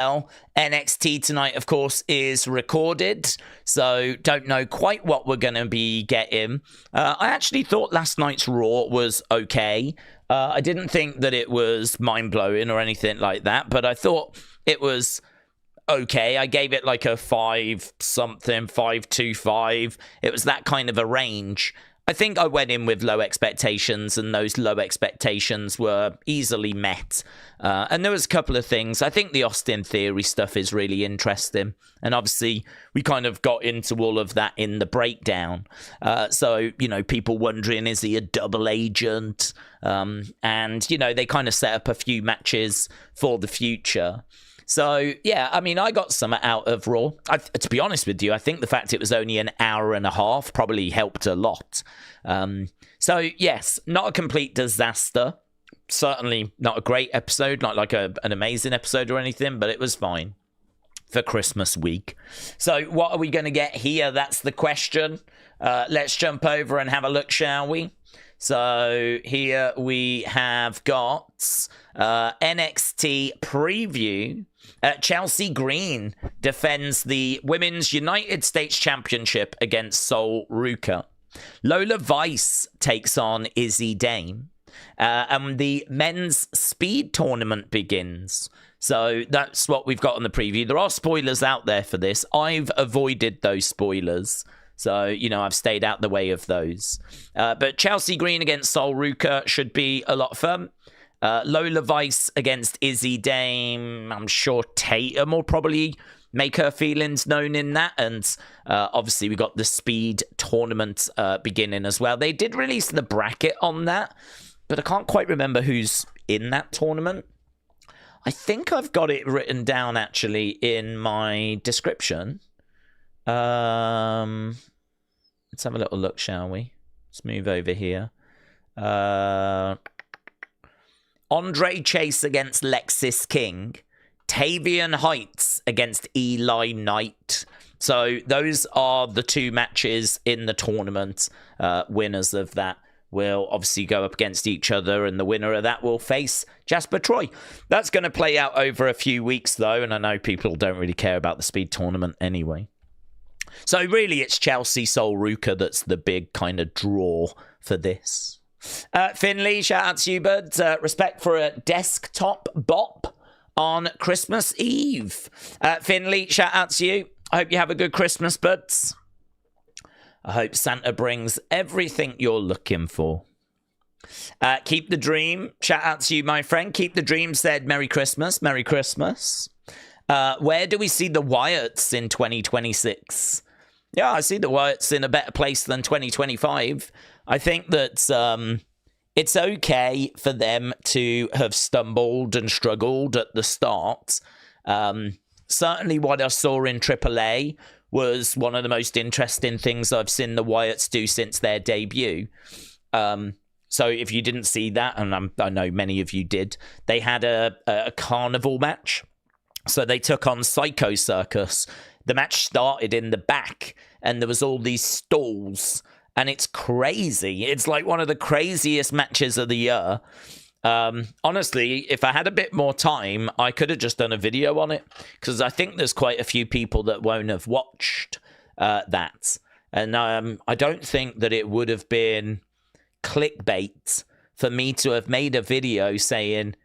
Well, NXT tonight, of course, is recorded, so don't know quite what we're going to be getting. I actually thought last night's Raw was okay. I didn't think that it was mind-blowing or anything like that, but I thought it was okay. I gave it like a 5-something, 5.25. It was that kind of a range. I think I went in with low expectations, and those low expectations were easily met. And there was a couple of things. I think the Austin Theory stuff is really interesting. And obviously, we kind of got into all of that in the breakdown. So, you know, people wondering, is he a double agent? And, you know, they kind of set up a few matches for the future. So, yeah, I mean, I got some out of Raw. To be honest with you, I think the fact it was only an hour and a half probably helped a lot. So, yes, not a complete disaster. Certainly not a great episode, not like an amazing episode or anything, but it was fine for Christmas week. So, what are we going to get here? That's the question. Let's jump over and have a look, shall we? So here we have got NXT preview. Chelsea Green defends the Women's United States Championship against Sol Ruca. Lola Vice takes on Izzi Dame. And the men's speed tournament begins. So that's what we've got on the preview. There are spoilers out there for this. I've avoided those spoilers. So, you know, I've stayed out the way of those. But Chelsea Green against Sol Ruca should be a lot of fun. Lola Vice against Izzi Dame. I'm sure Tatum will probably make her feelings known in that. And obviously, we got the speed tournament beginning as well. They did release the bracket on that, but I can't quite remember who's in that tournament. I think I've got it written down, actually, in my description. Let's have a little look, shall we? Let's move over here. Andre Chase against Lexis King. Tavion Heights against Eli Knight. So those are the two matches in the tournament. Winners of that will obviously go up against each other, and the winner of that will face Jasper Troy. That's going to play out over a few weeks, though, and I know people don't really care about the speed tournament anyway. So really, it's Chelsea Sol Ruca that's the big kind of draw for this. Finley, shout out to you, bud. Respect for a desktop bop on Christmas Eve. Finley, shout out to you. I hope you have a good Christmas, buds. I hope Santa brings everything you're looking for. Keep the Dream, shout out to you, my friend. Keep the Dream said Merry Christmas, Merry Christmas. Where do we see the Wyatts in 2026? Yeah, I see the Wyatts in a better place than 2025. I think that it's okay for them to have stumbled and struggled at the start. Certainly what I saw in AAA was one of the most interesting things I've seen the Wyatts do since their debut. So if you didn't see that, and I know many of you did, they had a carnival match. So they took on Psycho Circus. The match started in the back, and there was all these stalls, and it's crazy. It's like one of the craziest matches of the year. Honestly, if I had a bit more time, I could have just done a video on it, because I think there's quite a few people that won't have watched that. And I don't think that it would have been clickbait for me to have made a video saying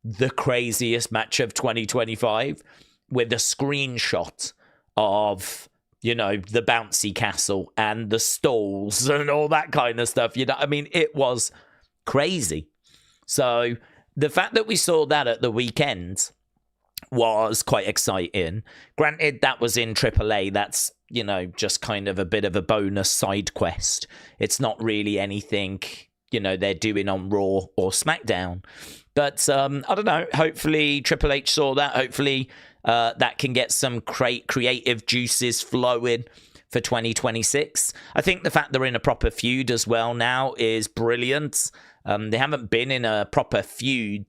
the craziest match of 2025 with a screenshot of, you know, the bouncy castle and the stalls and all that kind of stuff. You know, I mean, it was crazy. So the fact that we saw that at the weekend was quite exciting. Granted, that was in AAA. That's, you know, just kind of a bit of a bonus side quest. It's not really anything, you know, they're doing on Raw or SmackDown. But I don't know. Hopefully Triple H saw that. Hopefully that can get some creative juices flowing for 2026. I think the fact they're in a proper feud as well now is brilliant. They haven't been in a proper feud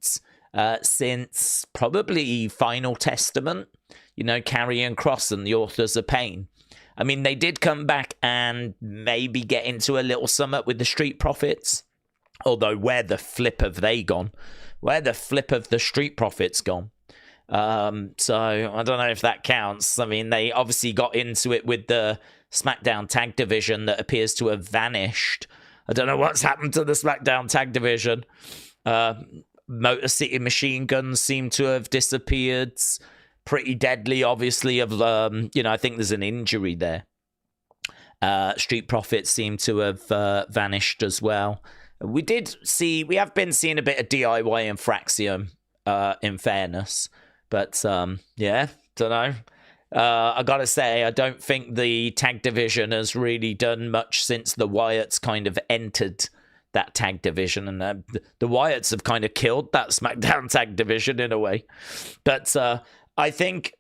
since probably Final Testament, you know, Karrion Kross and the Authors of Pain. I mean, they did come back and maybe get into a little summit with the Street Profits. Although, where the flip have they gone? Where the flip of the Street Profits gone? So I don't know if that counts. I mean, they obviously got into it with the SmackDown Tag Division that appears to have vanished. I don't know what's happened to the SmackDown Tag Division. Motor City Machine Guns seem to have disappeared. Pretty Deadly, obviously, I think there's an injury there. Street Profits seem to have vanished as well. We have been seeing a bit of DIY and Fraxium, in fairness. But, don't know. I gotta say, I don't think the tag division has really done much since the Wyatts kind of entered that tag division. And the Wyatts have kind of killed that SmackDown tag division in a way. But I think,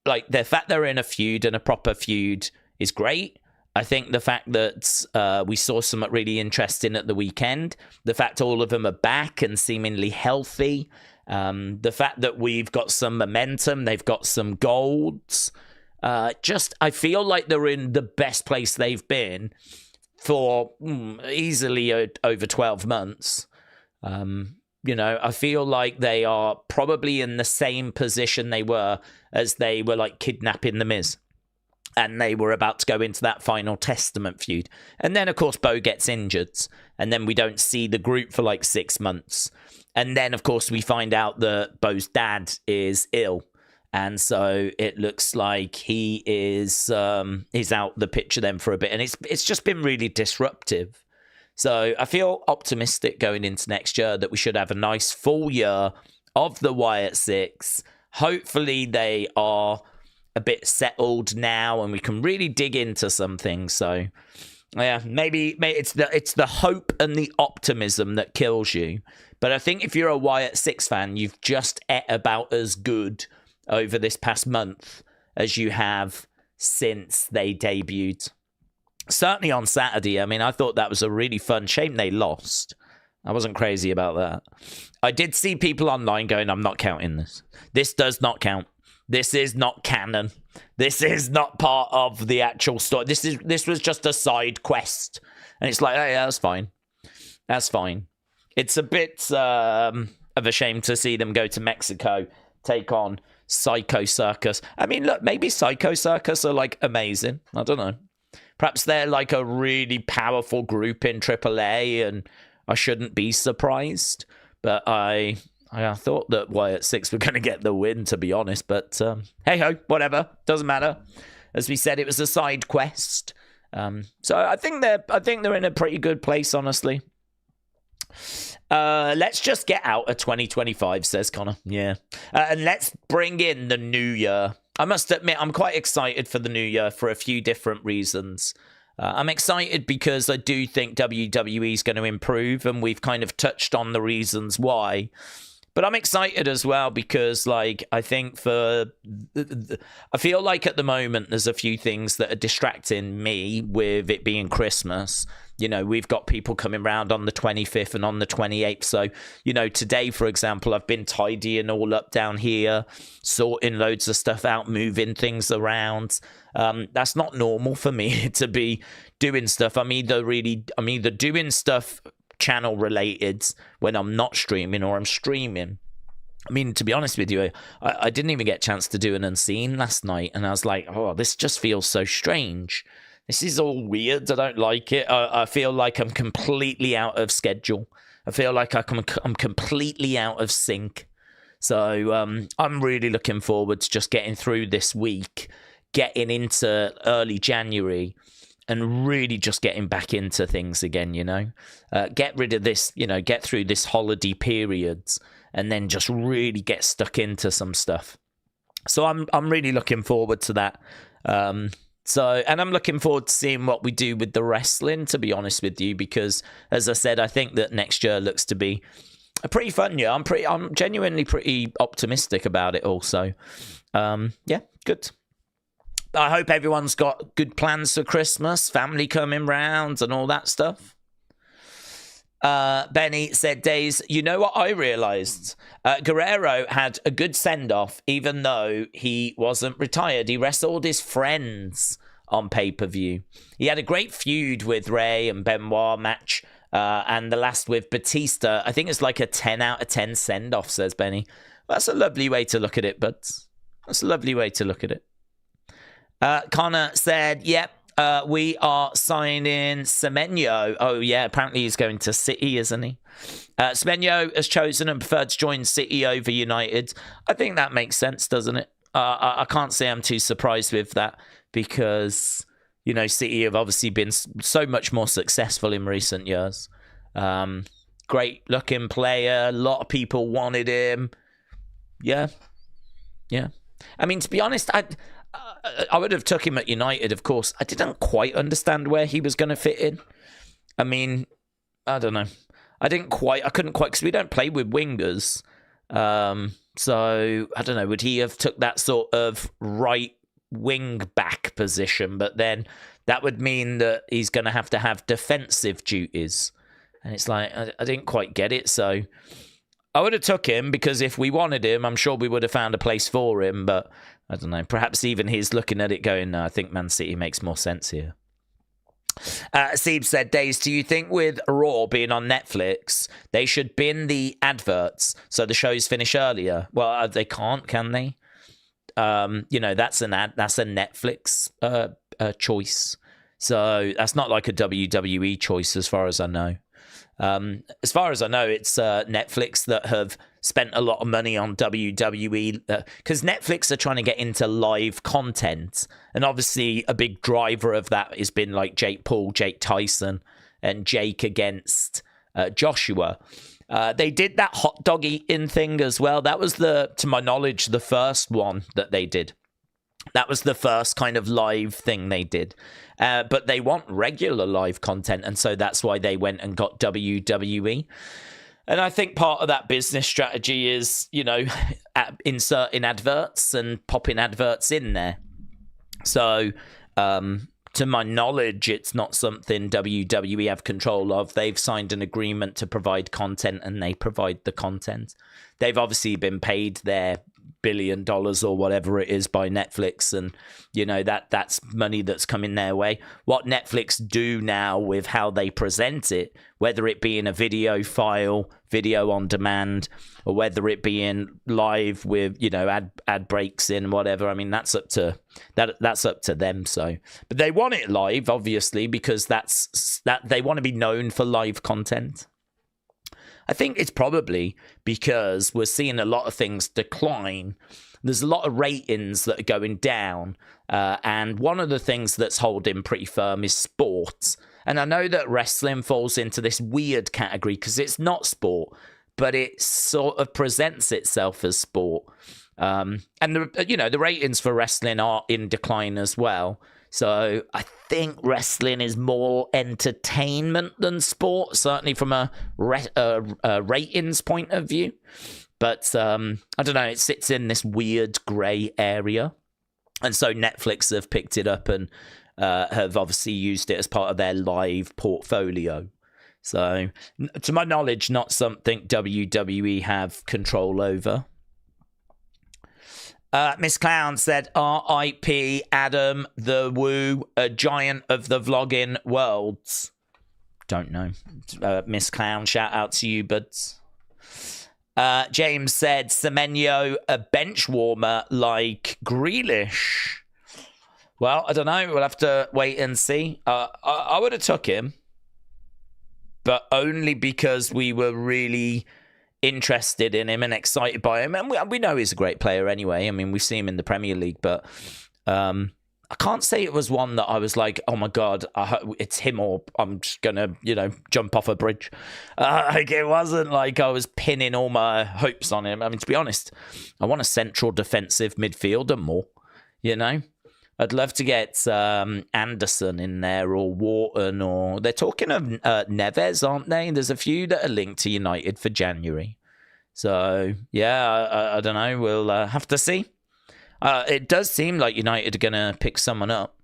like, the fact they're in a feud and a proper feud is great. I think the fact that we saw something really interesting at the weekend, the fact all of them are back and seemingly healthy, the fact that we've got some momentum, they've got some golds. I feel like they're in the best place they've been for easily over 12 months. I feel like they are probably in the same position they were as they were like kidnapping The Miz. And they were about to go into that final Testament feud. And then, of course, Bo gets injured. And then we don't see the group for like 6 months. And then, of course, we find out that Bo's dad is ill. And so it looks like he is he's out the picture then for a bit. And it's just been really disruptive. So I feel optimistic going into next year that we should have a nice full year of the Wyatt Six. Hopefully they are a bit settled now and we can really dig into something. So yeah, maybe it's the hope and the optimism that kills you. But I think if you're a Wyatt Six fan, you've just ate about as good over this past month as you have since they debuted. Certainly on Saturday. I mean, I thought that was a really fun. Shame they lost. I wasn't crazy about that. I did see people online going, I'm not counting this. This does not count. This is not canon. This is not part of the actual story. This was just a side quest. And it's like, oh, yeah, that's fine. That's fine. It's a bit of a shame to see them go to Mexico, take on Psycho Circus. I mean, look, maybe Psycho Circus are like amazing. I don't know. Perhaps they're like a really powerful group in AAA and I shouldn't be surprised. But I thought that Wyatt Six were going to get the win, to be honest. But hey-ho, whatever. Doesn't matter. As we said, it was a side quest. So I think they're in a pretty good place, honestly. Let's just get out of 2025, says Connor. Yeah. And let's bring in the new year. I must admit, I'm quite excited for the new year for a few different reasons. I'm excited because I do think WWE is going to improve, and we've kind of touched on the reasons why. But I'm excited as well because, like, I think I feel like at the moment there's a few things that are distracting me with it being Christmas. You know, we've got people coming around on the 25th and on the 28th. So, you know, today, for example, I've been tidying all up down here, sorting loads of stuff out, moving things around. That's not normal for me to be doing stuff. I'm either doing stuff channel related when I'm not streaming or I'm streaming. I mean, to be honest with you, I didn't even get a chance to do an unseen last night, and I was like, oh, this just feels so strange. This is all weird. I don't like it. I feel like I'm completely out of schedule. I feel like I'm completely out of sync. So I'm really looking forward to just getting through this week, getting into early January, and really just getting back into things again, you know. Get rid of this, you know, get through this holiday periods and then just really get stuck into some stuff. So I'm really looking forward to that. And I'm looking forward to seeing what we do with the wrestling, to be honest with you, because as I said, I think that next year looks to be a pretty fun year. I'm genuinely pretty optimistic about it also. Yeah, good. I hope everyone's got good plans for Christmas, family coming round and all that stuff. Benny said, Daze, you know what I realised? Guerrero had a good send-off, even though he wasn't retired. He wrestled his friends on pay-per-view. He had a great feud with Raye and Benoit match, and the last with Batista. I think it's like a 10 out of 10 send-off, says Benny. That's a lovely way to look at it, but that's a lovely way to look at it. Connor said, yep, we are signing Semenyo. Oh, yeah, apparently he's going to City, isn't he? Semenyo has chosen and preferred to join City over United. I think that makes sense, doesn't it? I can't say I'm too surprised with that because, you know, City have obviously been so much more successful in recent years. Great looking player. A lot of people wanted him. Yeah. I mean, to be honest, I would have took him at United, of course. I didn't quite understand where he was going to fit in. I mean, I don't know. I couldn't quite, because we don't play with wingers. So, I don't know, would he have took that sort of right wing back position? But then that would mean that he's going to have defensive duties. And it's like, I didn't quite get it. So, I would have took him because if we wanted him, I'm sure we would have found a place for him. But I don't know, perhaps even he's looking at it going, no, I think Man City makes more sense here. Sieb said, Daze, do you think with Raw being on Netflix, they should bin the adverts so the shows finish earlier? Well, they can't, can they? You know, that's a Netflix choice. So that's not like a WWE choice as far as I know. As far as I know, it's Netflix that have spent a lot of money on WWE because Netflix are trying to get into live content. And obviously a big driver of that has been like Jake Paul, Jake Tyson, and Jake against Joshua. They did that hot dog eating thing as well. That was, to my knowledge, the first one that they did. That was the first kind of live thing they did. But they want regular live content, and so that's why they went and got WWE. And I think part of that business strategy is, you know, inserting adverts and popping adverts in there. So, to my knowledge, it's not something WWE have control of. They've signed an agreement to provide content, and they provide the content. They've obviously been paid their $1 billion or whatever it is by Netflix, and you know that's money that's coming their way. What Netflix do now with how they present it, whether it be in a video file, video on demand, or whether it be in live with, you know, ad breaks in, whatever, I mean, that's up to them. So, but they want it live, obviously, because that they want to be known for live content. I think it's probably because we're seeing a lot of things decline. There's a lot of ratings that are going down. And one of the things that's holding pretty firm is sports. And I know that wrestling falls into this weird category because it's not sport, but it sort of presents itself as sport. And, the ratings for wrestling are in decline as well. So I think wrestling is more entertainment than sport, certainly from a ratings point of view. But I don't know, it sits in this weird grey area. And so Netflix have picked it up and have obviously used it as part of their live portfolio. So to my knowledge, not something WWE have control over. Miss Clown said, R.I.P. Adam the Woo, a giant of the vlogging worlds. Don't know. Miss Clown, shout out to you, buds. James said, Semenyo, a bench warmer like Grealish. Well, I don't know. We'll have to wait and see. I would have took him, but only because we were really interested in him and excited by him, and we know he's a great player anyway. I mean, we've seen him in the Premier League, but I can't say it was one that I was like, oh my god, it's him, or I'm just gonna jump off a bridge. Like, it wasn't like I was pinning all my hopes on him. I mean, to be honest, I want a central defensive midfielder more. I'd love to get Anderson in there, or Wharton, or they're talking of Neves, aren't they? There's a few that are linked to United for January. So, yeah, I don't know. We'll have to see. It does seem like United are going to pick someone up.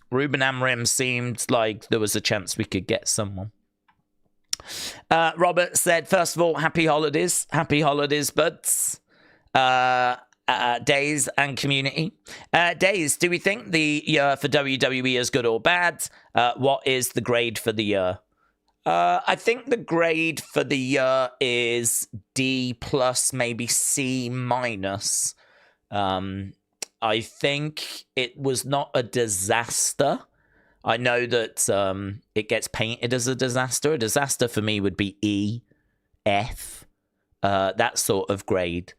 Ruben Amorim seemed like there was a chance we could get someone. Robert said, first of all, happy holidays. Happy holidays, buds. Daze and community. Daze, do we think the year for WWE is good or bad? What is the grade for the year? I think the grade for the year is D plus, maybe C minus. I think it was not a disaster. I know that it gets painted as a disaster. A disaster for me would be E, F, that sort of grade.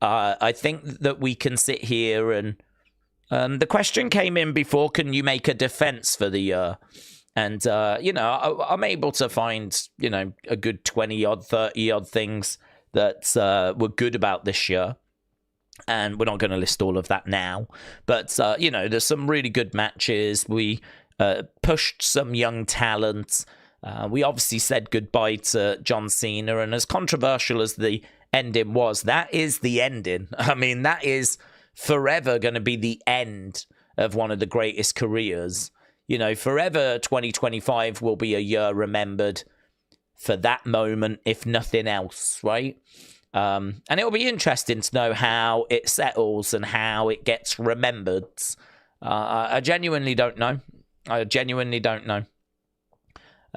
I think that we can sit here and the question came in before, can you make a defense for the year? And, I'm able to find, a good 20-odd, 30-odd things that were good about this year. And we're not going to list all of that now. But, there's some really good matches. We pushed some young talent. We obviously said goodbye to John Cena. And as controversial as the ending was, that is the ending. I mean, that is forever going to be the end of one of the greatest careers. Forever 2025 will be a year remembered for that moment, if nothing else, right? And it'll be interesting to know how it settles and how it gets remembered. I genuinely don't know.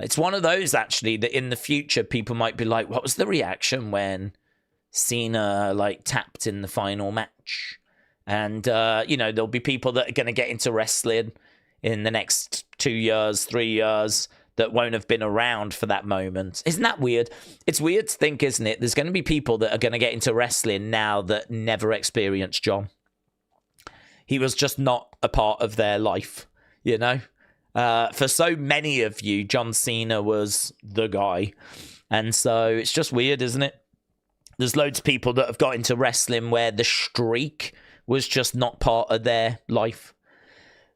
It's one of those, actually, that in the future, people might be like, what was the reaction when Cena, tapped in the final match? And, there'll be people that are going to get into wrestling in the next 2 years, 3 years, that won't have been around for that moment. Isn't that weird? It's weird to think, isn't it? There's going to be people that are going to get into wrestling now that never experienced John. He was just not a part of their life, For so many of you, John Cena was the guy. And so it's just weird, isn't it? There's loads of people that have got into wrestling where the streak was just not part of their life.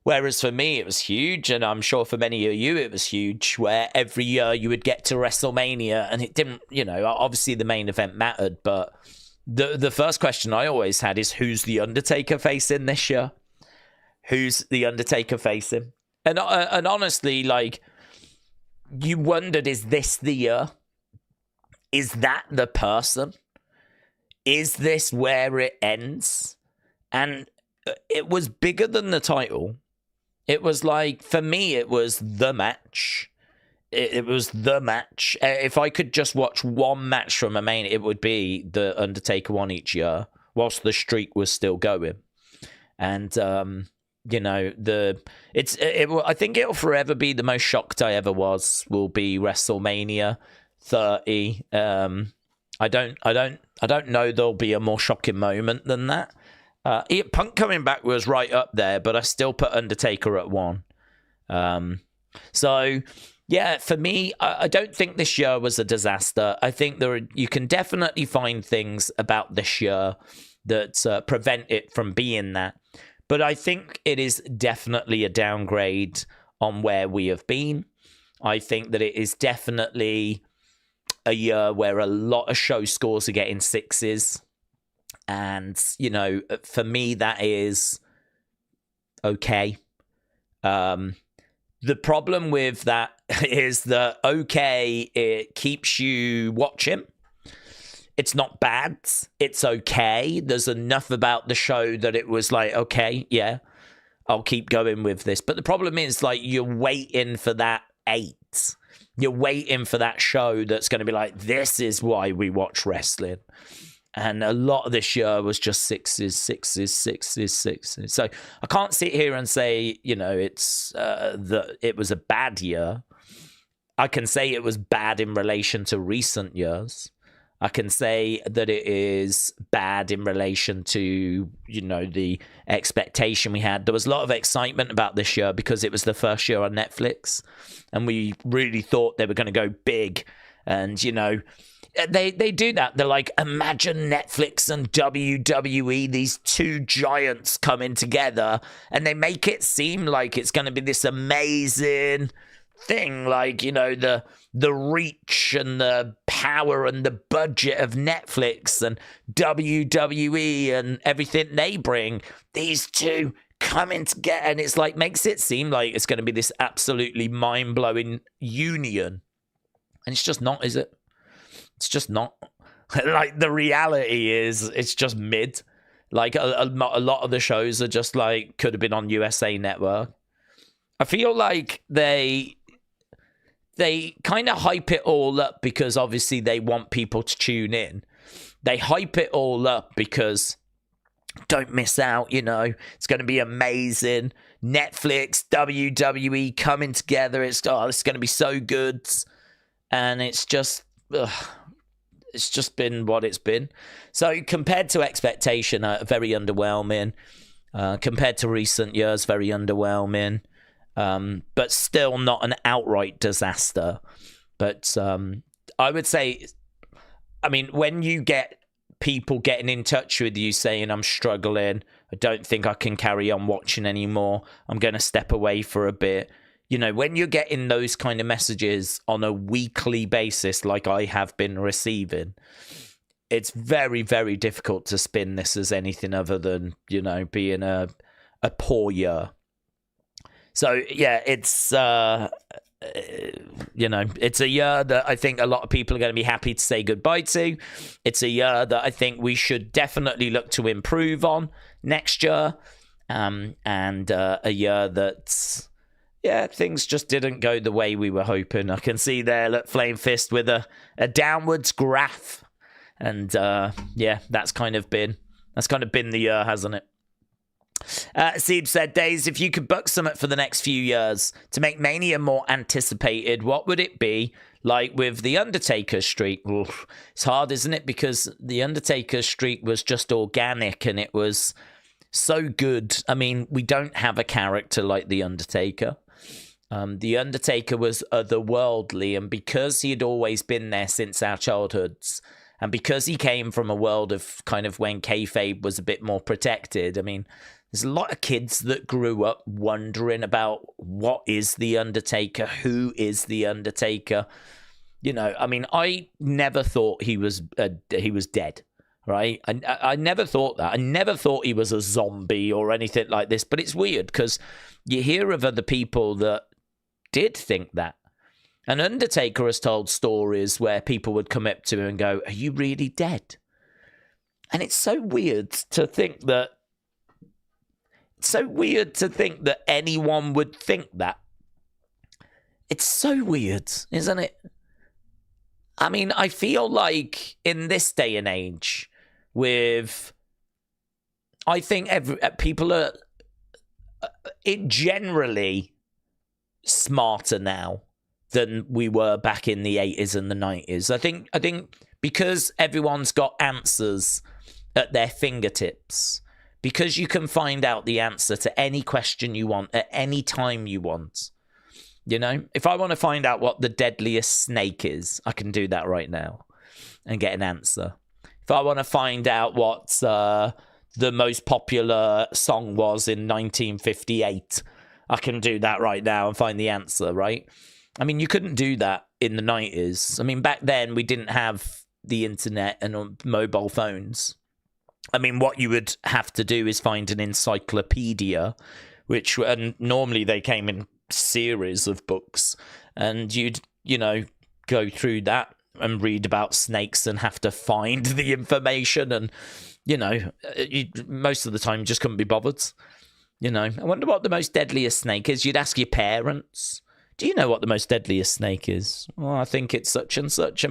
Whereas for me, it was huge, and I'm sure for many of you, it was huge, where every year you would get to WrestleMania, and it didn't, obviously the main event mattered, but the first question I always had is, who's The Undertaker facing this year? Who's The Undertaker facing? And honestly, you wondered, is this the year? Is that the person? Is this where it ends? And it was bigger than the title. It was for me, it was the match. It was the match. If I could just watch one match from a main, it would be the Undertaker one each year, whilst the streak was still going. And, I think it'll forever be the most shocked I ever was, will be WrestleMania 30. I don't know there'll be a more shocking moment than that. Punk coming back was right up there, but I still put Undertaker at 1. So, yeah, for me, I don't think this year was a disaster. I think you can definitely find things about this year that prevent it from being that. But I think it is definitely a downgrade on where we have been. I think that it is definitely a year where a lot of show scores are getting 6s. And, for me, that is okay. The problem with that is that, okay, it keeps you watching. It's not bad. It's okay. There's enough about the show that it was okay, yeah, I'll keep going with this. But the problem is, you're waiting for that 8. You're waiting for that show that's going to be this is why we watch wrestling. And a lot of this year was just 6s. So I can't sit here and say, it's that it was a bad year. I can say it was bad in relation to recent years. I can say that it is bad in relation to, the expectation we had. There was a lot of excitement about this year because it was the first year on Netflix. And we really thought they were going to go big. And, They do that. They're imagine Netflix and WWE, these two giants coming together, and they make it seem like it's going to be this amazing thing, the reach and the power and the budget of Netflix and WWE and everything they bring. These two coming together, and it's makes it seem like it's going to be this absolutely mind-blowing union. And it's just not, is it? It's just not. The reality is, it's just mid. A lot of the shows are just could have been on USA Network. I feel like they kind of hype it all up because obviously they want people to tune in. They hype it all up because don't miss out, it's going to be amazing. Netflix, WWE coming together. It's going to be so good. And it's just been what it's been. So compared to expectation, very underwhelming. Compared to recent years, very underwhelming. But still not an outright disaster. But I would say, when you get people getting in touch with you saying, I'm struggling, I don't think I can carry on watching anymore, I'm going to step away for a bit. When you're getting those kind of messages on a weekly basis, like I have been receiving, it's very, very difficult to spin this as anything other than, being a poor year. So, yeah, it's, it's a year that I think a lot of people are going to be happy to say goodbye to. It's a year that I think we should definitely look to improve on next year. And a year that, things just didn't go the way we were hoping. I can see there, look, Flame Fist with a downwards graph. And, that's kind of been the year, hasn't it? Seed said, Daze, if you could book something for the next few years to make Mania more anticipated, what would it be? Like with the Undertaker streak. Oof, it's hard, isn't it? Because the Undertaker streak was just organic and it was so good. We don't have a character like the Undertaker. The Undertaker was otherworldly, and because he had always been there since our childhoods, and because he came from a world of kind of when kayfabe was a bit more protected, there's a lot of kids that grew up wondering about what is the Undertaker, who is the Undertaker. I never thought he was dead, right? I never thought that. I never thought he was a zombie or anything like this. But it's weird because you hear of other people that did think that. And Undertaker has told stories where people would come up to him and go, "Are you really dead?" And it's so weird to think that. So weird to think that anyone would think that. It's so weird, isn't it? I feel like in this day and age, I think people are generally smarter now than we were back in the 80s and the 90s. I think because everyone's got answers at their fingertips, because you can find out the answer to any question you want at any time you want. If I want to find out what the deadliest snake is, I can do that right now and get an answer. If I want to find out what the most popular song was in 1958, I can do that right now and find the answer, right? You couldn't do that in the 90s. Back then, we didn't have the internet and mobile phones. What you would have to do is find an encyclopedia, and normally they came in series of books, and you'd, go through that and read about snakes and have to find the information, and, most of the time you just couldn't be bothered. I wonder what the most deadliest snake is. You'd ask your parents, do you know what the most deadliest snake is? Well, I think it's such and such.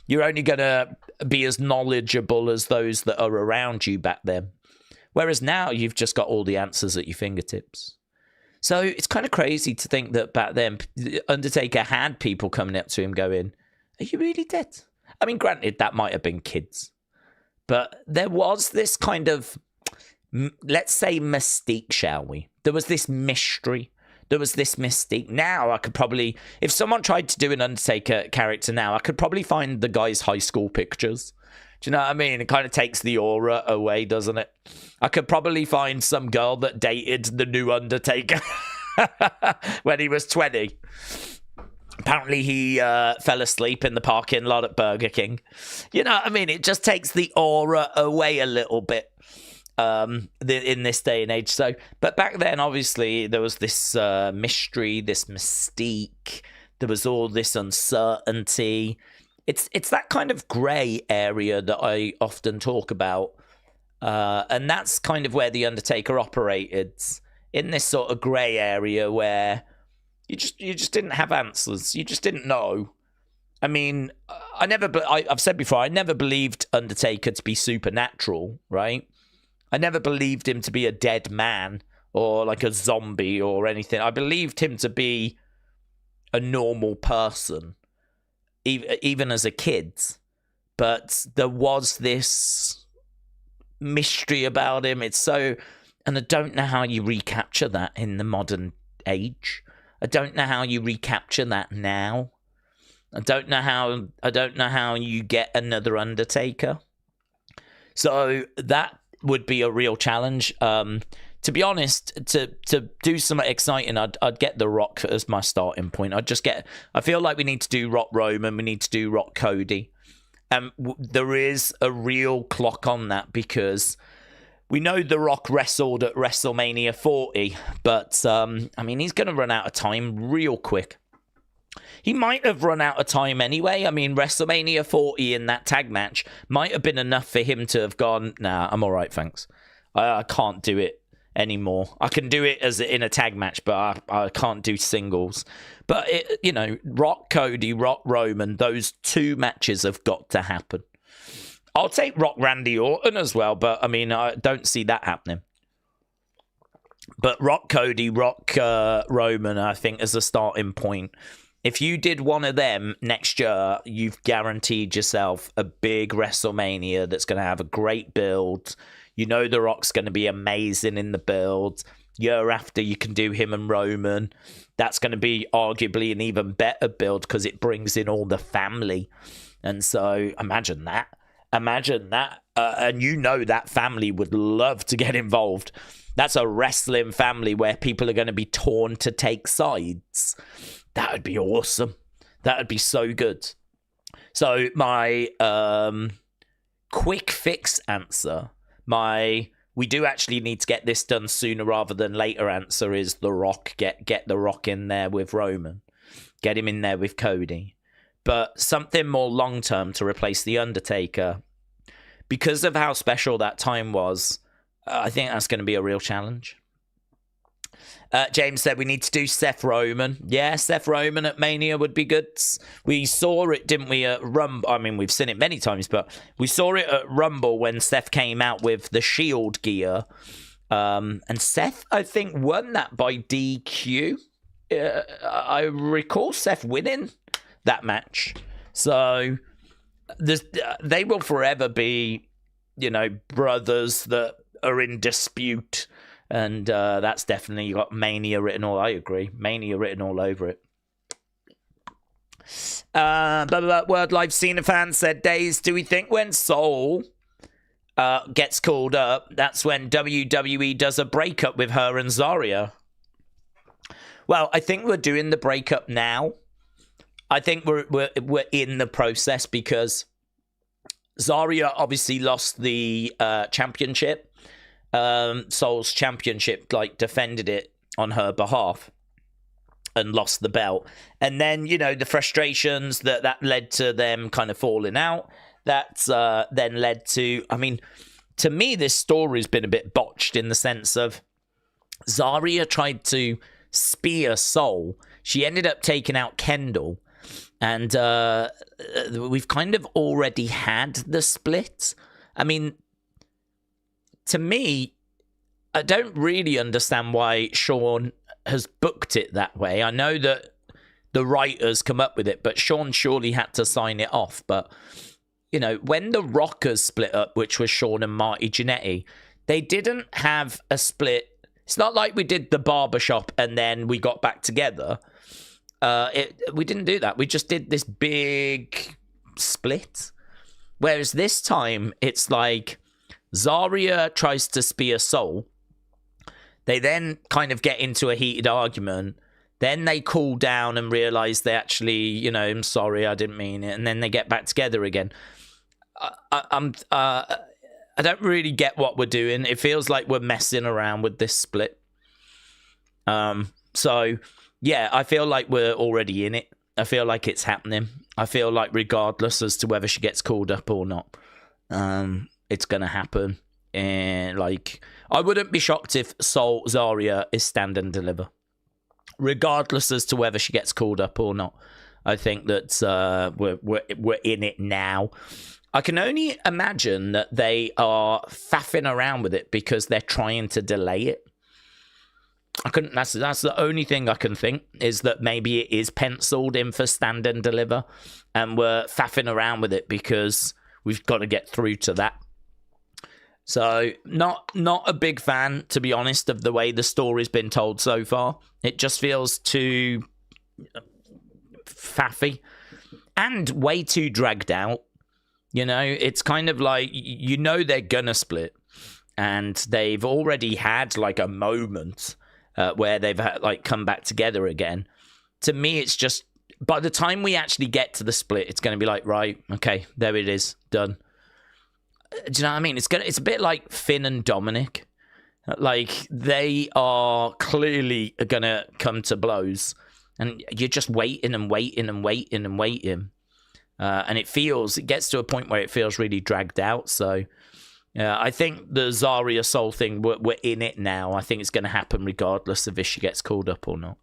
You're only going to be as knowledgeable as those that are around you back then. Whereas now you've just got all the answers at your fingertips. So it's kind of crazy to think that back then, Undertaker had people coming up to him going, "Are you really dead?" Granted, that might have been kids. But there was this kind of, let's say, mystique, shall we? There was this mystery. There was this mystique. Now, I could probably, if someone tried to do an Undertaker character now, I could probably find the guy's high school pictures. Do you know what I mean? It kind of takes the aura away, doesn't it? I could probably find some girl that dated the new Undertaker when he was 20. Apparently, he fell asleep in the parking lot at Burger King. You know what I mean? It just takes the aura away a little bit. In this day and age. So, but back then, obviously, there was this mystery, this mystique. There was all this uncertainty. It's that kind of grey area that I often talk about, and that's kind of where the Undertaker operated, in this sort of grey area where You just didn't have answers. You just didn't know. I mean, I've said before, I never believed Undertaker to be supernatural, right? I never believed him to be a dead man or like a zombie or anything. I believed him to be a normal person, even as a kid. But there was this mystery about him. And I don't know how you recapture that in the modern age. I don't know how you recapture that now. I don't know how you get another Undertaker. So that would be a real challenge. To be honest, to do something exciting, I'd get The Rock as my starting point. I feel like we need to do Rock Roman, we need to do Rock Cody. There is a real clock on that because we know The Rock wrestled at WrestleMania 40, but I mean, he's going to run out of time real quick. He might have run out of time anyway. I mean, WrestleMania 40 in that tag match might have been enough for him to have gone, nah, I'm all right, thanks. I can't do it anymore. I can do it as in a tag match, but I can't do singles. But, Rock Cody, Rock Roman, those two matches have got to happen. I'll take Rock Randy Orton as well, but, I mean, I don't see that happening. But Rock Cody, Rock Roman, I think, as a starting point. If you did one of them next year, you've guaranteed yourself a big WrestleMania that's going to have a great build. You know The Rock's going to be amazing in the build. Year after, you can do him and Roman. That's going to be arguably an even better build because it brings in all the family. And so imagine that. And you know that family would love to get involved. That's a wrestling family where people are going to be torn to take sides. That would be awesome. That would be so good. So my quick fix answer, we do actually need to get this done sooner rather than later answer is The Rock. Get The Rock in there with Roman. Get him in there with Cody. But something more long-term to replace The Undertaker. Because of how special that time was, I think that's going to be a real challenge. James said we need to do Seth Roman. Yeah, Seth Roman at Mania would be good. We saw it, didn't we, at Rumble? I mean, we've seen it many times, but we saw it at Rumble when Seth came out with the Shield gear. And Seth, I think, won that by DQ. I recall Seth winning that match. So they will forever be, brothers that are in dispute. And that's definitely got Mania written all. I agree. Mania written all over it. Word Live Cena fan said, Daze, do we think when Soul gets called up, that's when WWE does a breakup with her and Zarya? Well, I think we're doing the breakup now. I think we're in the process because Zarya obviously lost the championship. Soul's championship, defended it on her behalf and lost the belt. And then, the frustrations that led to them kind of falling out, that's then led to, to me, this story's been a bit botched in the sense of Zarya tried to spear Soul. She ended up taking out Kendall. And we've kind of already had the split. To me, I don't really understand why Sean has booked it that way. I know that the writers come up with it, but Sean surely had to sign it off. But, when the Rockers split up, which was Sean and Marty Jannetty, they didn't have a split. It's not like we did the barbershop and then we got back together. We didn't do that. We just did this big split. Whereas this time, it's like Zarya tries to spear Soul. They then kind of get into a heated argument. Then they cool down and realize they actually, I'm sorry, I didn't mean it. And then they get back together again. I don't really get what we're doing. It feels like we're messing around with this split. So, yeah, I feel like we're already in it. I feel like it's happening. I feel like regardless as to whether she gets called up or not, it's going to happen. And, I wouldn't be shocked if Zarya is stand and deliver. regardless as to whether she gets called up or not. I think that we're in it now. I can only imagine that they are faffing around with it because they're trying to delay it. That's the only thing I can think, is that maybe it is penciled in for Stand and Deliver, and we're faffing around with it because we've got to get through to that. So not a big fan, to be honest, of the way the story's been told so far. It just feels too faffy and way too dragged out. You know, it's kind of like, you know, they're gonna split, and they've already had like a moment where they've had, like, come back together again. To me, it's just, by the time we actually get to the split, it's going to be like, right, okay, there it is, done. Do you know what I mean? It's a bit like Finn and Dominic. Like, they are clearly going to come to blows, and you're just waiting and waiting and waiting and waiting. And it gets to a point where it feels really dragged out. So I think the Zarya Soul thing, we're in it now. I think it's going to happen regardless of if she gets called up or not.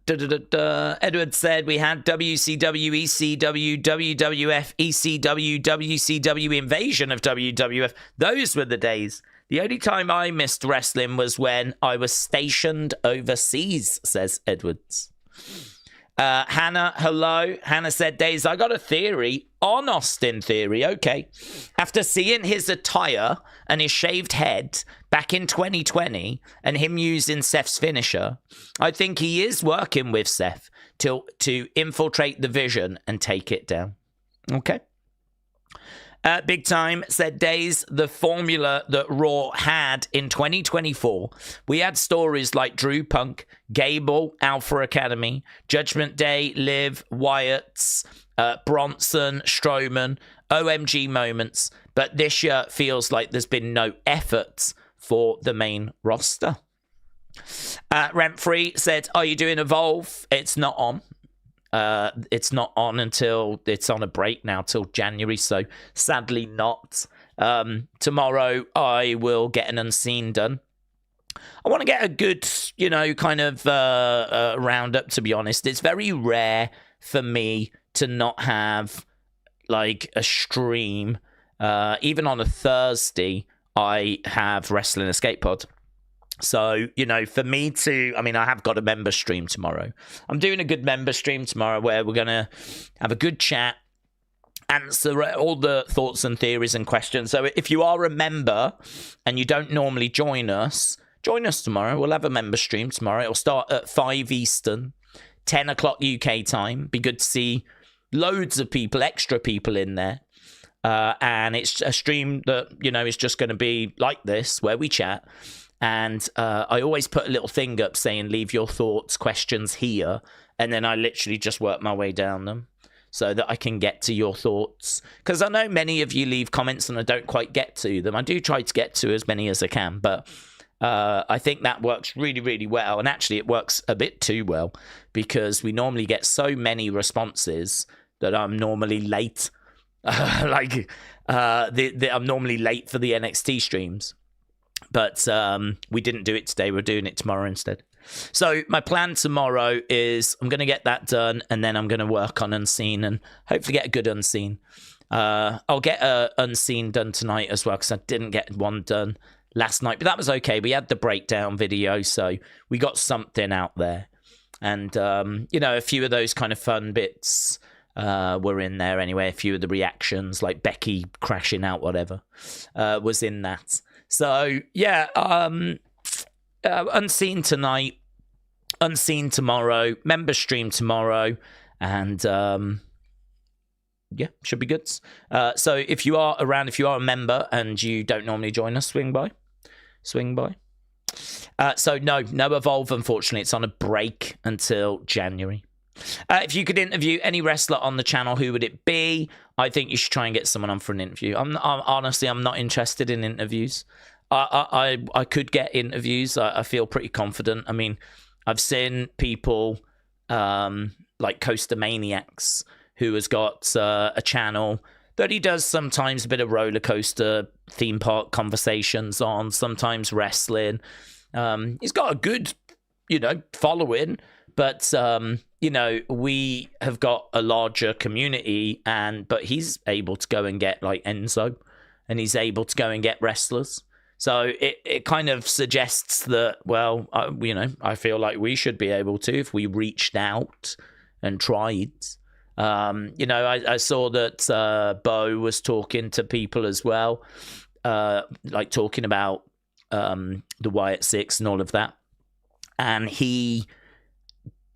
Edward said we had WCW, ECW, WWF, ECW, WCW, Invasion of WWF. Those were the days. The only time I missed wrestling was when I was stationed overseas, says Edwards. Hannah, hello. Hannah said, Daze, I got a theory on Austin Theory. Okay. After seeing his attire and his shaved head back in 2020 and him using Seth's finisher, I think he is working with Seth to infiltrate the Vision and take it down. Okay. Big Time said, Daze, the formula that Raw had in 2024, we had stories like Drew Punk, Gable, Alpha Academy, Judgment Day, Liv, Wyatt's, Bronson, Strowman, OMG moments, but this year feels like there's been no effort for the main roster. Rent-Free said, are you doing Evolve? It's not on. It's not on until it's on a break now till January, so sadly not. Tomorrow I will get an unseen done. I want to get a good, kind of roundup, to be honest. It's very rare for me to not have like a stream. Even on a Thursday, I have Wrestling Escape Pod. So, for me to, I have got a member stream tomorrow. I'm doing a good member stream tomorrow where we're going to have a good chat, answer all the thoughts and theories and questions. So if you are a member and you don't normally join us tomorrow. We'll have a member stream tomorrow. It'll start at 5 Eastern, 10 o'clock UK time. Be good to see loads of people, extra people in there. And it's a stream that, is just going to be like this, where we chat. And I always put a little thing up saying, leave your thoughts, questions here. And then I literally just work my way down them so that I can get to your thoughts. Because I know many of you leave comments and I don't quite get to them. I do try to get to as many as I can. But I think that works really, really well. And actually, it works a bit too well because we normally get so many responses that I'm normally late. I'm normally late for the NXT streams. But we didn't do it today. We're doing it tomorrow instead. So my plan tomorrow is I'm going to get that done, and then I'm going to work on Unseen and hopefully get a good Unseen. I'll get a Unseen done tonight as well because I didn't get one done last night. But that was okay. We had the breakdown video, so we got something out there. And, a few of those kind of fun bits were in there anyway. A few of the reactions, like Becky crashing out, whatever, was in that. So, yeah, Unseen tonight, Unseen tomorrow, member stream tomorrow, and, yeah, should be good. So if you are around, if you are a member and you don't normally join us, swing by. So, no Evolve, unfortunately. It's on a break until January. If you could interview any wrestler on the channel, who would it be? I think you should try and get someone on for an interview. Honestly, I'm not interested in interviews. I could get interviews. I feel pretty confident. I mean, I've seen people like Coaster Maniacs, who has got a channel that he does sometimes a bit of roller coaster theme park conversations on, sometimes wrestling. He's got a good, following, but we have got a larger community, but he's able to go and get like Enzo, and he's able to go and get wrestlers. So it kind of suggests that, well, I feel like we should be able to if we reached out and tried. I saw that Bo was talking to people as well, like talking about the Wyatt Six and all of that. And he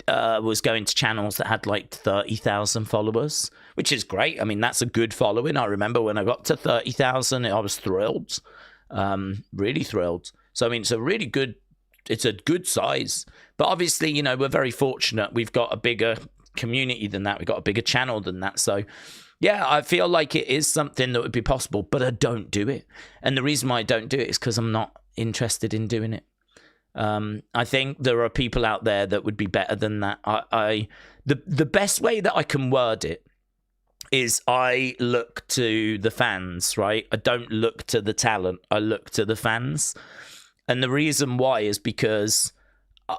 was going to channels that had like 30,000 followers, which is great. I mean, that's a good following. I remember when I got to 30,000, I was thrilled. Really thrilled. So I mean, it's a good size, but obviously, we're very fortunate. We've got a bigger community than that. We've got a bigger channel than that. So yeah, I feel like it is something that would be possible, but I don't do it. And the reason why I don't do it is because I'm not interested in doing it. I think there are people out there that would be better than that. The best way that I can word it is I look to the fans, right? I don't look to the talent. I look to the fans. And the reason why is because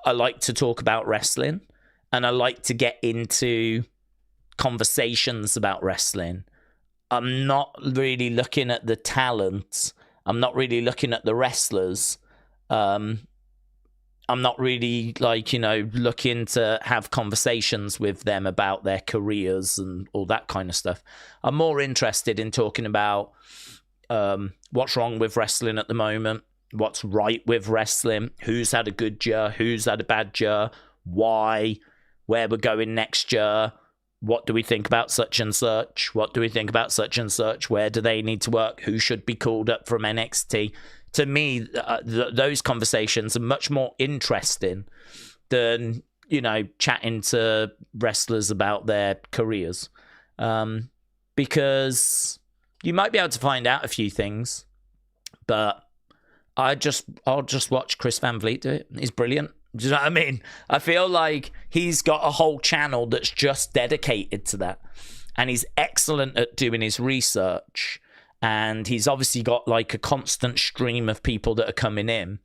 I like to talk about wrestling, and I like to get into conversations about wrestling. I'm not really looking at the talent. I'm not really looking at the wrestlers. I'm not really looking to have conversations with them about their careers and all that kind of stuff. I'm more interested in talking about what's wrong with wrestling at the moment, what's right with wrestling, who's had a good year, who's had a bad year, why, where we're going next year, what do we think about such and such, what do we think about such and such, where do they need to work, who should be called up from NXT. To me, those conversations are much more interesting than, chatting to wrestlers about their careers. Because you might be able to find out a few things, but I'll just watch Chris Van Vliet do it. He's brilliant. Do you know what I mean? I feel like he's got a whole channel that's just dedicated to that. And he's excellent at doing his research. And he's obviously got like a constant stream of people that are coming in.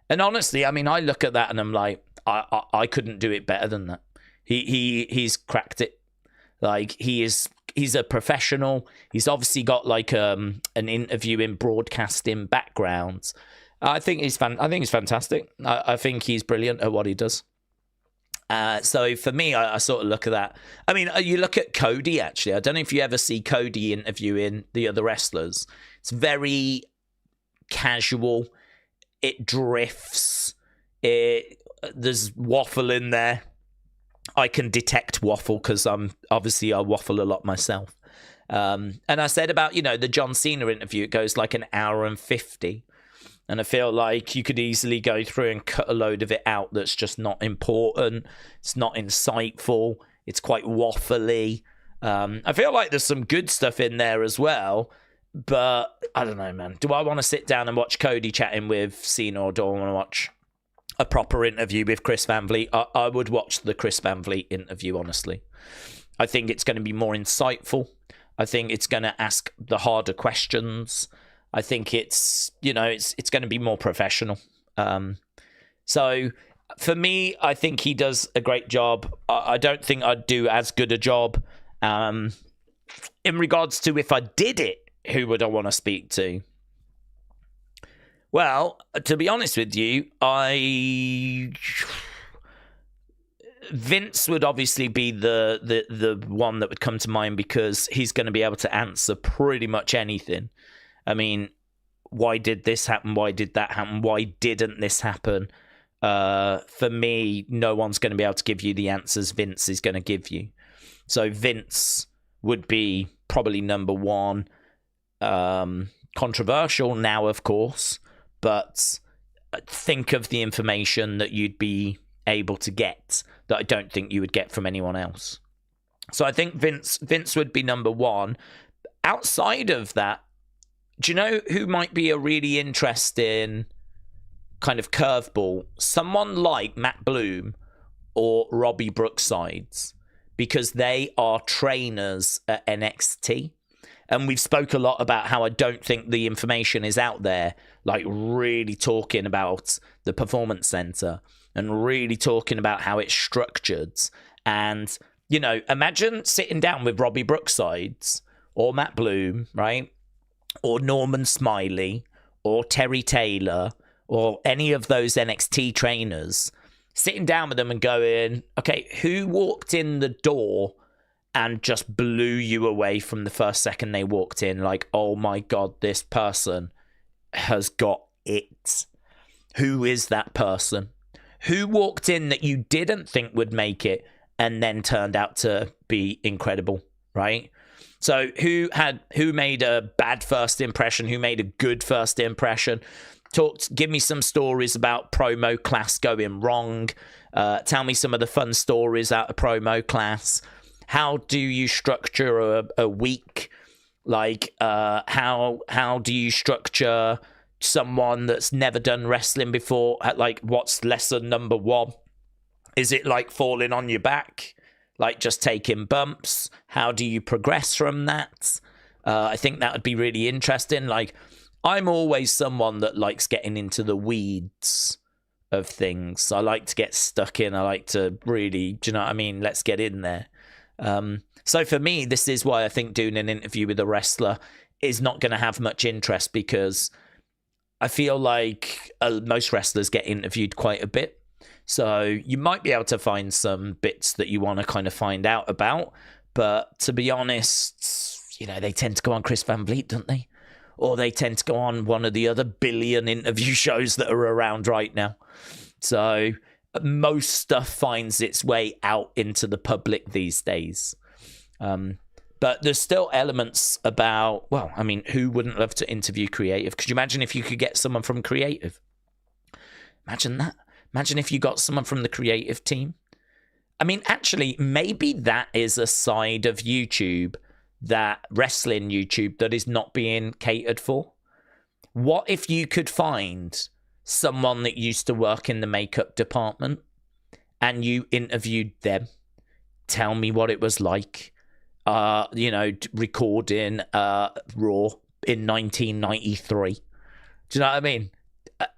And honestly, I mean, I look at that and I'm like, I couldn't do it better than that. He's cracked it. Like he's a professional. He's obviously got like an interviewing broadcasting background. I think he's fantastic. I think he's brilliant at what he does. So for me, I sort of look at that. I mean, you look at Cody, actually. I don't know if you ever see Cody interviewing the other wrestlers. It's very casual. It drifts. There's waffle in there. I can detect waffle because I waffle a lot myself. And I said about, the John Cena interview, it goes like an hour and 50. And I feel like you could easily go through and cut a load of it out that's just not important. It's not insightful. It's quite waffly. I feel like there's some good stuff in there as well. But I don't know, man. Do I want to sit down and watch Cody chatting with Cena, or do I want to watch a proper interview with Chris Van Vliet? I would watch the Chris Van Vliet interview, honestly. I think it's going to be more insightful. I think it's going to ask the harder questions. I think it's going to be more professional. So for me, I think he does a great job. I don't think I'd do as good a job. In regards to if I did it, who would I want to speak to? Well, to be honest with you, Vince would obviously be the one that would come to mind, because he's going to be able to answer pretty much anything. I mean, why did this happen? Why did that happen? Why didn't this happen? For me, no one's going to be able to give you the answers Vince is going to give you. So Vince would be probably number one. Controversial now, of course, but think of the information that you'd be able to get that I don't think you would get from anyone else. So I think Vince would be number one. Outside of that, do you know who might be a really interesting kind of curveball? Someone like Matt Bloom or Robbie Brooksides, because they are trainers at NXT. And we've spoke a lot about how I don't think the information is out there, like really talking about the Performance Center and really talking about how it's structured. And, you know, imagine sitting down with Robbie Brooksides or Matt Bloom, right? Or Norman Smiley or Terry Taylor or any of those NXT trainers, sitting down with them and going, okay, who walked in the door and just blew you away from the first second they walked in? Like, oh my God, this person has got it. Who is that person? Who walked in that you didn't think would make it and then turned out to be incredible, right? So who made a bad first impression? Who made a good first impression? Give me some stories about promo class going wrong. Tell me some of the fun stories out of promo class. How do you structure a week? Like, how do you structure someone that's never done wrestling before? Like, what's lesson number 1? Is it like falling on your back? Like just taking bumps? How do you progress from that? I think that would be really interesting. Like, I'm always someone that likes getting into the weeds of things. I like to get stuck in. I like to really, do you know what I mean? Let's get in there. So for me, this is why I think doing an interview with a wrestler is not going to have much interest, because I feel like most wrestlers get interviewed quite a bit. So you might be able to find some bits that you want to kind of find out about. But to be honest, you know, they tend to go on Chris Van Vliet, don't they? Or they tend to go on one of the other billion interview shows that are around right now. So most stuff finds its way out into the public these days. But there's still elements about, well, I mean, who wouldn't love to interview creative? Could you imagine if you could get someone from creative? Imagine that. Imagine if you got someone from the creative team. I mean, actually, maybe that is a side of YouTube, that wrestling YouTube, that is not being catered for. What if you could find someone that used to work in the makeup department and you interviewed them? Tell me what it was like, you know, recording Raw in 1993. Do you know what I mean?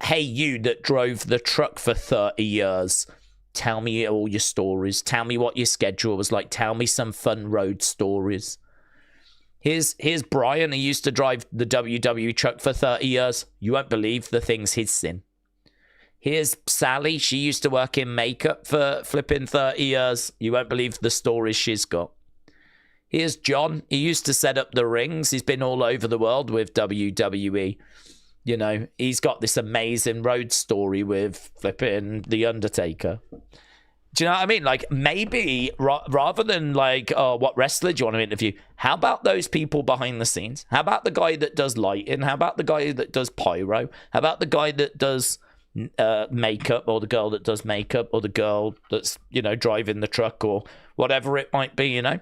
Hey, you that drove the truck for 30 years, tell me all your stories. Tell me what your schedule was like. Tell me some fun road stories. Here's Brian, who used to drive the WWE truck for 30 years. You won't believe the things he's seen. Here's Sally. She used to work in makeup for flipping 30 years. You won't believe the stories she's got. Here's John. He used to set up the rings. He's been all over the world with WWE. You know, he's got this amazing road story with flipping The Undertaker. Do you know what I mean? Like, maybe rather than like, oh, what wrestler do you want to interview? How about those people behind the scenes? How about the guy that does lighting? How about the guy that does pyro? How about the guy that does makeup, or the girl that does makeup, or the girl that's, you know, driving the truck, or whatever it might be, you know?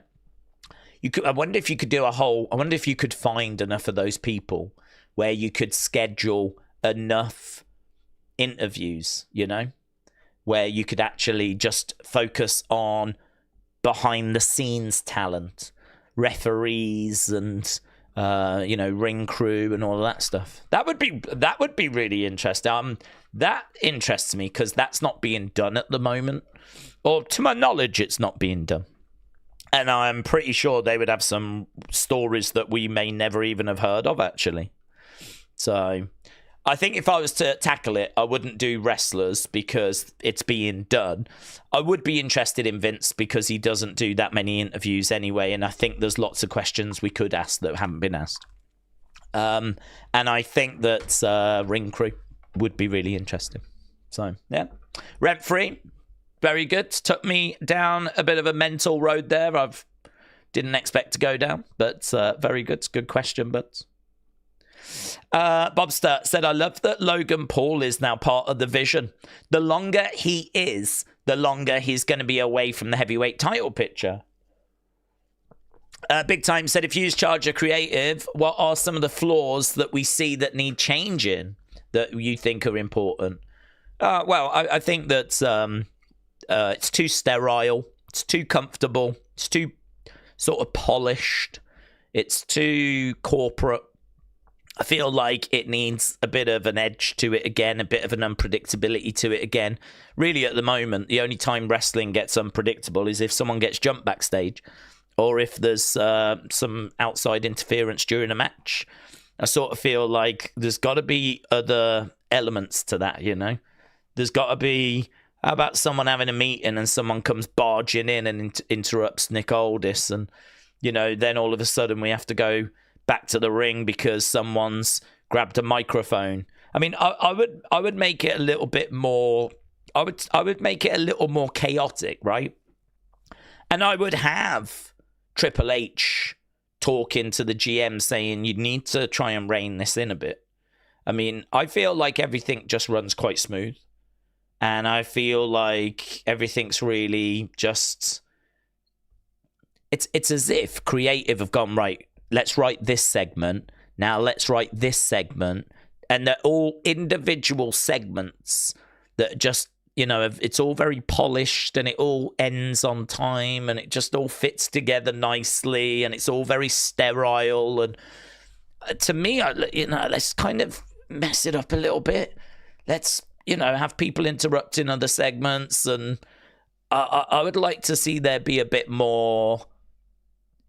I wonder if you could do I wonder if you could find enough of those people where you could schedule enough interviews, you know, where you could actually just focus on behind the scenes talent, referees and, you know, ring crew and all of that stuff. That would be really interesting. That interests me because that's not being done at the moment, or to my knowledge, it's not being done. And I'm pretty sure they would have some stories that we may never even have heard of, actually. So I think if I was to tackle it, I wouldn't do wrestlers because it's being done. I would be interested in Vince because he doesn't do that many interviews anyway, and I think there's lots of questions we could ask that haven't been asked. And I think that ring crew would be really interesting. So, yeah. Rent free, very good. Took me down a bit of a mental road there. Didn't expect to go down, but very good. It's a good question, but... Bobster said, I love that Logan Paul is now part of the vision. The longer he is, the longer he's going to be away from the heavyweight title picture. Big Time said, if you use Charger Creative, what are some of the flaws that we see that need changing that you think are important? Well, I think that it's too sterile. It's too comfortable. It's too sort of polished. It's too corporate. I feel like it needs a bit of an edge to it again, a bit of an unpredictability to it again. Really, at the moment, the only time wrestling gets unpredictable is if someone gets jumped backstage or if there's some outside interference during a match. I sort of feel like there's got to be other elements to that, you know? There's got to be, how about someone having a meeting and someone comes barging in and interrupts Nick Aldis, and, you know, then all of a sudden we have to go back to the ring because someone's grabbed a microphone. I mean, I would make it a little bit more. I would make it a little more chaotic, right? And I would have Triple H talking to the GM saying you need to try and rein this in a bit. I mean, I feel like everything just runs quite smooth, and I feel like everything's really just. It's as if creative have gone, right, let's write this segment. Now let's write this segment. And they're all individual segments that just, you know, it's all very polished and it all ends on time and it just all fits together nicely and it's all very sterile. And to me, you know, let's kind of mess it up a little bit. Let's, you know, have people interrupting other segments. And I would like to see there be a bit more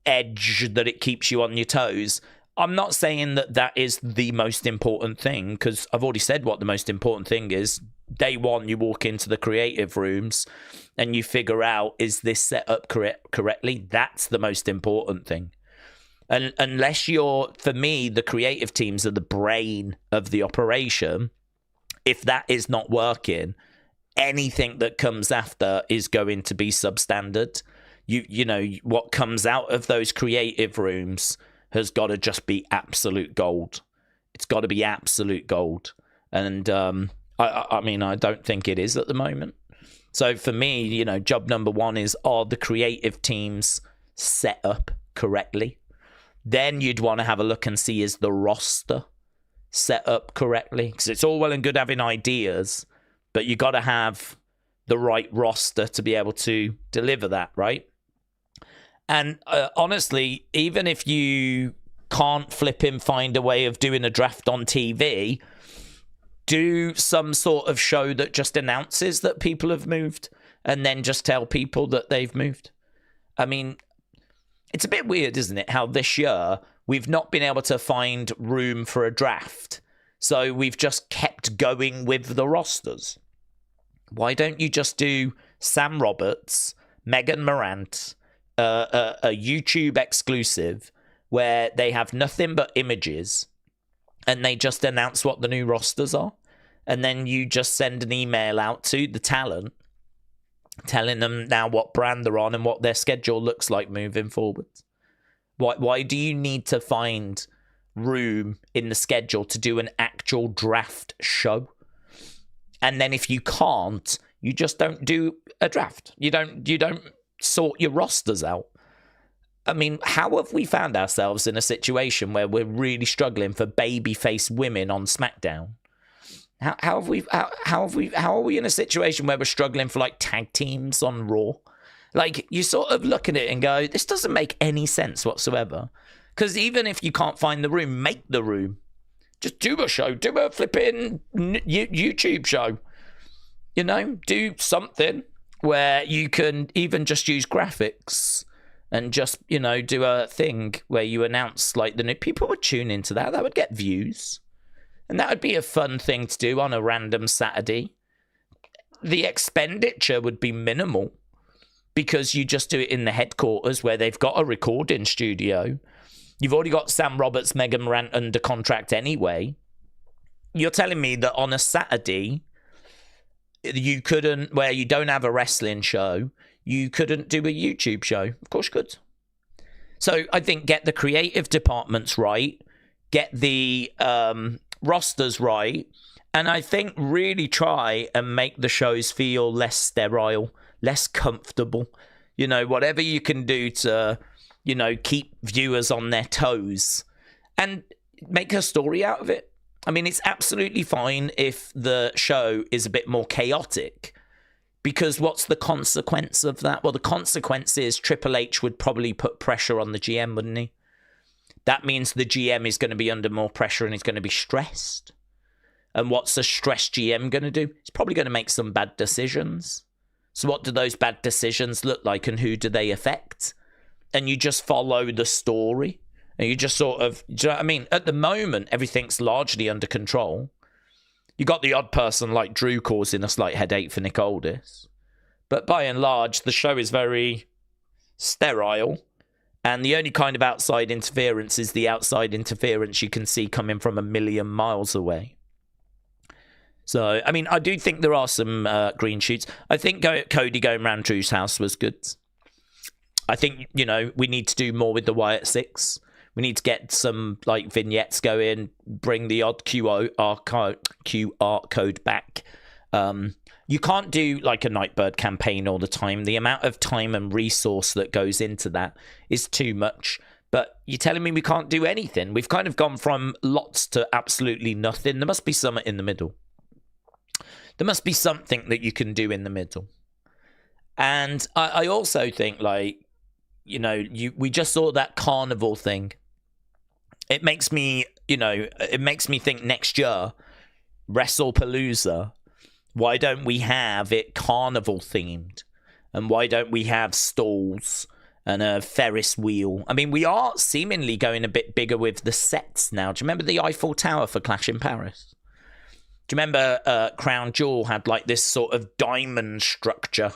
edge, that it keeps you on your toes. I'm not saying that that is the most important thing, because I've already said what the most important thing is. Day one, you walk into the creative rooms and you figure out, is this set up correctly? That's the most important thing. And unless you're, for me, the creative teams are the brain of the operation. If that is not working, anything that comes after is going to be substandard. You know, what comes out of those creative rooms has got to just be absolute gold. It's got to be absolute gold. And I mean, I don't think it is at the moment. So for me, you know, job number one is, are the creative teams set up correctly? Then you'd want to have a look and see, is the roster set up correctly? Because it's all well and good having ideas, but you got to have the right roster to be able to deliver that, right? And honestly, even if you can't find a way of doing a draft on TV, do some sort of show that just announces that people have moved and then just tell people that they've moved. I mean, it's a bit weird, isn't it, how this year we've not been able to find room for a draft. So we've just kept going with the rosters. Why don't you just do Sam Roberts, Megan Morant, a YouTube exclusive where they have nothing but images and they just announce what the new rosters are, and then you just send an email out to the talent telling them now what brand they're on and what their schedule looks like moving forward. Why do you need to find room in the schedule to do an actual draft show? And then if you can't, you just don't do a draft. You don't sort your rosters out. I mean, how have we found ourselves in a situation where we're really struggling for babyface women on SmackDown? How are we in a situation where we're struggling for like tag teams on Raw? Like, you sort of look at it and go, this doesn't make any sense whatsoever. Because even if you can't find the room, make the room. Just do a show. Do a flipping YouTube show. You know, do something where you can even just use graphics and just, you know, do a thing where you announce like the new people would tune into that. That would get views. And that would be a fun thing to do on a random Saturday. The expenditure would be minimal because you just do it in the headquarters where they've got a recording studio. You've already got Sam Roberts, Megan Morant under contract anyway. You're telling me that on a Saturday, you couldn't, where you don't have a wrestling show, you couldn't do a YouTube show? Of course you could. So I think get the creative departments right, get the rosters right, and I think really try and make the shows feel less sterile, less comfortable. You know, whatever you can do to, you know, keep viewers on their toes and make a story out of it. I mean, it's absolutely fine if the show is a bit more chaotic, because what's the consequence of that? Well, the consequence is Triple H would probably put pressure on the GM, wouldn't he? that means the GM is going to be under more pressure and he's going to be stressed. And what's a stressed GM going to do? He's probably going to make some bad decisions. So what do those bad decisions look like and who do they affect? And you just follow the story. And you just sort of, do you know what I mean? At the moment, everything's largely under control. You got the odd person like Drew causing a slight headache for Nick Aldis. But by and large, the show is very sterile. And the only kind of outside interference is the outside interference you can see coming from a million miles away. So, I mean, I do think there are some green shoots. I think Cody going around Drew's house was good. I think, you know, we need to do more with the Wyatt Six. We need to get some, like, vignettes going, bring the odd QR code back. You can't do, like, a Nightbird campaign all the time. The amount of time and resource that goes into that is too much. But you're telling me we can't do anything? We've kind of gone from lots to absolutely nothing. There must be something in the middle. There must be something that you can do in the middle. And I also think, like, you know, we just saw that carnival thing. It makes me, you know, it makes me think next year, WrestlePalooza, why don't we have it carnival themed? And why don't we have stalls and a Ferris wheel? I mean, we are seemingly going a bit bigger with the sets now. Do you remember the Eiffel Tower for Clash in Paris? Do you remember Crown Jewel had like this sort of diamond structure,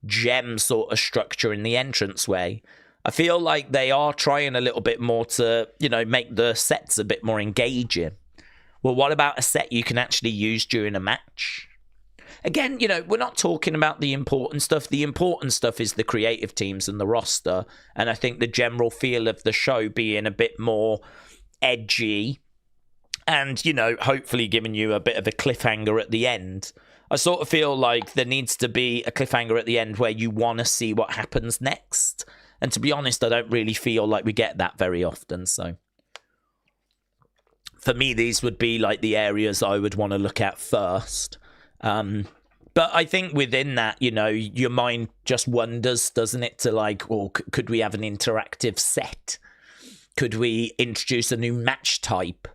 gem sort of structure in the entranceway? I feel like they are trying a little bit more to, you know, make the sets a bit more engaging. Well, what about a set you can actually use during a match? Again, you know, we're not talking about the important stuff. The important stuff is the creative teams and the roster. And I think the general feel of the show being a bit more edgy and, you know, hopefully giving you a bit of a cliffhanger at the end. I sort of feel like there needs to be a cliffhanger at the end where you want to see what happens next. And to be honest, I don't really feel like we get that very often. So for me, these would be like the areas I would want to look at first. But I think within that, you know, your mind just wonders, doesn't it, to like, well, could we have an interactive set? Could we introduce a new match type?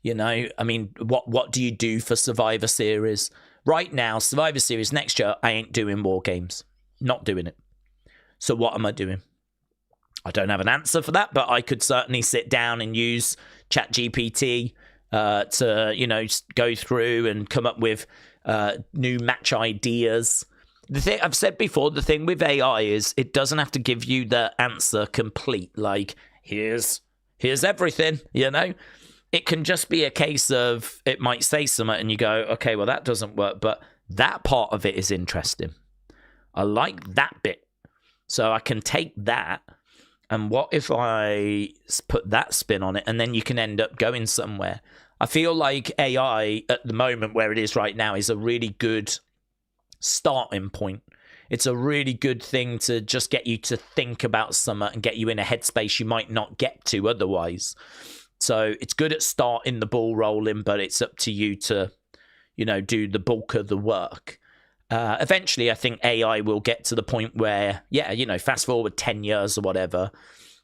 You know, I mean, what do you do for Survivor Series? Right now, Survivor Series next year, I ain't doing War Games. Not doing it. So what am I doing? I don't have an answer for that, but I could certainly sit down and use ChatGPT to, you know, go through and come up with new match ideas. The thing I've said before, the thing with AI is it doesn't have to give you the answer complete. Like, here's everything, you know? It can just be a case of it might say something and you go, okay, well, that doesn't work, but that part of it is interesting. I like that bit. So I can take that, and what if I put that spin on it, and then you can end up going somewhere. I feel like AI at the moment, where it is right now, is a really good starting point. It's a really good thing to just get you to think about something and get you in a headspace you might not get to otherwise. So it's good at starting the ball rolling, but it's up to you to, you know, do the bulk of the work. Eventually, I think AI will get to the point where, yeah, you know, fast forward 10 years or whatever,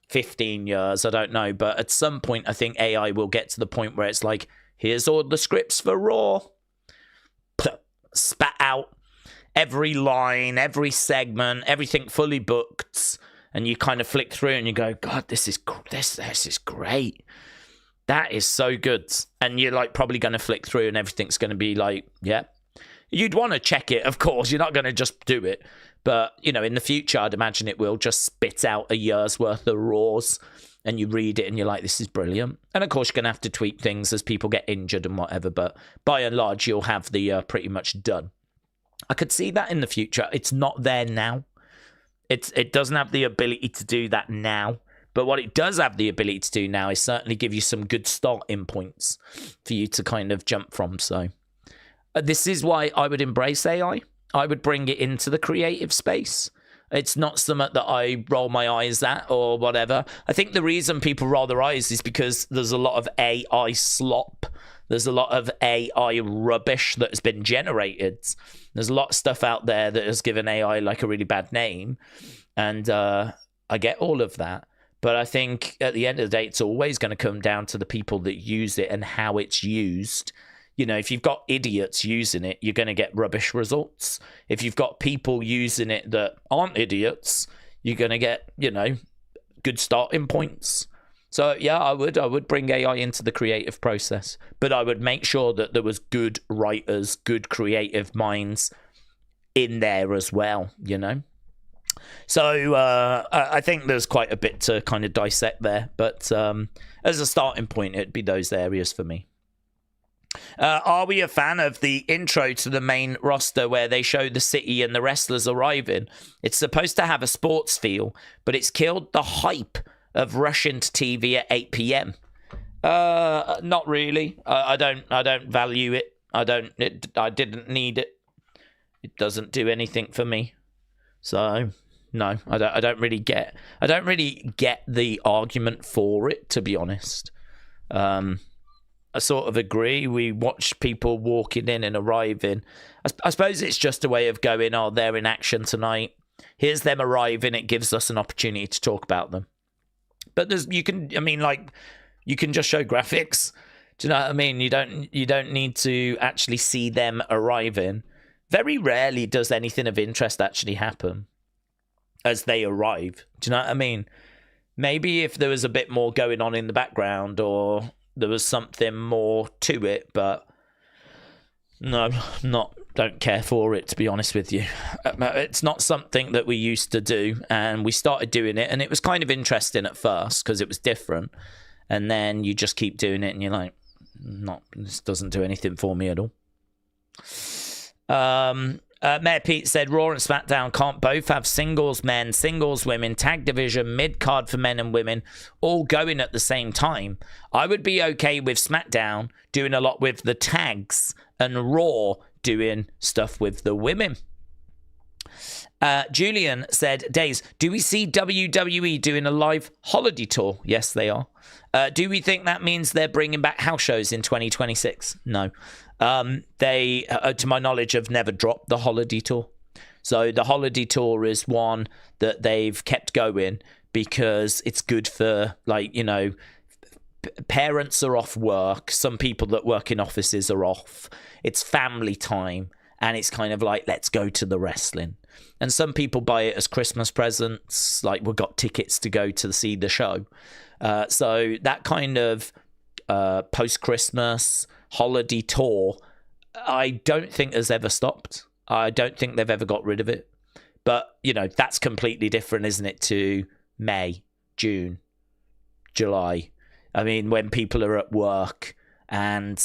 15 years, I don't know. But at some point, I think AI will get to the point where it's like, here's all the scripts for Raw. Spat out every line, every segment, everything fully booked. And you kind of flick through and you go, God, this is great. That is so good. And you're like probably going to flick through and everything's going to be like, yeah. You'd want to check it, of course. You're not going to just do it. But, you know, in the future, I'd imagine it will just spit out a year's worth of Raws. And you read it and you're like, this is brilliant. And, of course, you're going to have to tweak things as people get injured and whatever. But by and large, you'll have the pretty much done. I could see that in the future. It's not there now. It doesn't have the ability to do that now. But what it does have the ability to do now is certainly give you some good starting points for you to kind of jump from. So this is why I would embrace AI. I would bring it into the creative space. It's not something that I roll my eyes at or whatever. I think the reason people roll their eyes is because there's a lot of AI slop. There's a lot of AI rubbish that has been generated. There's a lot of stuff out there that has given AI like a really bad name. And I get all of that. But I think at the end of the day, it's always going to come down to the people that use it and how it's used. If you've got idiots using it, you're going to get rubbish results. If you've got people using it that aren't idiots, you're going to get, good starting points. So, yeah, I would bring AI into the creative process. But I would make sure that there was good writers, good creative minds in there as well, So I think there's quite a bit to kind of dissect there. But as a starting point, it'd be those areas for me. Are we a fan of the intro to the main roster where they show the city and the wrestlers arriving? It's supposed to have a sports feel, but it's killed the hype of rushing to TV at 8 p.m. Not really. I don't value it. I didn't need it. It doesn't do anything for me. So no, I don't really get the argument for it, to be honest. I sort of agree. We watch people walking in and arriving. I suppose it's just a way of going, oh, they're in action tonight. Here's them arriving. It gives us an opportunity to talk about them. But you can just show graphics. Do you know what I mean? You don't need to actually see them arriving. Very rarely does anything of interest actually happen as they arrive. Do you know what I mean? Maybe if there was a bit more going on in the background or there was something more to it, but no, don't care for it, to be honest with you. It's not something that we used to do, and we started doing it, and it was kind of interesting at first because it was different, and then you just keep doing it, and you're like, this doesn't do anything for me at all. Mayor Pete said Raw and SmackDown can't both have singles men, singles women, tag division, mid-card for men and women all going at the same time. I would be okay with SmackDown doing a lot with the tags and Raw doing stuff with the women. Julian said, Daze, do we see WWE doing a live holiday tour? Yes, they are. Do we think that means they're bringing back house shows in 2026? No. They, to my knowledge, have never dropped the holiday tour. So the holiday tour is one that they've kept going because it's good for, parents are off work. Some people that work in offices are off. It's family time. And it's kind of like, let's go to the wrestling. And some people buy it as Christmas presents. Like, we've got tickets to go to see the show. So that kind of post-Christmas holiday tour, I don't think has ever stopped. I don't think they've ever got rid of it. But, that's completely different, isn't it, to May, June, July. I mean, when people are at work and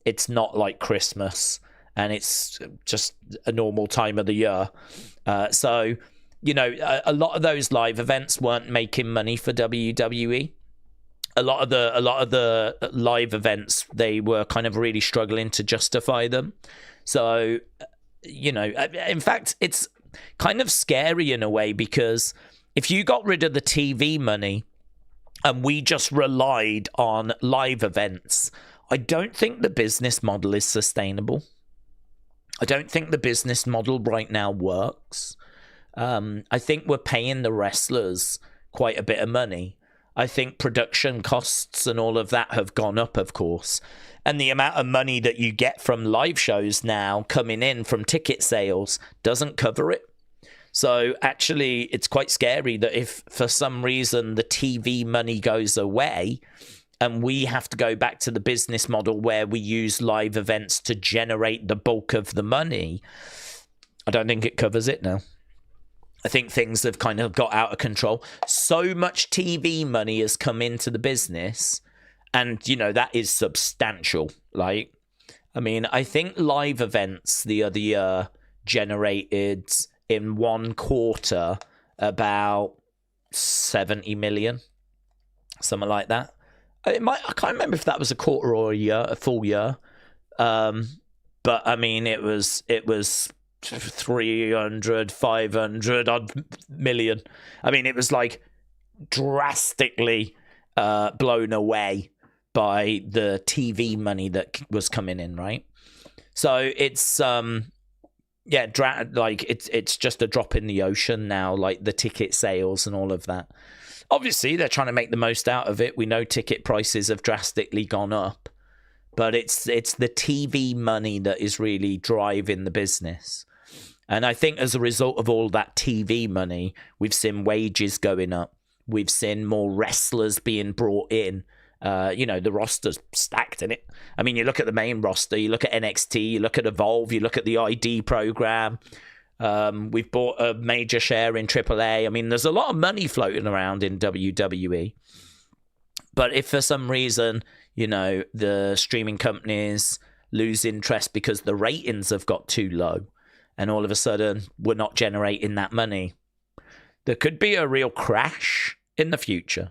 it's not like Christmas and it's just a normal time of the year. So, a lot of those live events weren't making money for WWE. A lot of the live events, they were kind of really struggling to justify them. So, in fact, it's kind of scary in a way, because if you got rid of the TV money and we just relied on live events, I don't think the business model is sustainable. I don't think the business model right now works. I think we're paying the wrestlers quite a bit of money. I think production costs and all of that have gone up, of course. And the amount of money that you get from live shows now coming in from ticket sales doesn't cover it. So actually, it's quite scary that if for some reason the TV money goes away and we have to go back to the business model where we use live events to generate the bulk of the money, I don't think it covers it now. I think things have kind of got out of control. So much TV money has come into the business, and, that is substantial. I think live events the other year generated in one quarter about 70 million, something like that. I can't remember if that was a quarter or a full year. But it was 300, 500 odd million. It was like drastically blown away by the TV money that was coming in, right? So it's it's just a drop in the ocean now, like the ticket sales and all of that. Obviously, they're trying to make the most out of it. We know ticket prices have drastically gone up, but it's the TV money that is really driving the business. And I think as a result of all that TV money, we've seen wages going up. We've seen more wrestlers being brought in. The roster's stacked in it. I mean, you look at the main roster, you look at NXT, you look at Evolve, you look at the ID program. We've bought a major share in AAA. I mean, there's a lot of money floating around in WWE. But if for some reason, the streaming companies lose interest because the ratings have got too low, and all of a sudden we're not generating that money, there could be a real crash in the future.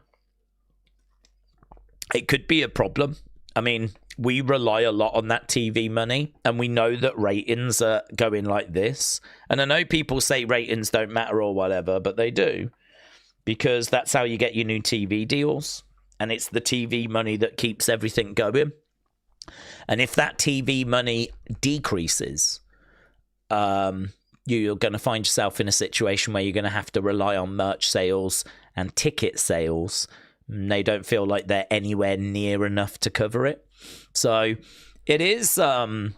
It could be a problem. I mean, we rely a lot on that TV money, and we know that ratings are going like this. And I know people say ratings don't matter or whatever, but they do, because that's how you get your new TV deals. And it's the TV money that keeps everything going. And if that TV money decreases, you're going to find yourself in a situation where you're going to have to rely on merch sales and ticket sales. And they don't feel like they're anywhere near enough to cover it. So it is a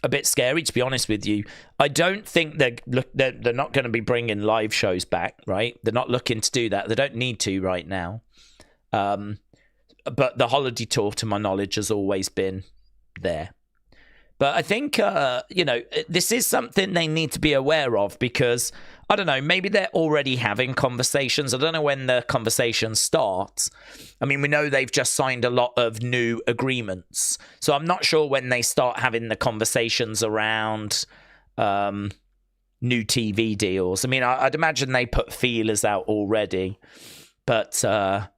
bit scary, to be honest with you. I don't think they're not going to be bringing live shows back, right? They're not looking to do that. They don't need to right now. But the holiday tour, to my knowledge, has always been there. But I think, this is something they need to be aware of, because, I don't know, maybe they're already having conversations. I don't know when the conversations start. I mean, we know they've just signed a lot of new agreements. So I'm not sure when they start having the conversations around new TV deals. I mean, I'd imagine they put feelers out already. But, I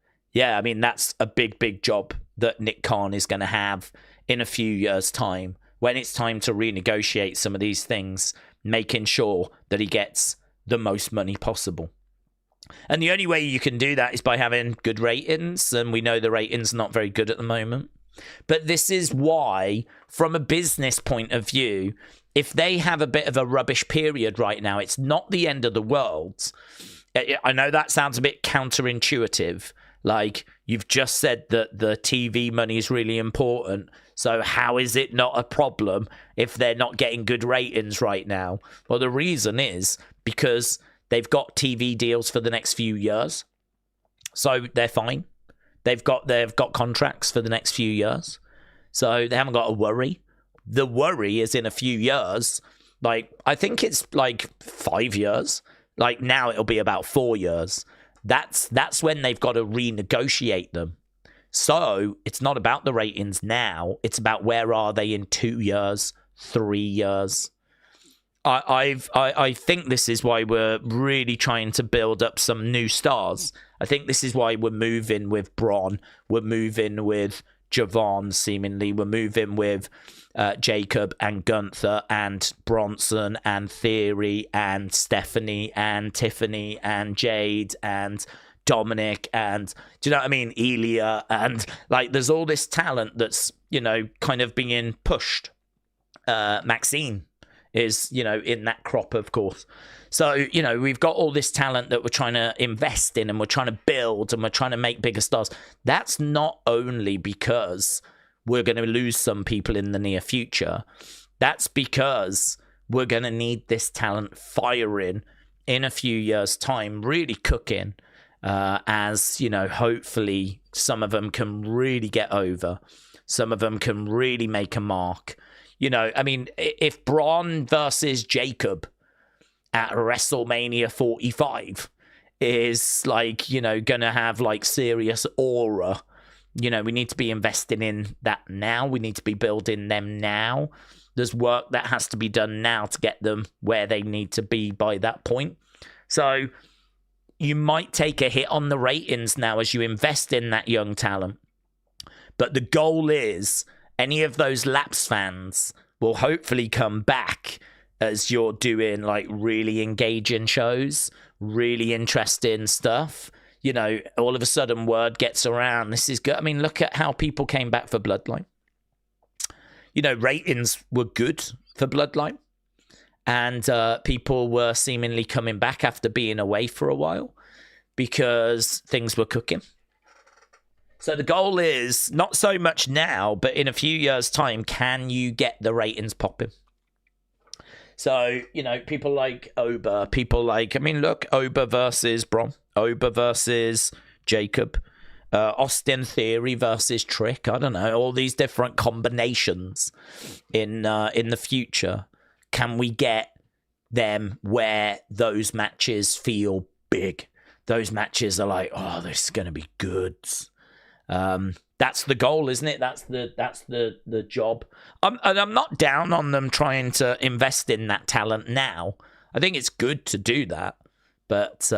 mean, that's a big, big job that Nick Khan is going to have in a few years' time, when it's time to renegotiate some of these things, making sure that he gets the most money possible. And the only way you can do that is by having good ratings, and we know the ratings are not very good at the moment. But this is why, from a business point of view, if they have a bit of a rubbish period right now, it's not the end of the world. I know that sounds a bit counterintuitive. Like, you've just said that the TV money is really important. So how is it not a problem if they're not getting good ratings right now? Well, the reason is because they've got TV deals for the next few years. So they're fine. They've got contracts for the next few years. So they haven't got to worry. The worry is in a few years. Like, I think it's like 5 years. Like, now it'll be about 4 years. That's when they've got to renegotiate them. So it's not about the ratings now. It's about where are they in 2 years, 3 years. I think this is why we're really trying to build up some new stars. I think this is why we're moving with Braun. We're moving with Javon, seemingly. We're moving with Jacob and Gunther and Bronson and Theory and Stephanie and Tiffany and Jade and Dominic and, do you know what I mean, Elia, and like there's all this talent that's, kind of being pushed. Maxine is, in that crop, of course. So, we've got all this talent that we're trying to invest in and we're trying to build and we're trying to make bigger stars. That's not only because we're going to lose some people in the near future. That's because we're going to need this talent firing in a few years' time, really cooking, as, hopefully some of them can really get over. Some of them can really make a mark. I mean, if Braun versus Jacob at WrestleMania 45 is like, going to have like serious aura, we need to be investing in that now. We need to be building them now. There's work that has to be done now to get them where they need to be by that point. So you might take a hit on the ratings now as you invest in that young talent. But the goal is any of those lapsed fans will hopefully come back as you're doing like really engaging shows, really interesting stuff. All of a sudden word gets around. This is good. I mean, look at how people came back for Bloodline. Ratings were good for Bloodline. And people were seemingly coming back after being away for a while. because things were cooking. So the goal is not so much now, but in a few years' time, can you get the ratings popping? So, you know, people like Oba, people like, I mean, look, Oba versus Brom, Oba versus Jacob, Austin Theory versus Trick. I don't know, all these different combinations in the future. Can we get them where those matches feel big? Those matches are like, oh, this is going to be good. That's the goal, isn't it? That's the job. And I'm not down on them trying to invest in that talent now. I think it's good to do that, but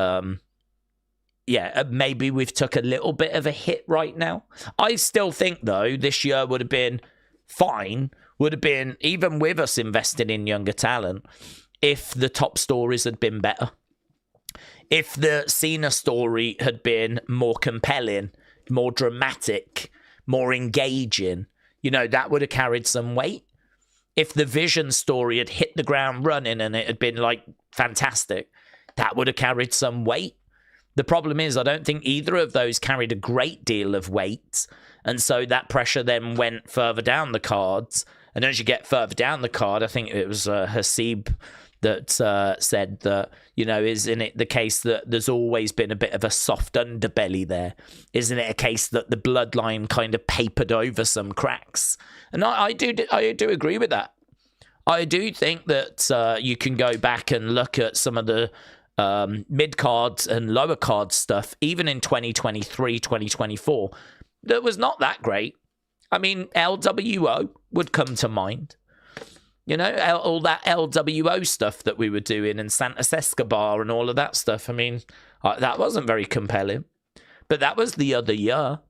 yeah, maybe we've took a little bit of a hit right now. I still think though this year would have been fine. Would have been even with us investing in younger talent if the top stories had been better. If the Cena story had been more compelling, more dramatic, more engaging, you know, that would have carried some weight. If the Vision story had hit the ground running and it had been like fantastic, that would have carried some weight. The problem is I don't think either of those carried a great deal of weight, and so that pressure then went further down the cards. And as you get further down the card, I think it was Hasib that said that, you know, isn't it the case that there's always been a bit of a soft underbelly there? Isn't it a case that the bloodline kind of papered over some cracks? And I do agree with that. I do think that you can go back and look at some of the mid-cards and lower card stuff, even in 2023, 2024, that was not that great. I mean, LWO would come to mind. You know, all that LWO stuff that we were doing and Santos Escobar and all of that stuff. I mean, that wasn't very compelling. But that was the other year.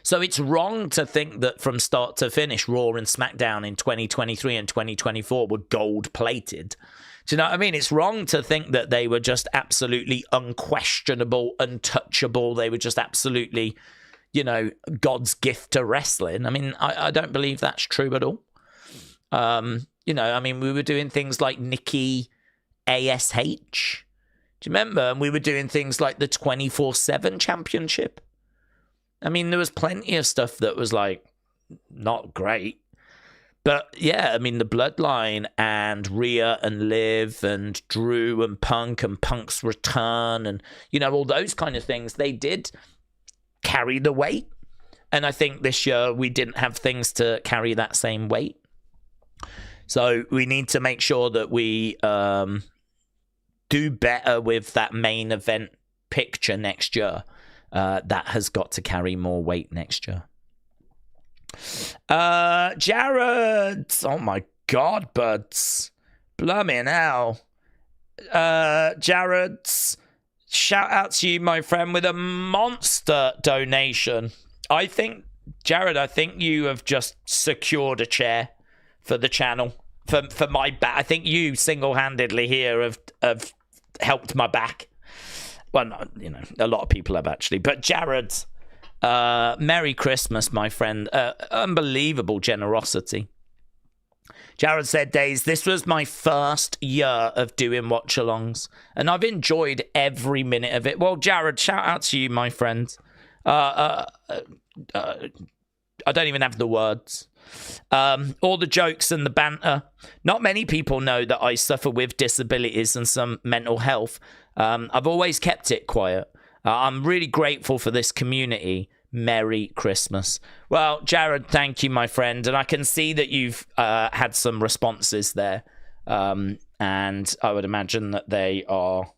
So it's wrong to think that from start to finish, Raw and SmackDown in 2023 and 2024 were gold-plated. Do you know what I mean? It's wrong to think that they were just absolutely unquestionable, untouchable. They were just absolutely, you know, God's gift to wrestling. I mean, I don't believe that's true at all. You know, I mean, we were doing things like Nikki ASH. Do you remember? And we were doing things like the 24/7 championship. I mean, there was plenty of stuff that was like not great. But yeah, I mean, the Bloodline and Rhea and Liv and Drew and Punk's return and, you know, all those kind of things, they did carry the weight. And I think this year we didn't have things to carry that same weight. So we need to make sure that we do better with that main event picture next year. That has got to carry more weight next year. Jared, oh my God, buds, blooming hell. Jared, shout out to you, my friend, with a monster donation. I think, Jared, I think you have just secured a chair for the channel, for my back. I think you single-handedly here have helped my back. Well, not, you know, a lot of people have actually. But Jared, Merry Christmas, my friend. Unbelievable generosity. Jared said, Daze, this was my first year of doing watch-alongs, and I've enjoyed every minute of it. Well, Jared, shout out to you, my friend. I don't even have the words. All the jokes and the banter. Not many people know that I suffer with disabilities and some mental health. I've always kept it quiet. I'm really grateful for this community. Merry Christmas. Well, Jared, thank you, my friend. And I can see that you've had some responses there. And I would imagine that they are,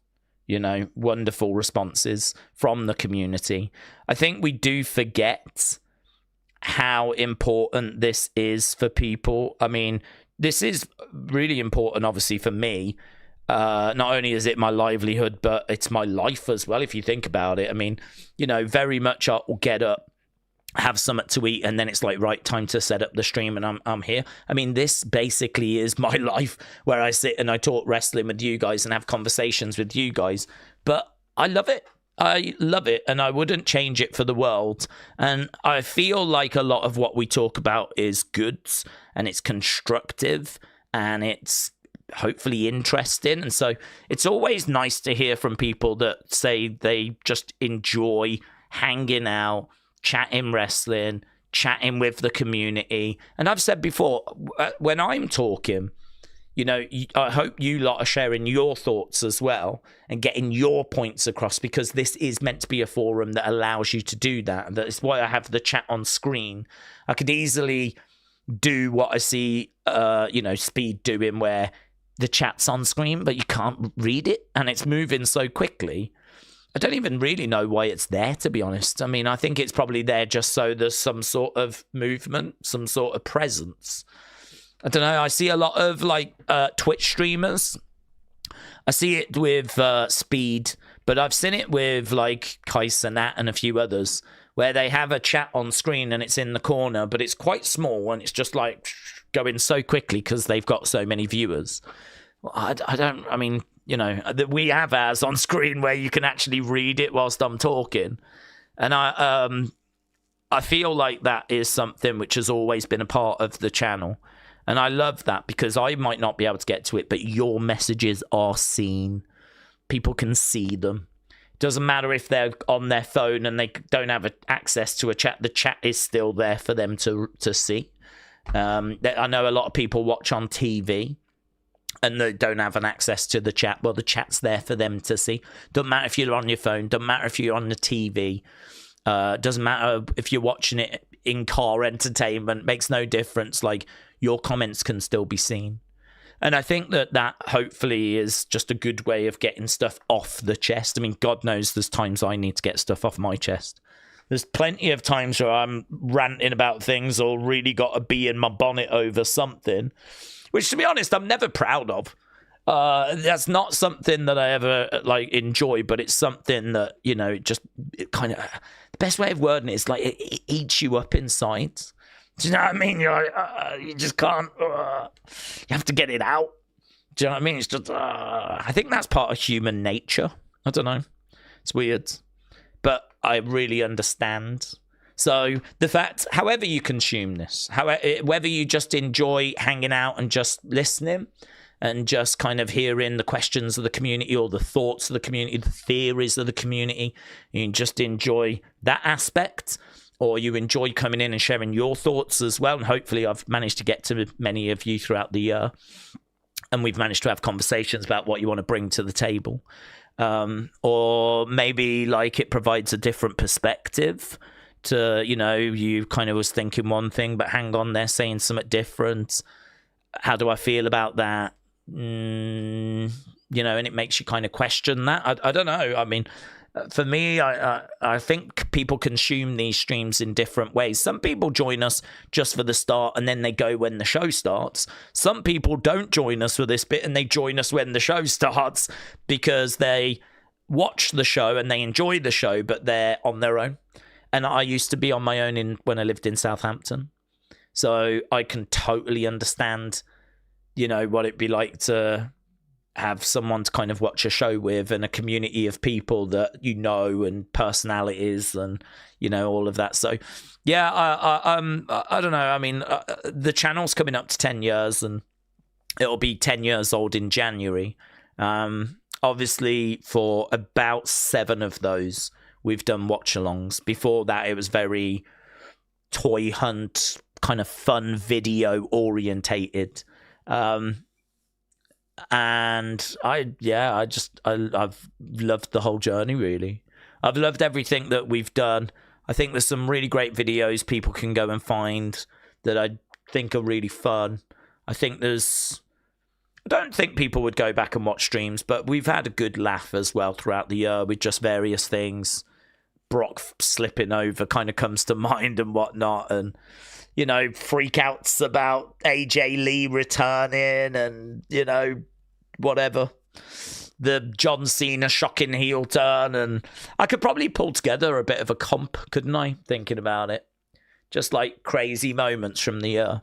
you know, wonderful responses from the community. I think we do forget how important this is for people. I mean, this is really important, obviously, for me. Not only is it my livelihood, but it's my life as well, if you think about it. I mean, you know, very much I'll get up, have something to eat, and then it's like, right, time to set up the stream, and I'm here. I mean, this basically is my life, where I sit and I talk wrestling with you guys and have conversations with you guys. But I love it. I love it, and I wouldn't change it for the world. And I feel like a lot of what we talk about is good, and it's constructive, and it's hopefully interesting. And so it's always nice to hear from people that say they just enjoy hanging out, chatting wrestling, chatting with the community. And I've said before, when I'm talking, you know, I hope you lot are sharing your thoughts as well and getting your points across, because this is meant to be a forum that allows you to do that. That's why I have the chat on screen. I could easily do what I see, you know, Speed doing, where the chat's on screen, but you can't read it and it's moving so quickly. I don't even really know why it's there, to be honest. I mean, I think it's probably there just so there's some sort of movement, some sort of presence. I don't know. I see a lot of like Twitch streamers. I see it with Speed, but I've seen it with like Kais and Nat and a few others, where they have a chat on screen and it's in the corner, but it's quite small and it's just like going so quickly because they've got so many viewers. I mean, you know, we have ours on screen where you can actually read it whilst I'm talking. And I feel like that is something which has always been a part of the channel. And I love that, because I might not be able to get to it, but your messages are seen. People can see them. It doesn't matter if they're on their phone and they don't have access to a chat. The chat is still there for them to see. I know a lot of people watch on TV and they don't have an access to the chat. Well, the chat's there for them to see. Doesn't matter if you're on your phone. Doesn't matter if you're on the TV. Doesn't matter if you're watching it in car entertainment. Makes no difference. Like, your comments can still be seen. And I think that hopefully is just a good way of getting stuff off the chest. I mean, God knows there's times I need to get stuff off my chest. There's plenty of times where I'm ranting about things or really got a bee in my bonnet over something, which, to be honest, I'm never proud of. That's not something that I ever like enjoy, but it's something that, you know, it kind of, the best way of wording it is like it eats you up inside. Do you know what I mean? You're like, you just can't. You have to get it out. Do you know what I mean? It's just. I think that's part of human nature. I don't know. It's weird, but I really understand. So the fact, however you consume this, whether you just enjoy hanging out and just listening, and just kind of hearing the questions of the community or the thoughts of the community, the theories of the community, you just enjoy that aspect. Or you enjoy coming in and sharing your thoughts as well. And hopefully I've managed to get to many of you throughout the year. And we've managed to have conversations about what you want to bring to the table. Or maybe like it provides a different perspective to, you know, you kind of was thinking one thing, but hang on, they're saying something different. How do I feel about that? You know, and it makes you kind of question that. I don't know. I mean, for me, I think people consume these streams in different ways. Some people join us just for the start and then they go when the show starts. Some people don't join us for this bit and they join us when the show starts because they watch the show and they enjoy the show, but they're on their own. And I used to be on my own when I lived in Southampton. So I can totally understand, you know, what it'd be like to have someone to kind of watch a show with and a community of people that you know and personalities and, you know, all of that. So, yeah, I don't know. I mean, the channel's coming up to 10 years and it'll be 10 years old in January. Obviously, for about 7 of those, we've done watch-alongs. Before that, it was very toy hunt, kind of fun video orientated. And I've loved the whole journey, really. I've loved everything that we've done. I think there's some really great videos people can go and find that I think are really fun. I don't think people would go back and watch streams, but we've had a good laugh as well throughout the year with just various things. Brock slipping over kind of comes to mind and whatnot, and, you know, freakouts about AJ Lee returning and, you know, whatever. The John Cena shocking heel turn. And I could probably pull together a bit of a comp, couldn't I? Thinking about it. Just like crazy moments from the year.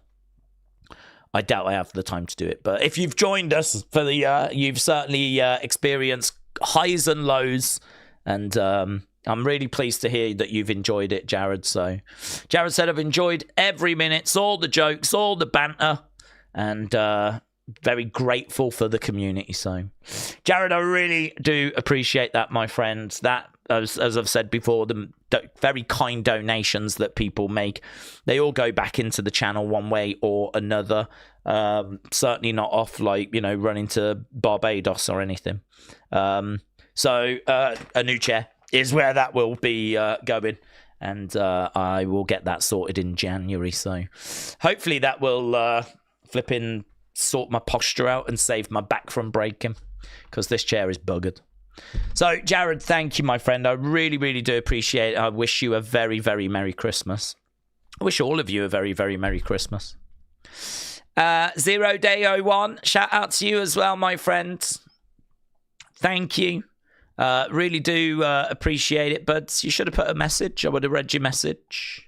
I doubt I have the time to do it. But if you've joined us for the year, you've certainly experienced highs and lows. And I'm really pleased to hear that you've enjoyed it, Jared. So Jared said, I've enjoyed every minute, all the jokes, all the banter. And very grateful for the community. So, Jared, I really do appreciate that, my friend. That, as I've said before, the very kind donations that people make, they all go back into the channel one way or another. Certainly not off, like, you know, running to Barbados or anything. So a new chair is where that will be going. And I will get that sorted in January. So hopefully that will flipping sort my posture out and save my back from breaking, because this chair is buggered. So, Jared, thank you, my friend. I really, really do appreciate it. I wish you a very, very Merry Christmas. I wish all of you a very, very Merry Christmas. 0 Day 01, shout out to you as well, my friend. Thank you. Really do appreciate it, but you should have put a message. I would have read your message.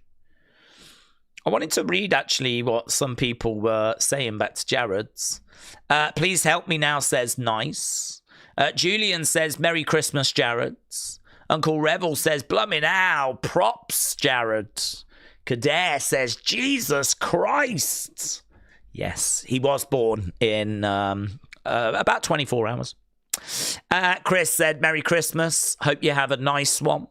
I wanted to read, actually, what some people were saying back to Jared's. Please help me now, says nice. Julian says, Merry Christmas, Jared. Uncle Revel says, Blummin' ow, props, Jared. Kader says, Jesus Christ. Yes, he was born in about 24 hours. Chris said, Merry Christmas. Hope you have a nice one.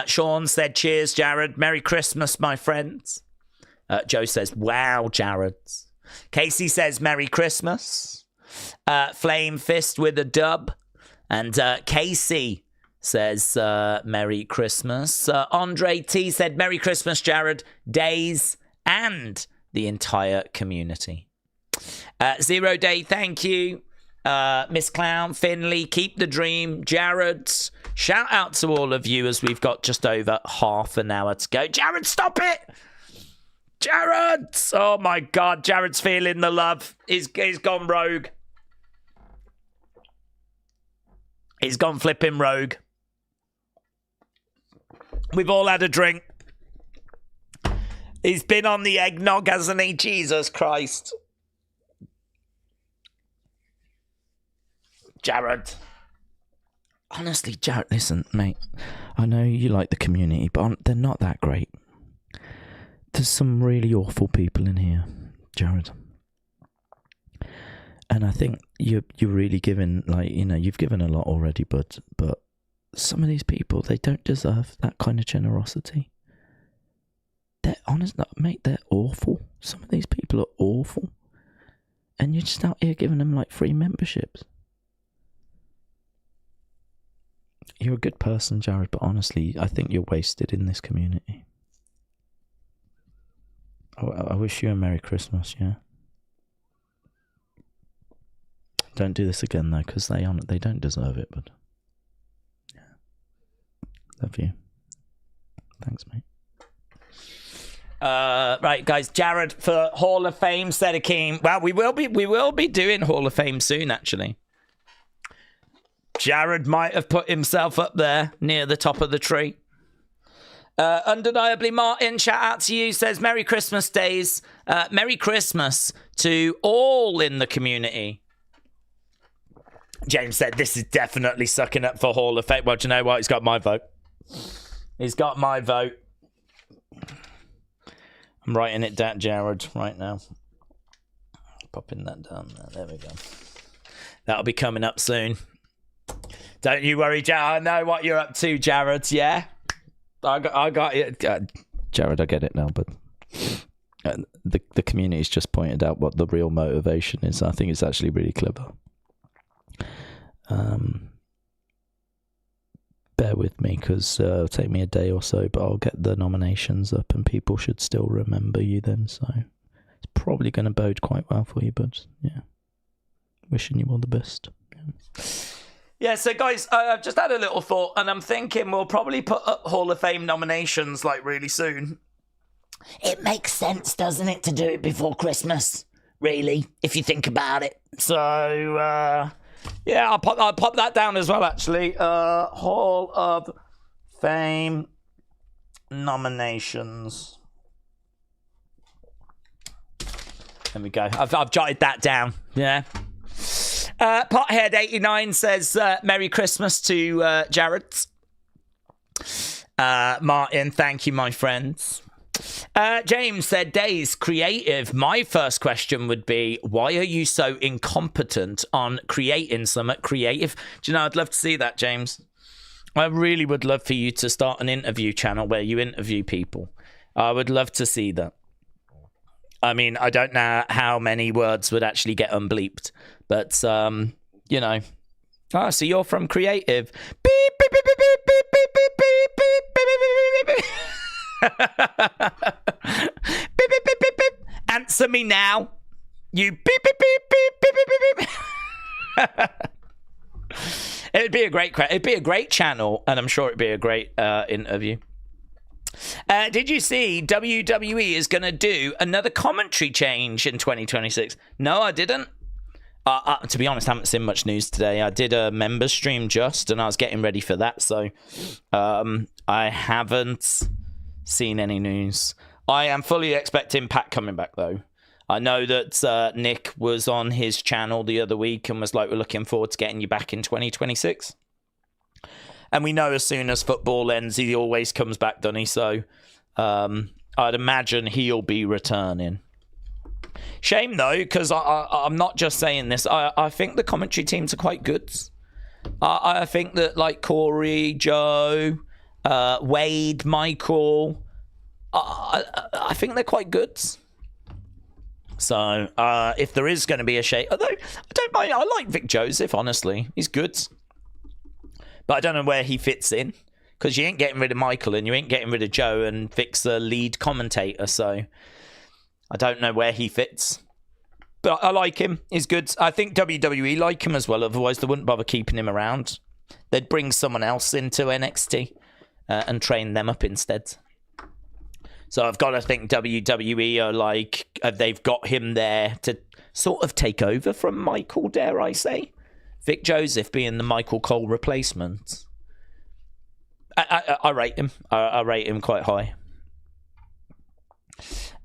Sean said, cheers, Jared. Merry Christmas, my friends. Joe says, wow, Jared. Casey says, Merry Christmas. Flame Fist with a dub. And Casey says, Merry Christmas. Andre T said, Merry Christmas, Jared, Daze, and the entire community. 0 Day, thank you. Miss Clown, Finley, keep the dream, Jared. Shout out to all of you as we've got just over half an hour to go. Jared, stop it! Jared! Oh my God, Jared's feeling the love. He's gone rogue. He's gone flipping rogue. We've all had a drink. He's been on the eggnog, hasn't he? Jesus Christ. Jared. Honestly, Jared, listen, mate. I know you like the community, but they're not that great. There's some really awful people in here, Jared. And I think you're really giving, like, you know, you've given a lot already, but some of these people, they don't deserve that kind of generosity. They're honest, mate, they're awful. Some of these people are awful. And you're just out here giving them, like, free memberships. You're a good person, Jared, but honestly, I think you're wasted in this community. I wish you a Merry Christmas, yeah? Don't do this again, though, because they don't deserve it, but... yeah. Love you. Thanks, mate. Right, guys, Jared for Hall of Fame said a king. Well, we will be doing Hall of Fame soon, actually. Jared might have put himself up there near the top of the tree. Undeniably, Martin, shout out to you, says Merry Christmas, Days. Merry Christmas to all in the community. James said, this is definitely sucking up for Hall of Fame. Well, do you know what? He's got my vote. He's got my vote. I'm writing it down, Jared, right now. Popping that down there. There we go. That'll be coming up soon. Don't you worry, Jared. I know what you're up to, Jared. Yeah, I got it. Jared, I get it now, but the community's just pointed out what the real motivation is. I think it's actually really clever. Bear with me, because it'll take me a day or so, but I'll get the nominations up, and people should still remember you then. So it's probably going to bode quite well for you, but yeah, wishing you all the best. Yeah. Yeah, so guys, I've just had a little thought, and I'm thinking we'll probably put up Hall of Fame nominations, like, really soon. It makes sense, doesn't it, to do it before Christmas, really, if you think about it. So, yeah, I'll pop that down as well, actually. Hall of Fame nominations. There we go. I've jotted that down, yeah. Pothead89 says, Merry Christmas to Jared. Martin, thank you, my friends. James said, Daze, creative. My first question would be, why are you so incompetent on creating something creative? Do you know, I'd love to see that, James. I really would love for you to start an interview channel where you interview people. I would love to see that. I mean, I don't know how many words would actually get unbleeped, but, you know. Oh, so you're from creative. Beep, beep, beep, beep, beep, beep, beep, beep, beep, beep, beep, beep, beep. Beep, beep, beep, beep, beep. Answer me now. You beep, beep, beep, beep, beep, beep, beep, beep. It'd be a great channel, and I'm sure it'd be a great interview. Did you see WWE is going to do another commentary change in 2026? No, I didn't. To be honest, I haven't seen much news today. I did a member stream just, and I was getting ready for that, so I haven't seen any news. I am fully expecting Pat coming back, though. I know that Nick was on his channel the other week and was like, we're looking forward to getting you back in 2026. And we know as soon as football ends, he always comes back, doesn't he? So I'd imagine he'll be returning. Shame, though, because I'm not just saying this. I think the commentary teams are quite good. I think that, like, Corey, Joe, Wade, Michael, I think they're quite good. So if there is going to be a shake, although I don't mind, I like Vic Joseph, honestly. He's good. But I don't know where he fits in, because you ain't getting rid of Michael and you ain't getting rid of Joe, and Vic's the lead commentator, so I don't know where he fits. But I like him. He's good. I think WWE like him as well, otherwise they wouldn't bother keeping him around. They'd bring someone else into NXT and train them up instead. So I've got to think WWE are like, they've got him there to sort of take over from Michael, dare I say. Vic Joseph being the Michael Cole replacement. I rate him. I rate him quite high.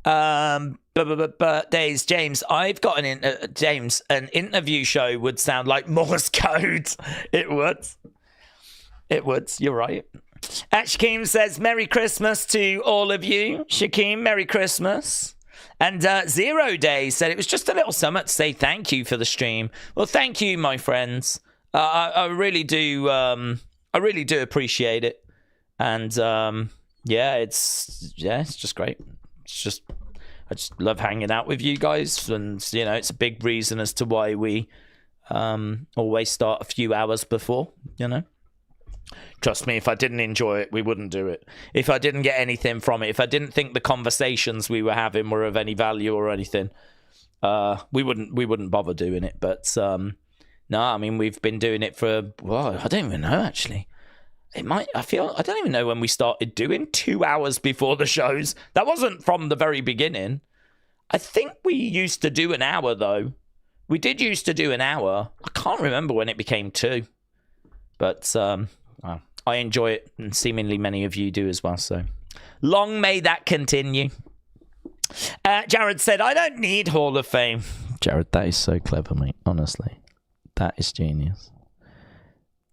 But Daze, James, I've got James, an interview show would sound like Morse code. It would. It would. You're right. Shakeem says, Merry Christmas to all of you. Shakeem, Merry Christmas. And 0 Days said it was just a little something to say thank you for the stream. Well, thank you, my friends. I really do. I really do appreciate it. And yeah, it's just great. I just love hanging out with you guys, and you know, it's a big reason as to why we always start a few hours before. You know. Trust me, if I didn't enjoy it, we wouldn't do it. If I didn't get anything from it, if I didn't think the conversations we were having were of any value or anything, we wouldn't bother doing it. But no, I mean, we've been doing it for, well, I don't even know, actually. I don't even know when we started doing 2 hours before the shows. That wasn't from the very beginning. I think we used to do an hour, though. We did used to do an hour. I can't remember when it became 2. But I enjoy it, and seemingly many of you do as well. So long may that continue. Jared said, I don't need Hall of Fame. Jared, that is so clever, mate. Honestly, that is genius.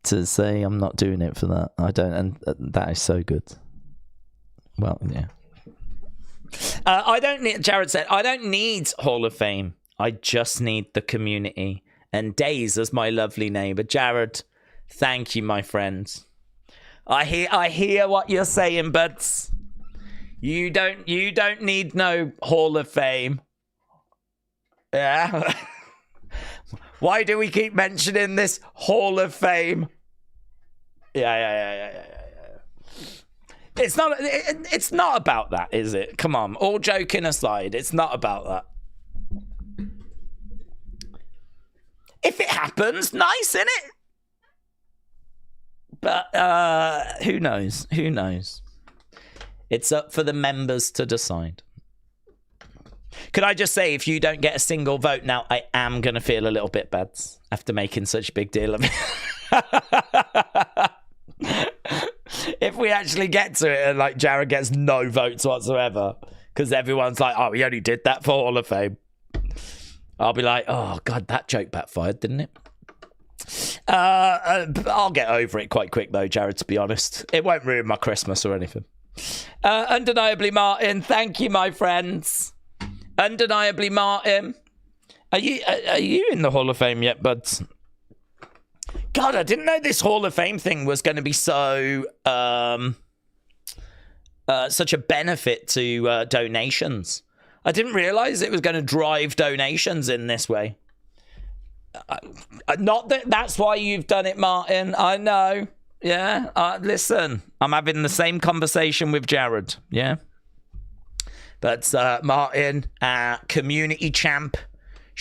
To say I'm not doing it for that, I don't, and that is so good. Well, yeah. I don't need. Jared said, I don't need Hall of Fame. I just need the community. And Daze as my lovely neighbor. Jared, thank you, my friend. I hear what you're saying, but you don't need no Hall of Fame. Yeah. Why do we keep mentioning this Hall of Fame? Yeah. It's not about that, is it? Come on, all joking aside, it's not about that. If it happens, nice, innit? But who knows? Who knows? It's up for the members to decide. Could I just say, if you don't get a single vote now, I am going to feel a little bit bad after making such a big deal of it. If we actually get to it and like Jared gets no votes whatsoever, because everyone's like, oh, we only did that for Hall of Fame. I'll be like, oh, God, that joke backfired, didn't it? I'll get over it quite quick, though, Jared, to be honest. It won't ruin my Christmas or anything. Undeniably Martin, thank you, my friends. Undeniably Martin. Are you in the Hall of Fame yet, buds? God, I didn't know this Hall of Fame thing was going to be so such a benefit to donations. I didn't realize it was going to drive donations in this way. Not that that's why you've done it, Martin. I know. Yeah. Listen, I'm having the same conversation with Jared. Yeah. But Martin, community champ.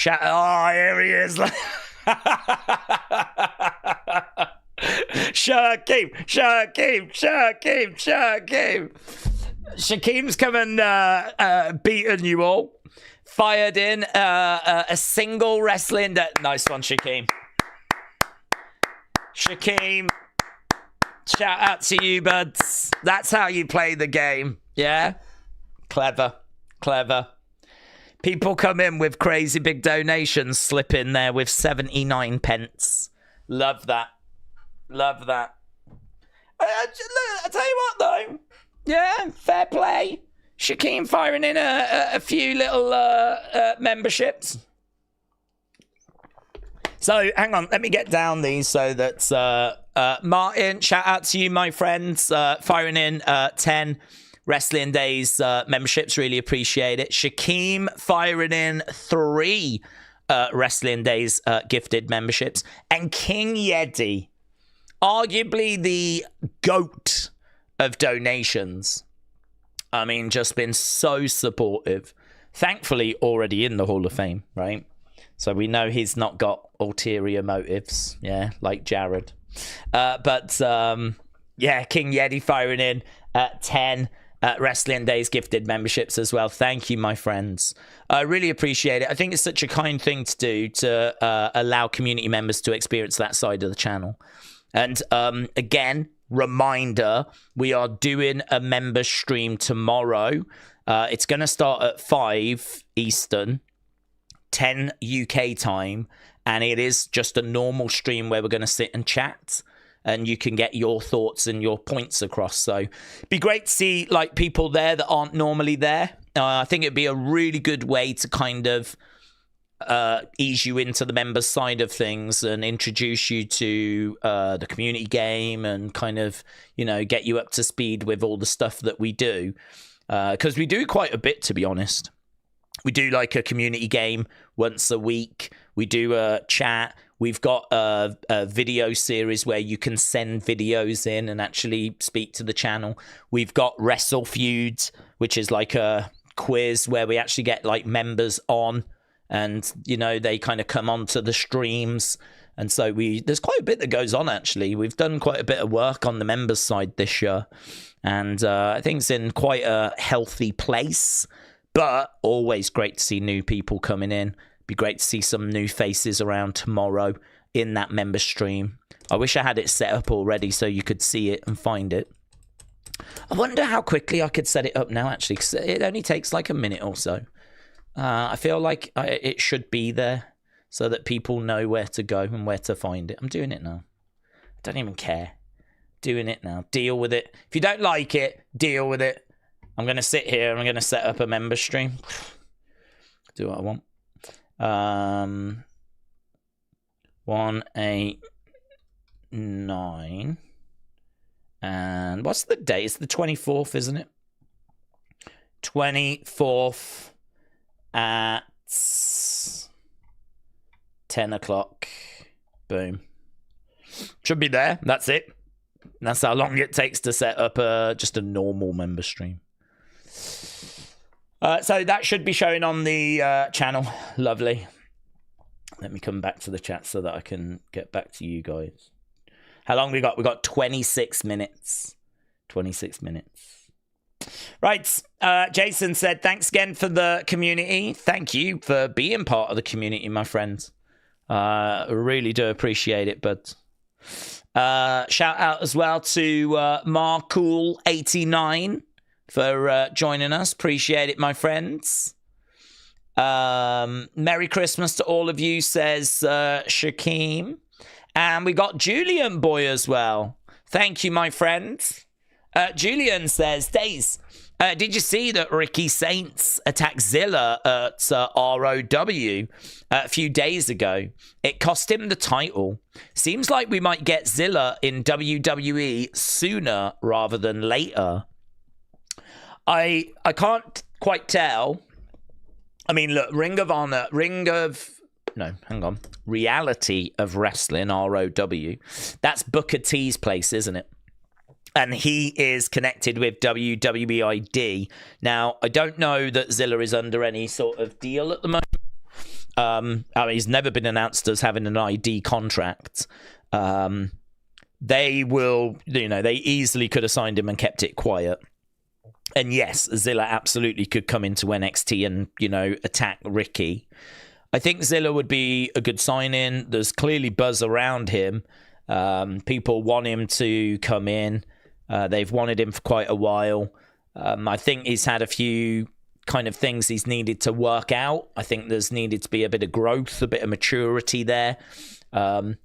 Oh, here he is. Shaquem. Shaquem's come and beaten you all. Fired in a single wrestling. Nice one, Shaquem. Shaquem, shout out to you, buds. That's how you play the game. Yeah? Clever. People come in with crazy big donations, slip in there with 79 pence. Love that. I tell you what, though. Yeah, fair play. Shaquem firing in a few little memberships. So, hang on. Let me get down these so that... Martin, shout out to you, my friends. Firing in 10 Wrestling Daze memberships. Really appreciate it. Shaquem firing in 3 Wrestling Daze gifted memberships. And King Yeti, arguably the GOAT of donations. I mean, just been so supportive. Thankfully, already in the Hall of Fame, right? So we know he's not got ulterior motives, yeah, like Jared. Yeah, King Yeti firing in 10 Wrestling Daze gifted memberships as well. Thank you, my friends. I really appreciate it. I think it's such a kind thing to do to allow community members to experience that side of the channel. And again, reminder, we are doing a member stream tomorrow. It's going to start at 5 Eastern, 10 UK time, and it is just a normal stream where we're going to sit and chat, and you can get your thoughts and your points across. So it'd be great to see like people there that aren't normally there. I think it'd be a really good way to kind of ease you into the members side of things and introduce you to the community game and kind of, you know, get you up to speed with all the stuff that we do. Because we do quite a bit, to be honest. We do like a community game once a week. We do a chat. We've got a video series where you can send videos in and actually speak to the channel. We've got Wrestle Feuds, which is like a quiz where we actually get like members on and, you know, they kind of come onto the streams. And so there's quite a bit that goes on, actually. We've done quite a bit of work on the members side this year. And I think it's in quite a healthy place. But always great to see new people coming in. Be great to see some new faces around tomorrow in that member stream. I wish I had it set up already so you could see it and find it. I wonder how quickly I could set it up now, actually, because it only takes like a minute or so. I feel like it should be there so that people know where to go and where to find it. I'm doing it now. I don't even care. Doing it now. Deal with it. If you don't like it, deal with it. I'm going to sit here and I'm going to set up a member stream. Do what I want. 189. And what's the date? It's the 24th, isn't it? 24th at 10 o'clock. Boom. Should be there. That's it. That's how long it takes to set up just a normal member stream. So that should be showing on the channel. Lovely. Let me come back to the chat so that I can get back to you guys. How long we got? We got 26 minutes. 26 minutes. Right. Jason said, thanks again for the community. Thank you for being part of the community, my friends. Really do appreciate it, but shout out as well to Marcool89 for joining us. Appreciate it, my friends. Merry Christmas to all of you, says Shaquem. And we got Julian Boy as well. Thank you, my friends. Julian says, Daze, did you see that Ricky Saints attacked Zilla at ROW a few days ago? It cost him the title. Seems like we might get Zilla in WWE sooner rather than later. I can't quite tell. I mean, look, Reality of Wrestling, ROW. That's Booker T's place, isn't it? And he is connected with WWEID. Now, I don't know that Zilla is under any sort of deal at the moment. He's never been announced as having an ID contract. They easily could have signed him and kept it quiet. And yes, Zilla absolutely could come into NXT and, attack Ricky. I think Zilla would be a good sign-in. There's clearly buzz around him. People want him to come in. They've wanted him for quite a while. I think he's had a few kind of things he's needed to work out. I think there's needed to be a bit of growth, a bit of maturity there,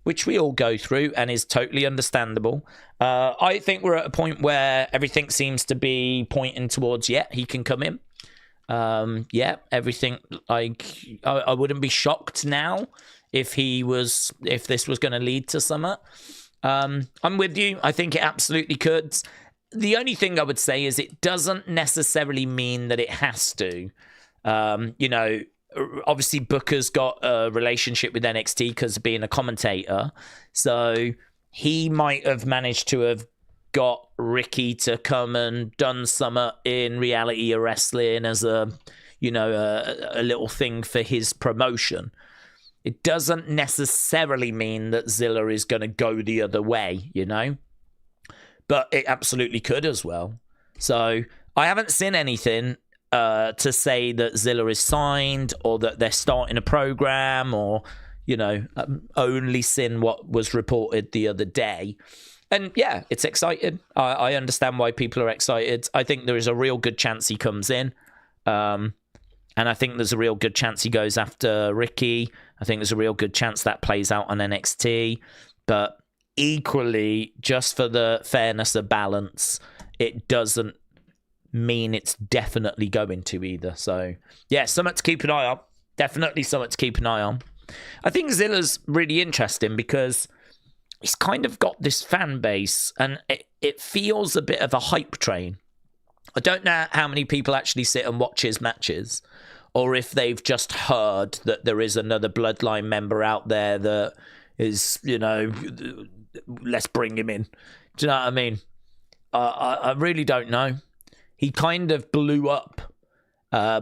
which we all go through and is totally understandable. I think we're at a point where everything seems to be pointing towards, he can come in. Everything, like, I wouldn't be shocked now if this was going to lead to something. I'm with you. I think it absolutely could. The only thing I would say is it doesn't necessarily mean that it has to. Obviously Booker's got a relationship with NXT because of being a commentator. So he might have managed to have got Ricky to come and done something in Reality of Wrestling as a little thing for his promotion. It doesn't necessarily mean that Zilla is going to go the other way, but it absolutely could as well. So I haven't seen anything to say that Zilla is signed or that they're starting a program or, only seen what was reported the other day. And yeah, it's exciting. I understand why people are excited. I think there is a real good chance he comes in. And I think there's a real good chance he goes after Ricky. I think there's a real good chance that plays out on NXT. But equally, just for the fairness of balance, it doesn't mean it's definitely going to either. So, yeah, something to keep an eye on. Definitely something to keep an eye on. I think Zilla's really interesting because he's kind of got this fan base and it feels a bit of a hype train. I don't know how many people actually sit and watch his matches or if they've just heard that there is another Bloodline member out there that is, let's bring him in. Do you know what I mean? I really don't know. He kind of blew up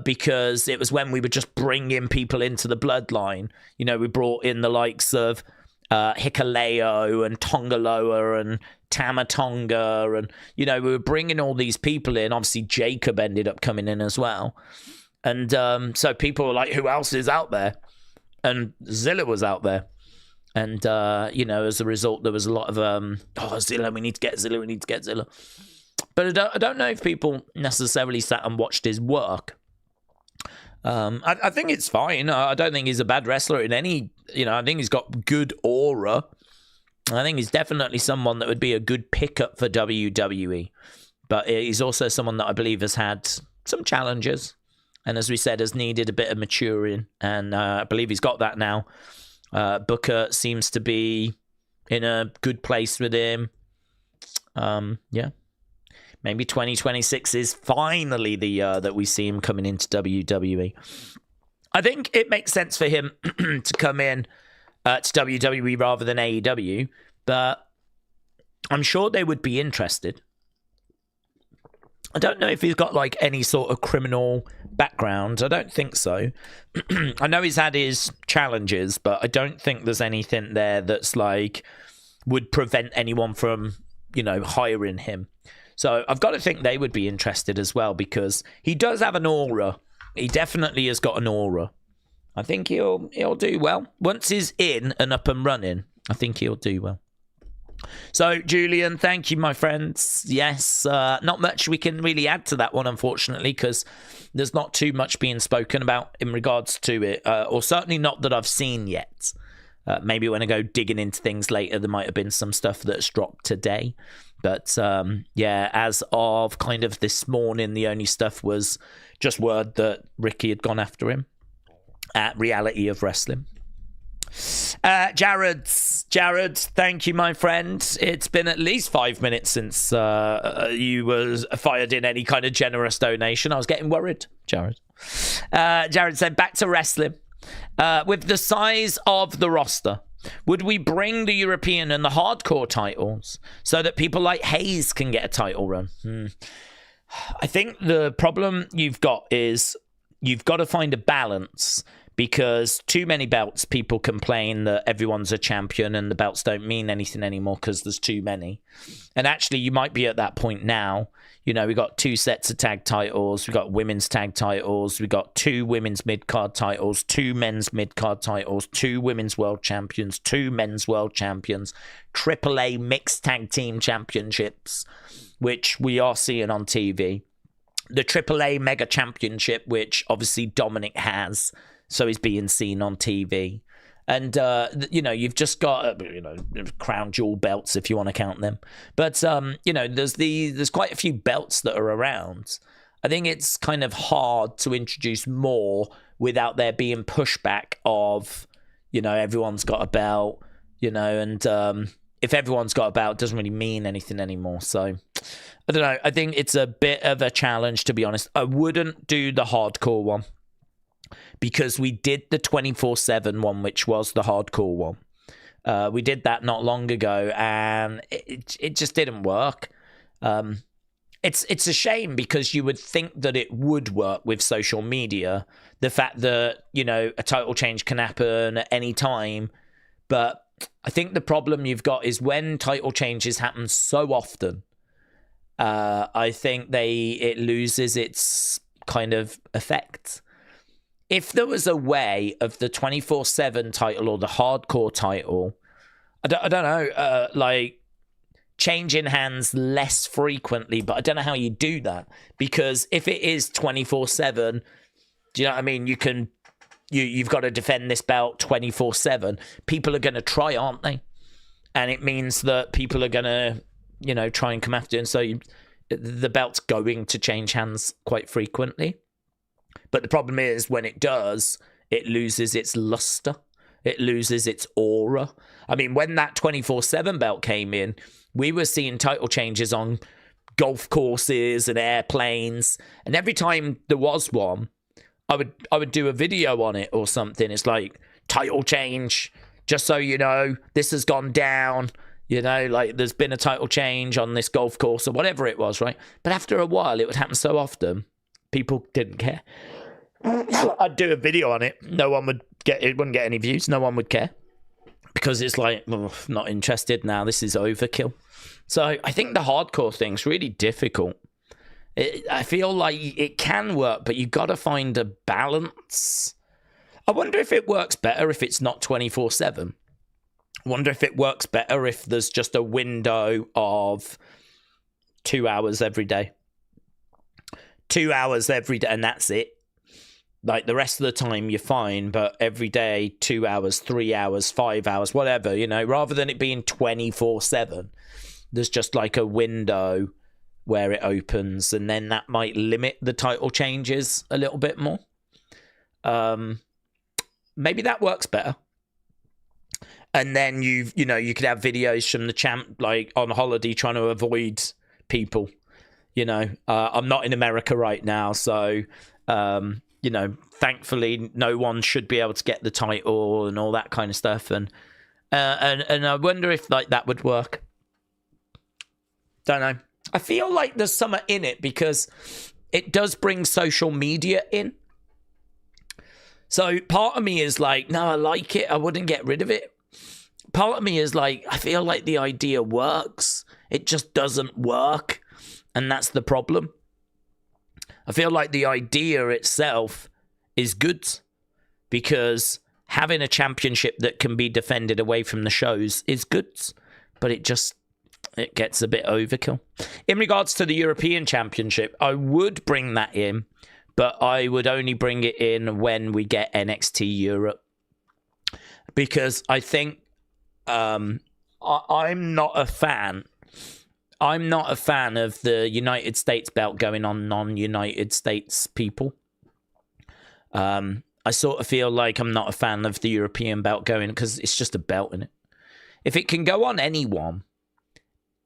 because it was when we were just bringing people into the Bloodline. We brought in the likes of Hikaleo and Tongaloa and Tamatonga and we were bringing all these people in. Obviously Jacob ended up coming in as well, and so people were like, who else is out there? And Zilla was out there, and as a result there was a lot of Zilla, we need to get Zilla. But I don't know if people necessarily sat and watched his work. I think it's fine. I don't think he's a bad wrestler in any, I think he's got good aura. I think he's definitely someone that would be a good pickup for WWE. But he's also someone that I believe has had some challenges. And as we said, has needed a bit of maturing. And I believe he's got that now. Booker seems to be in a good place with him. Maybe 2026 is finally the year that we see him coming into WWE. I think it makes sense for him to come in to WWE rather than AEW, but I'm sure they would be interested. I don't know if he's got like any sort of criminal background. I don't think so. I know he's had his challenges, but I don't think there's anything there that's like would prevent anyone from, hiring him. So I've got to think they would be interested as well because he does have an aura. He definitely has got an aura. I think he'll do well. Once he's in and up and running, I think he'll do well. So, Julian, thank you, my friends. Yes, not much we can really add to that one, unfortunately, because there's not too much being spoken about in regards to it, or certainly not that I've seen yet. Maybe when I go digging into things later, there might have been some stuff that's dropped today. But yeah, as of kind of this morning, the only stuff was just word that Ricky had gone after him at Reality of Wrestling. Jared, thank you, my friend. It's been at least 5 minutes since you was fired in any kind of generous donation. I was getting worried, Jared. Jared said, back to wrestling. With the size of the roster, would we bring the European and the hardcore titles so that people like Hayes can get a title run? I think the problem you've got is you've got to find a balance, because too many belts, people complain that everyone's a champion and the belts don't mean anything anymore because there's too many. And actually, you might be at that point now. You know, we got 2 sets of tag titles. We got women's tag titles. We got 2 women's mid-card titles, 2 men's mid-card titles, 2 women's world champions, 2 men's world champions, AAA mixed tag team championships, which we are seeing on TV. The AAA mega championship, which obviously Dominic has, so he's being seen on TV. And, you know, you've just got, you know, crown jewel belts, if you want to count them. But, you know, there's quite a few belts that are around. I think it's kind of hard to introduce more without there being pushback of, you know, everyone's got a belt, you know, and if everyone's got a belt, it doesn't really mean anything anymore. So, I don't know. I think it's a bit of a challenge, to be honest. I wouldn't do the hardcore one, because we did the 24/7 one, which was the hardcore one. We did that not long ago, and it just didn't work. It's a shame, because you would think that it would work with social media. The fact that, you know, a title change can happen at any time. But I think the problem you've got is when title changes happen so often, I think it loses its kind of effect. If there was a way of the 24/7 title or the hardcore title, I don't know, like changing hands less frequently, but I don't know how you do that, because if it is 24/7, do you know what I mean? You've got to defend this belt 24/7. People are going to try, aren't they? And it means that people are going to, you know, try and come after you. And so the belt's going to change hands quite frequently. But the problem is, when it does, it loses its luster. It loses its aura. I mean, when that 24/7 belt came in, we were seeing title changes on golf courses and airplanes. And every time there was one, I would do a video on it or something. It's like, title change, just so you know, this has gone down. You know, like, there's been a title change on this golf course or whatever it was, right? But after a while, it would happen so often, people didn't care. I'd do a video on it. No one would get it. Wouldn't get any views. No one would care, because it's like, oh, not interested now. This is overkill. So I think the hardcore thing's really difficult. I feel like it can work, but you've got to find a balance. I wonder if it works better if it's not 24/7. I wonder if it works better if there's just a window of 2 hours every day. 2 hours every day, and that's it. Like, the rest of the time you're fine, but every day 2 hours, 3 hours, 5 hours, whatever, you know, rather than it being 24/7, there's just like a window where it opens, and then that might limit the title changes a little bit more. Maybe that works better. And then you could have videos from the champ, like, on holiday trying to avoid people. You know, I'm not in America right now, so, you know, thankfully no one should be able to get the title and all that kind of stuff. And I wonder if, like, that would work. Don't know. I feel like there's something in it, because it does bring social media in. So part of me is like, no, I like it. I wouldn't get rid of it. Part of me is like, I feel like the idea works. It just doesn't work. And that's the problem. I feel like the idea itself is good, because having a championship that can be defended away from the shows is good, but it gets a bit overkill. In regards to the European Championship, I would bring that in, but I would only bring it in when we get NXT Europe. because I think I'm not a fan. I'm not a fan of the United States belt going on non-United States people. I sort of feel like I'm not a fan of the European belt going, because it's just a belt in it. If it can go on anyone,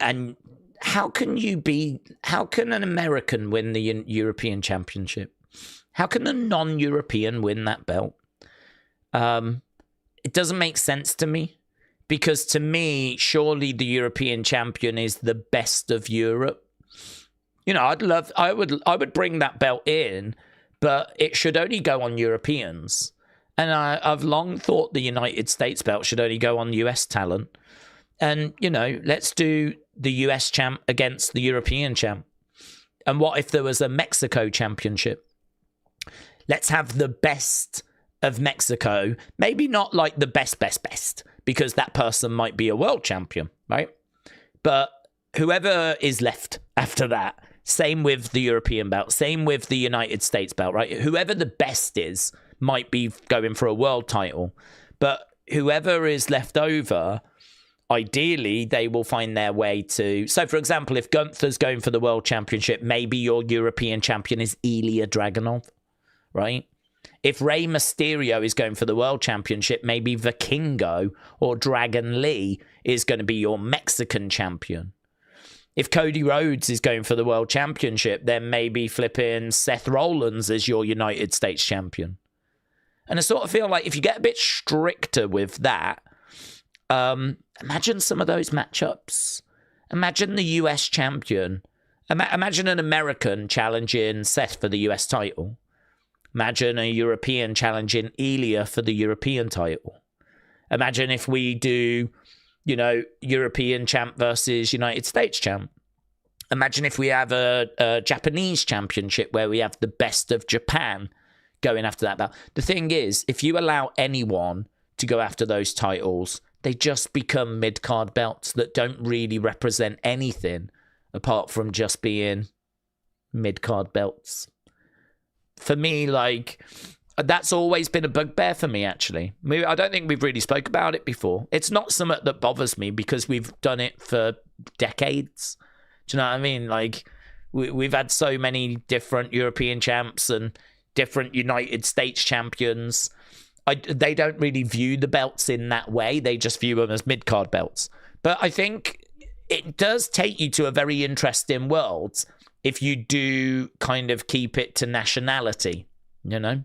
and how can an American win the European Championship? How can a non-European win that belt? It doesn't make sense to me, because to me, surely the European champion is the best of Europe. You know, I would bring that belt in, but it should only go on Europeans. And I've long thought the United States belt should only go on US talent. And, you know, let's do the US champ against the European champ. And what if there was a Mexico championship? Let's have the best of Mexico. Maybe not like the best, because that person might be a world champion, right? But whoever is left after that, same with the European belt, same with the United States belt, right? Whoever the best is might be going for a world title. But whoever is left over, ideally, they will find their way to... So, for example, if Gunther's going for the world championship, maybe your European champion is Ilya Dragunov, right? If Rey Mysterio is going for the world championship, maybe Vikingo or Dragon Lee is going to be your Mexican champion. If Cody Rhodes is going for the world championship, then maybe flipping Seth Rollins is your United States champion. And I sort of feel like if you get a bit stricter with that, imagine some of those matchups. Imagine the US champion. Imagine an American challenging Seth for the US title. Imagine a European challenging Ilya for the European title. Imagine if we do, you know, European champ versus United States champ. Imagine if we have a Japanese championship where we have the best of Japan going after that belt. The thing is, if you allow anyone to go after those titles, they just become mid-card belts that don't really represent anything apart from just being mid-card belts. For me, like, that's always been a bugbear for me, actually. I don't think we've really spoke about it before. It's not something that bothers me because we've done it for decades. Do you know what I mean? Like, we've had so many different European champs and different United States champions. They don't really view the belts in that way. They just view them as mid-card belts. But I think it does take you to a very interesting world if you do kind of keep it to nationality, you know?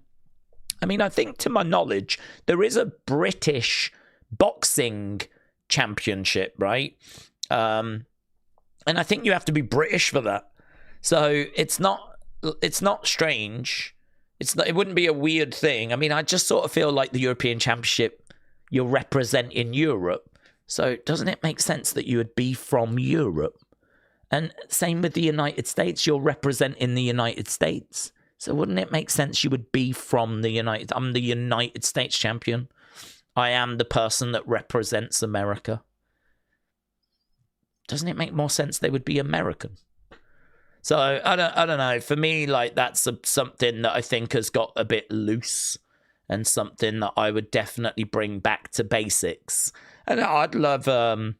I mean, I think to my knowledge, there is a British boxing championship, right? And I think you have to be British for that. So it's not strange. It wouldn't be a weird thing. I mean, I just sort of feel like the European Championship, you're representing Europe. So doesn't it make sense that you would be from Europe? And same with the United States, you're representing the United States. So wouldn't it make sense you would be from the United... I'm the United States champion. I am the person that represents America. Doesn't it make more sense they would be American? So I don't know. For me, like, that's something that I think has got a bit loose and something that I would definitely bring back to basics. And I'd love a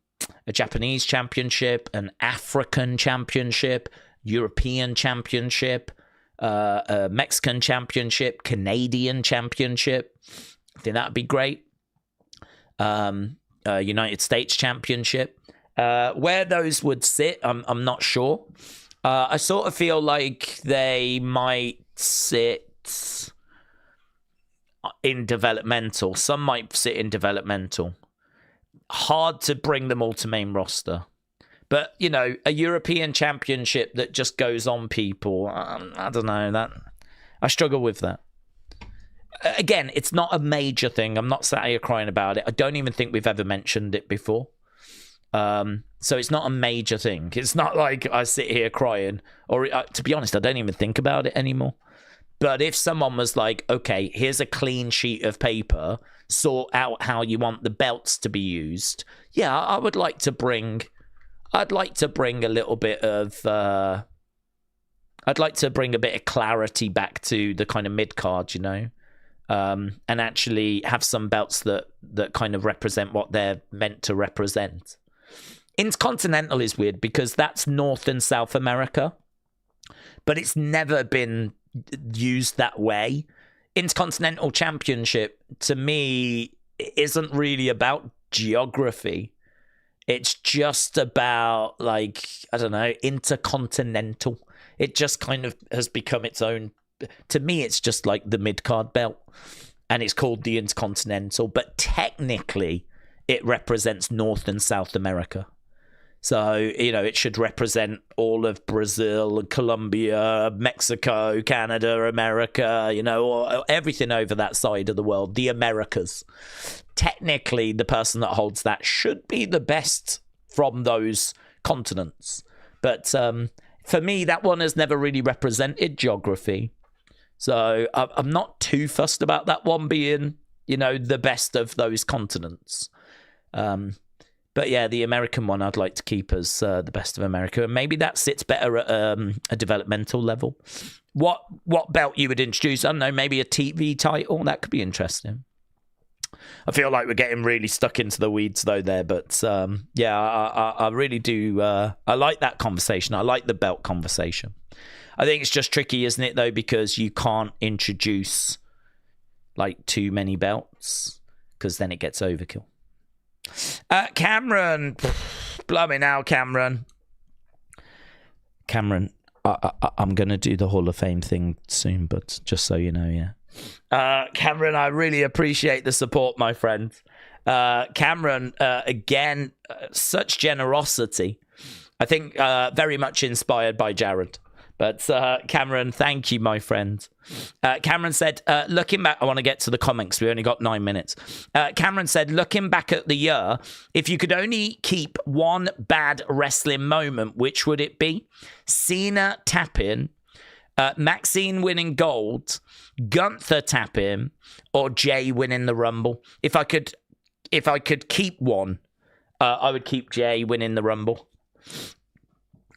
Japanese championship, an African championship, European championship, a Mexican championship, Canadian championship. I think that'd be great. United States championship. Where those would sit, I'm not sure. I sort of feel like they might sit in developmental. Some might sit in developmental. Hard to bring them all to main roster. But, you know, a European championship that just goes on people, I don't know. I struggle with that. Again, it's not a major thing. I'm not sat here crying about it. I don't even think we've ever mentioned it before. So it's not a major thing. It's not like I sit here crying. Or, to be honest, I don't even think about it anymore. But if someone was like, okay, here's a clean sheet of paper, sort out how you want the belts to be used. Yeah, I'd like to bring a little bit of... I'd like to bring a bit of clarity back to the kind of mid-card, you know? and actually have some belts that kind of represent what they're meant to represent. Intercontinental is weird because that's North and South America, but it's never been used that way. Intercontinental Championship, to me, isn't really about geography. It's just about, like, I don't know, intercontinental. It just kind of has become its own. To me, it's just like the mid-card belt, and it's called the Intercontinental, but technically it represents North and South America. So, you know, it should represent all of Brazil, Colombia, Mexico, Canada, America, you know, or everything over that side of the world, the Americas. Technically, the person that holds that should be the best from those continents. But for me, that one has never really represented geography. So I'm not too fussed about that one being, you know, the best of those continents. But yeah, the American one I'd like to keep as the best of America. And maybe that sits better at a developmental level. What belt you would introduce? I don't know, maybe a TV title? That could be interesting. I feel like we're getting really stuck into the weeds though there. But yeah, I really do. I like that conversation. I like the belt conversation. I think it's just tricky, isn't it, though? Because you can't introduce like too many belts because then it gets overkill. Cameron, blimey now, Cameron, I'm gonna do the Hall of Fame thing soon, but just so you know, yeah. Cameron, I really appreciate the support, my friend. Cameron, again, such generosity. I think very much inspired by Jared. But Cameron, thank you, my friend. Cameron said, looking back, I want to get to the comments. We only got 9 minutes. Cameron said, looking back at the year, if you could only keep one bad wrestling moment, which would it be? Cena tap-in, Maxine winning gold, Gunther tap-in, or Jay winning the Rumble? If I could keep one, I would keep Jay winning the Rumble.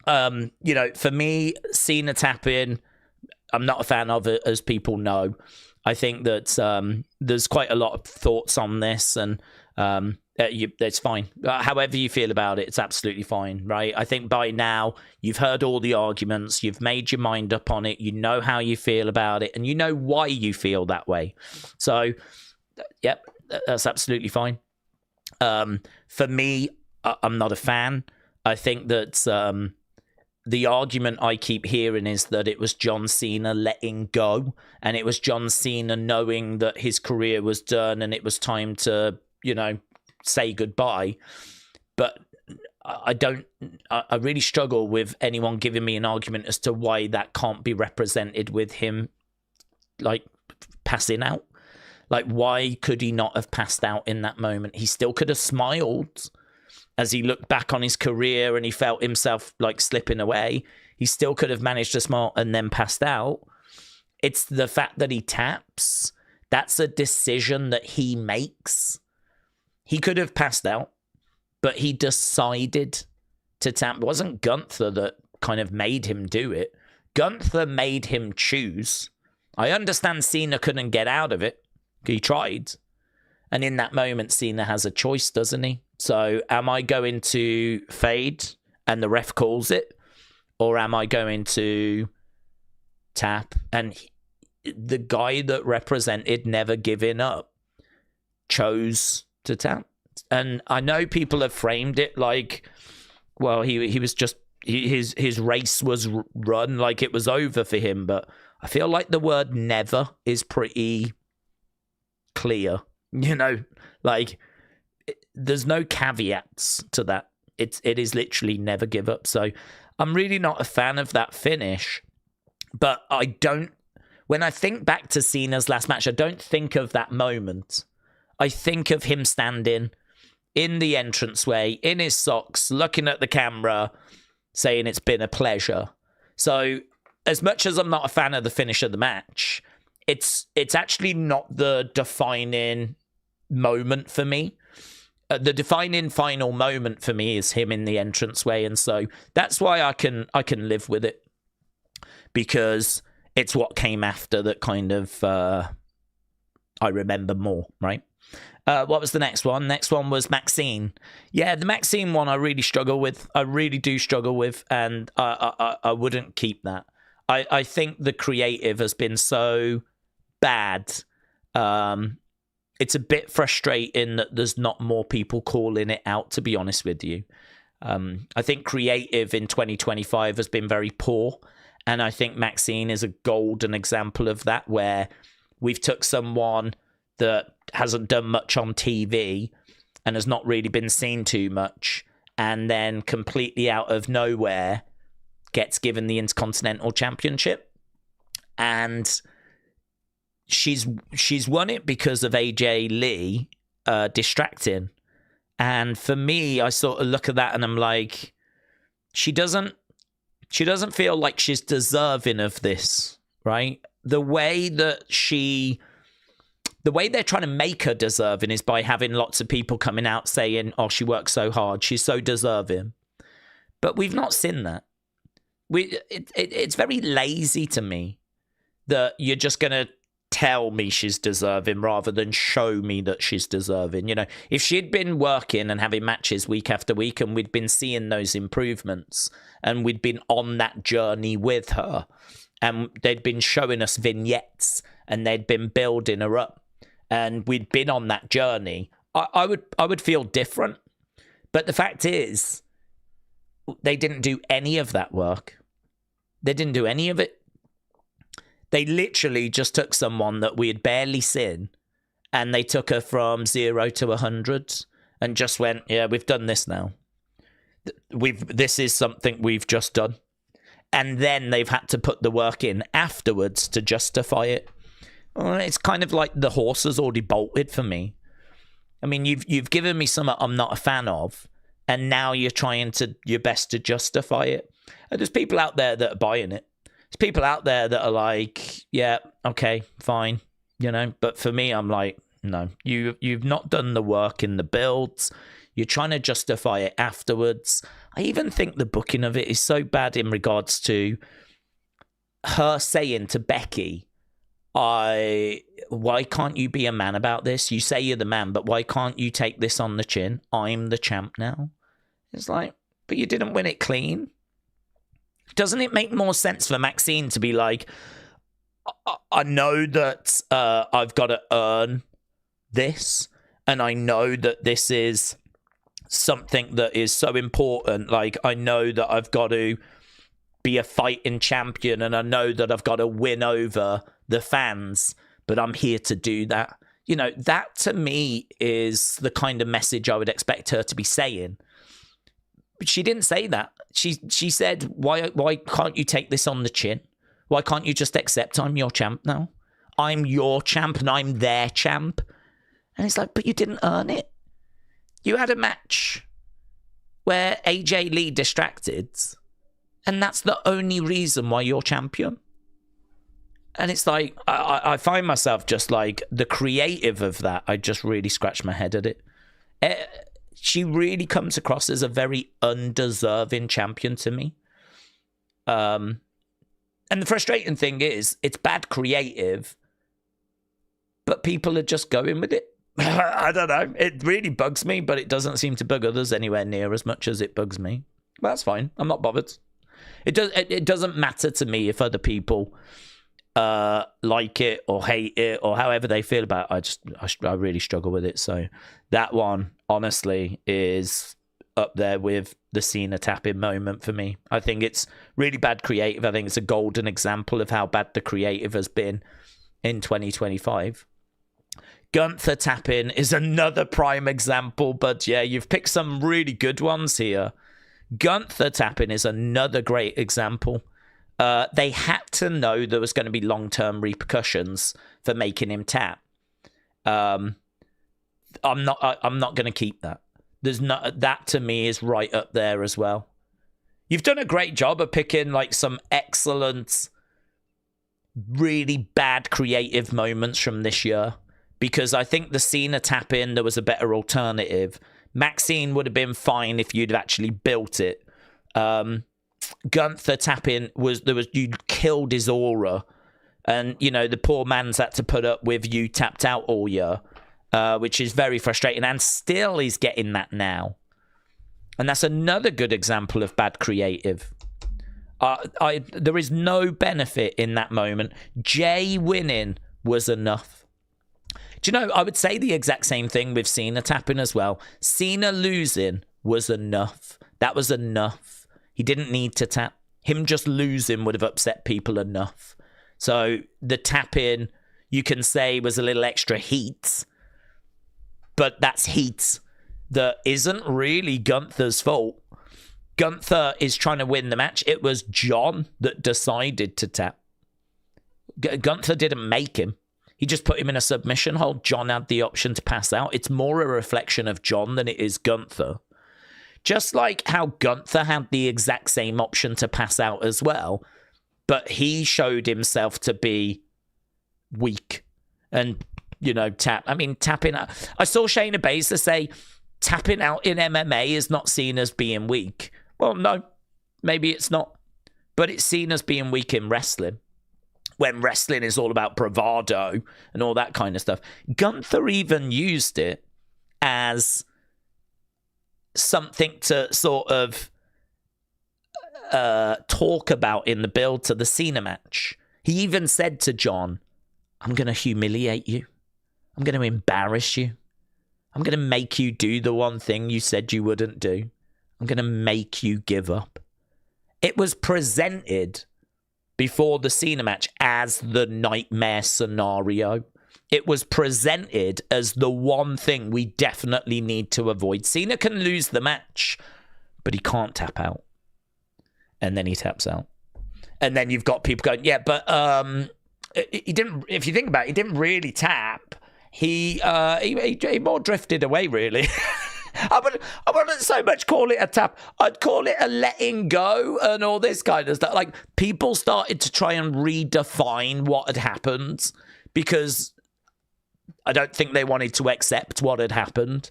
You know, for me, Cena tap-in, I'm not a fan of it, as people know. I think that there's quite a lot of thoughts on this, and it's fine. However you feel about it, it's absolutely fine, right? I think by now, you've heard all the arguments, you've made your mind up on it, you know how you feel about it, and you know why you feel that way. So, yep, that's absolutely fine. For me, I'm not a fan. I think that the argument I keep hearing is that it was John Cena letting go, and it was John Cena knowing that his career was done and it was time to, you know, say goodbye. But I really struggle with anyone giving me an argument as to why that can't be represented with him, like, passing out. Like, why could he not have passed out in that moment? He still could have smiled as he looked back on his career and he felt himself like slipping away. He still could have managed to smile and then passed out. It's the fact that he taps. That's a decision that he makes. He could have passed out, but he decided to tap. It wasn't Gunther that kind of made him do it. Gunther made him choose. I understand Cena couldn't get out of it. He tried. And in that moment, Cena has a choice, doesn't he? So am I going to fade and the ref calls it? Or am I going to tap? And the guy that represented never giving up chose to tap. And I know people have framed it like, well, he was just, his race was run, like it was over for him. But I feel like the word never is pretty clear. You know, like, there's no caveats to that. It is literally never give up. So I'm really not a fan of that finish. But when I think back to Cena's last match, I don't think of that moment. I think of him standing in the entranceway, in his socks, looking at the camera, saying it's been a pleasure. So as much as I'm not a fan of the finish of the match, it's actually not the defining moment for me. The defining final moment for me is him in the entranceway, and so that's why I can live with it, because it's what came after that kind of I remember more, right? What was the next one? Next one was Maxine. Yeah, the Maxine one I really struggle with. I really do struggle with, and I wouldn't keep that. I think the creative has been so bad. It's a bit frustrating that there's not more people calling it out, to be honest with you. I think creative in 2025 has been very poor, and I think Maxine is a golden example of that, where we've took someone that hasn't done much on TV and has not really been seen too much, and then completely out of nowhere gets given the Intercontinental Championship. And she's won it because of AJ Lee distracting. And for me, I sort of look at that and I'm like, she doesn't feel like she's deserving of this, right? The way they're trying to make her deserving is by having lots of people coming out saying, oh, she works so hard, she's so deserving. But we've not seen that. It's very lazy to me that you're just going to tell me she's deserving rather than show me that she's deserving. You know, if she'd been working and having matches week after week and we'd been seeing those improvements and we'd been on that journey with her and they'd been showing us vignettes and they'd been building her up and we'd been on that journey, I would feel different. But the fact is, they didn't do any of that work. They didn't do any of it. They literally just took someone that we had barely seen and they took her from 0 to 100 and just went, yeah, we've done this now. This is something we've just done. And then they've had to put the work in afterwards to justify it. Well, it's kind of like the horse has already bolted for me. I mean, you've given me something I'm not a fan of, and now you're trying your best to justify it. And there's people out there that are buying it. There's people out there that are like, yeah, okay, fine, you know. But for me, I'm like, no, you've not done the work in the builds. You're trying to justify it afterwards. I even think the booking of it is so bad in regards to her saying to Becky, why can't you be a man about this? You say you're the man, but why can't you take this on the chin? I'm the champ now. It's like, but you didn't win it clean. Doesn't it make more sense for Maxine to be like, I know that I've got to earn this, and I know that this is something that is so important. Like, I know that I've got to be a fighting champion, and I know that I've got to win over the fans, but I'm here to do that. You know, that to me is the kind of message I would expect her to be saying. But she didn't say that. She said, why can't you take this on the chin? Why can't you just accept I'm your champ now? I'm your champ and I'm their champ. And it's like, but you didn't earn it. You had a match where AJ Lee distracted, and that's the only reason why you're champion. And it's like, I find myself just like, the creative of that, I just really scratch my head at it. She really comes across as a very undeserving champion to me. And the frustrating thing is, it's bad creative, but people are just going with it. I don't know. It really bugs me, but it doesn't seem to bug others anywhere near as much as it bugs me. But that's fine. I'm not bothered. It doesn't matter to me if other people like it or hate it or however they feel about it. I really struggle with it. So that one, honestly, is up there with the Cena tapping moment for me. I think it's really bad creative. I think it's a golden example of how bad the creative has been in 2025. Gunther tapping is another prime example, but yeah, you've picked some really good ones here. Gunther tapping is another great example. They had to know there was going to be long-term repercussions for making him tap. I'm not going to keep that. That to me is right up there as well. You've done a great job of picking like some excellent, really bad creative moments from this year, because I think the Cena tap in, there was a better alternative. Maxine would have been fine if you'd actually built it. Gunther tap in you killed his aura And, you know, the poor man's had to put up with you tapped out all year, which is very frustrating. And still he's getting that now. And that's another good example of bad creative. There is no benefit in that moment. Jay winning was enough. Do you know, I would say the exact same thing with Cena tapping as well. Cena losing was enough. That was enough. He didn't need to tap. Him just losing would have upset people enough. So the tapping, you can say, was a little extra heat. But that's heat that isn't really Gunther's fault. Gunther is trying to win the match. It was John that decided to tap. Gunther didn't make him. He just put him in a submission hold. John had the option to pass out. It's more a reflection of John than it is Gunther. Just like how Gunther had the exact same option to pass out as well, but he showed himself to be weak and, you know, tapping out. I saw Shayna Baszler say tapping out in MMA is not seen as being weak. Well, no, maybe it's not, but it's seen as being weak in wrestling, when wrestling is all about bravado and all that kind of stuff. Gunther even used it as something to sort of talk about in the build to the Cena match. He even said to John, I'm going to humiliate you. I'm going to embarrass you. I'm going to make you do the one thing you said you wouldn't do. I'm going to make you give up. It was presented before the Cena match as the nightmare scenario. It was presented as the one thing we definitely need to avoid. Cena can lose the match, but he can't tap out. And then he taps out. And then you've got people going, yeah, but he didn't, if you think about it, he didn't really tap. He more drifted away, really. I wouldn't so much call it a tap. I'd call it a letting go and all this kind of stuff. Like, people started to try and redefine what had happened because I don't think they wanted to accept what had happened.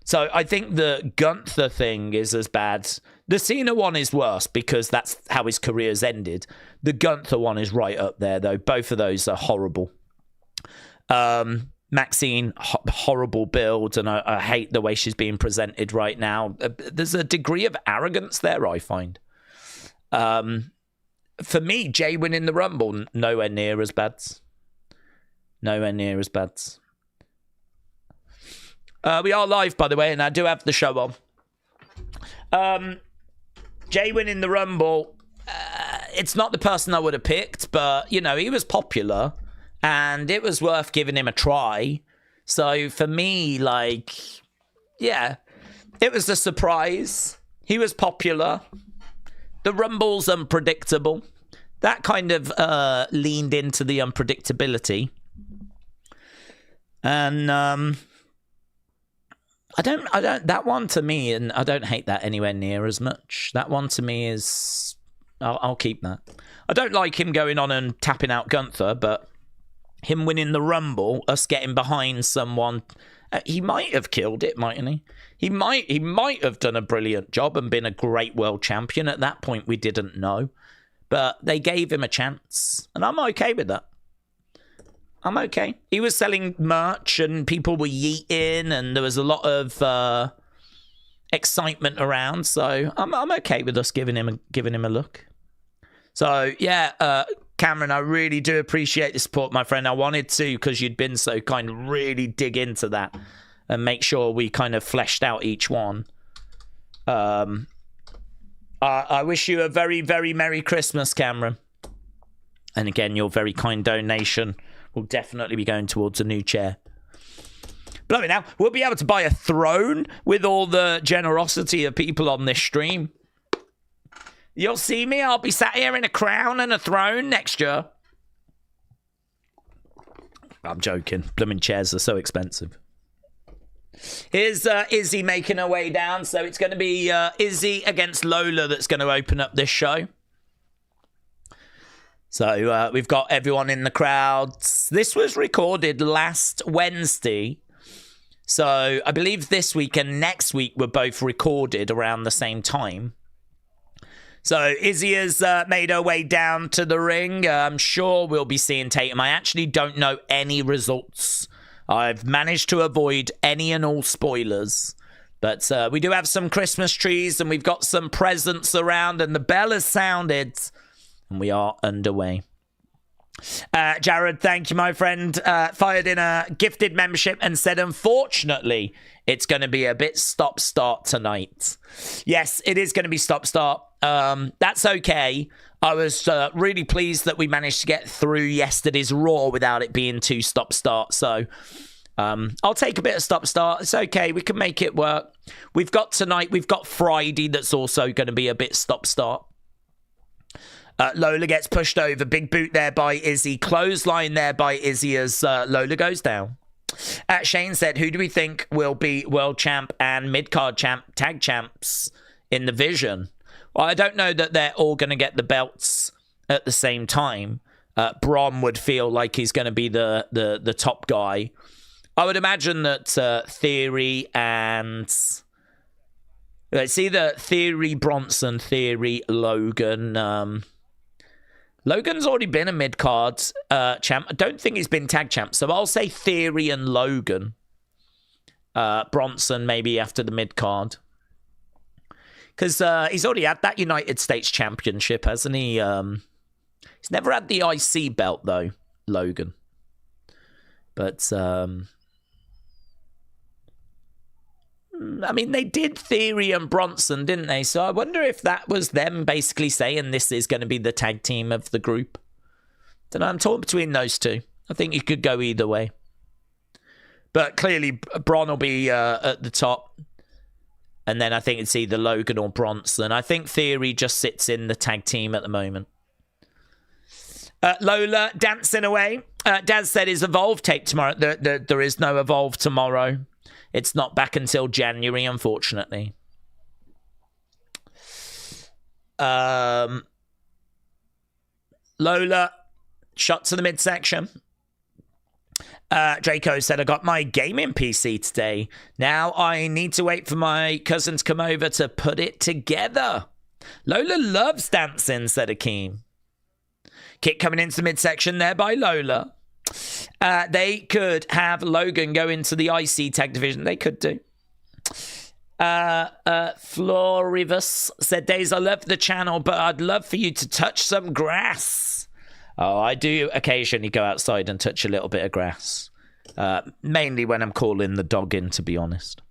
So I think the Gunther thing is as bad. The Cena one is worse because that's how his career's ended. The Gunther one is right up there, though. Both of those are horrible. Maxine, horrible build, and I hate the way she's being presented right now. There's a degree of arrogance there, I find. For me, Jay winning the Rumble, nowhere near as bad. Nowhere near as bad. We are live, by the way, and I do have the show on. Jay winning the Rumble, it's not the person I would have picked, but, you know, he was popular. And it was worth giving him a try. So for me, like, yeah, it was a surprise. He was popular. The Rumble's unpredictable. That kind of leaned into the unpredictability. And that one to me, and I don't hate that anywhere near as much. That one to me is, I'll keep that. I don't like him going on and tapping out Gunther, but him winning the Rumble, us getting behind someone, he might have killed it, mightn't he? He might have done a brilliant job and been a great world champion. At that point, we didn't know. But they gave him a chance, and I'm okay with that. I'm okay. He was selling merch, and people were yeeting, and there was a lot of excitement around. So I'm okay with us giving him a look. So yeah, Cameron, I really do appreciate the support, my friend. I wanted to, because you'd been so kind, really dig into that and make sure we kind of fleshed out each one. I wish you a very, very Merry Christmas, Cameron. And again, your very kind donation will definitely be going towards a new chair. Blow it now. We'll be able to buy a throne with all the generosity of people on this stream. You'll see me. I'll be sat here in a crown and a throne next year. I'm joking. Blooming chairs are so expensive. Here's Izzi making her way down. So it's going to be Izzi against Lola that's going to open up this show. So we've got everyone in the crowd. This was recorded last Wednesday. So I believe this week and next week were both recorded around the same time. So Izzi has made her way down to the ring. I'm sure we'll be seeing Tatum. I actually don't know any results. I've managed to avoid any and all spoilers. But we do have some Christmas trees and we've got some presents around and the bell has sounded and we are underway. Jared, thank you, my friend. Fired in a gifted membership and said, unfortunately, it's going to be a bit stop-start tonight. Yes, it is going to be stop-start. That's okay. I was really pleased that we managed to get through yesterday's Raw without it being too stop-start. So I'll take a bit of stop-start. It's okay. We can make it work. We've got tonight. We've got Friday that's also going to be a bit stop-start. Lola gets pushed over. Big boot there by Izzi. Clothesline there by Izzi as Lola goes down. Shane said, who do we think will be world champ and mid-card champ, tag champs in the Vision? Well, I don't know that they're all going to get the belts at the same time. Bron would feel like he's going to be the top guy. I would imagine that Theory and... It's either Theory Bronson, Theory Logan... Logan's already been a mid-card champ. I don't think he's been tag champ, so I'll say Theory and Logan. Bronson maybe after the mid-card. Because he's already had that United States Championship, hasn't he? He's never had the IC belt, though, Logan. But, I mean, they did Theory and Bronson, didn't they? So I wonder if that was them basically saying this is going to be the tag team of the group. Don't know, I'm torn between those two. I think you could go either way. But clearly, Bron will be at the top. And then I think it's either Logan or Bronson. I think Theory just sits in the tag team at the moment. Lola dancing away. Daz said his Evolve tape tomorrow. There is no Evolve tomorrow. It's not back until January, unfortunately. Lola, shot to the midsection. Draco said, I got my gaming PC today. Now I need to wait for my cousin to come over to put it together. Lola loves dancing, said Akeem. Kick coming into the midsection there by Lola. They could have Logan go into the IC tag division. They could do. Florivus said, Daze, I love the channel, but I'd love for you to touch some grass. Oh, I do occasionally go outside and touch a little bit of grass. Mainly when I'm calling the dog in, to be honest.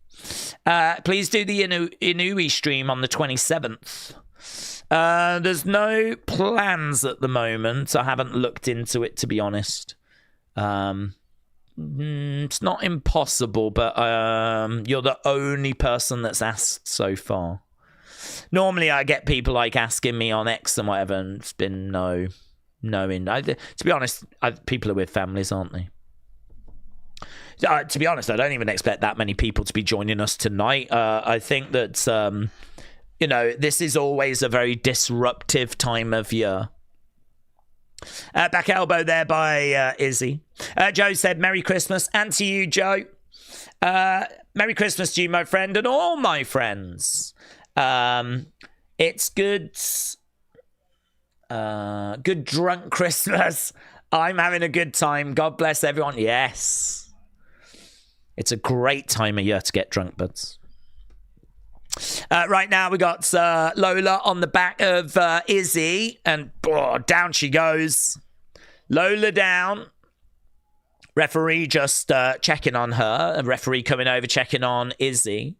Please do the Inui stream on the 27th. There's no plans at the moment. I haven't looked into it, to be honest. It's not impossible, but you're the only person that's asked so far. Normally I get people like asking me on X and whatever, and it's been no. To be honest, people are with families, aren't they? To be honest, I don't even expect that many people to be joining us tonight. I think that this is always a very disruptive time of year. Back elbow there by Izzi. Joe said, Merry Christmas. And to you, Joe. Merry Christmas to you, my friend, and all my friends. It's good drunk Christmas. I'm having a good time. God bless everyone. Yes. It's a great time of year to get drunk, buds. Right now we got Lola on the back of Izzi, and down she goes. Lola down. Referee just checking on her. A referee coming over checking on Izzi.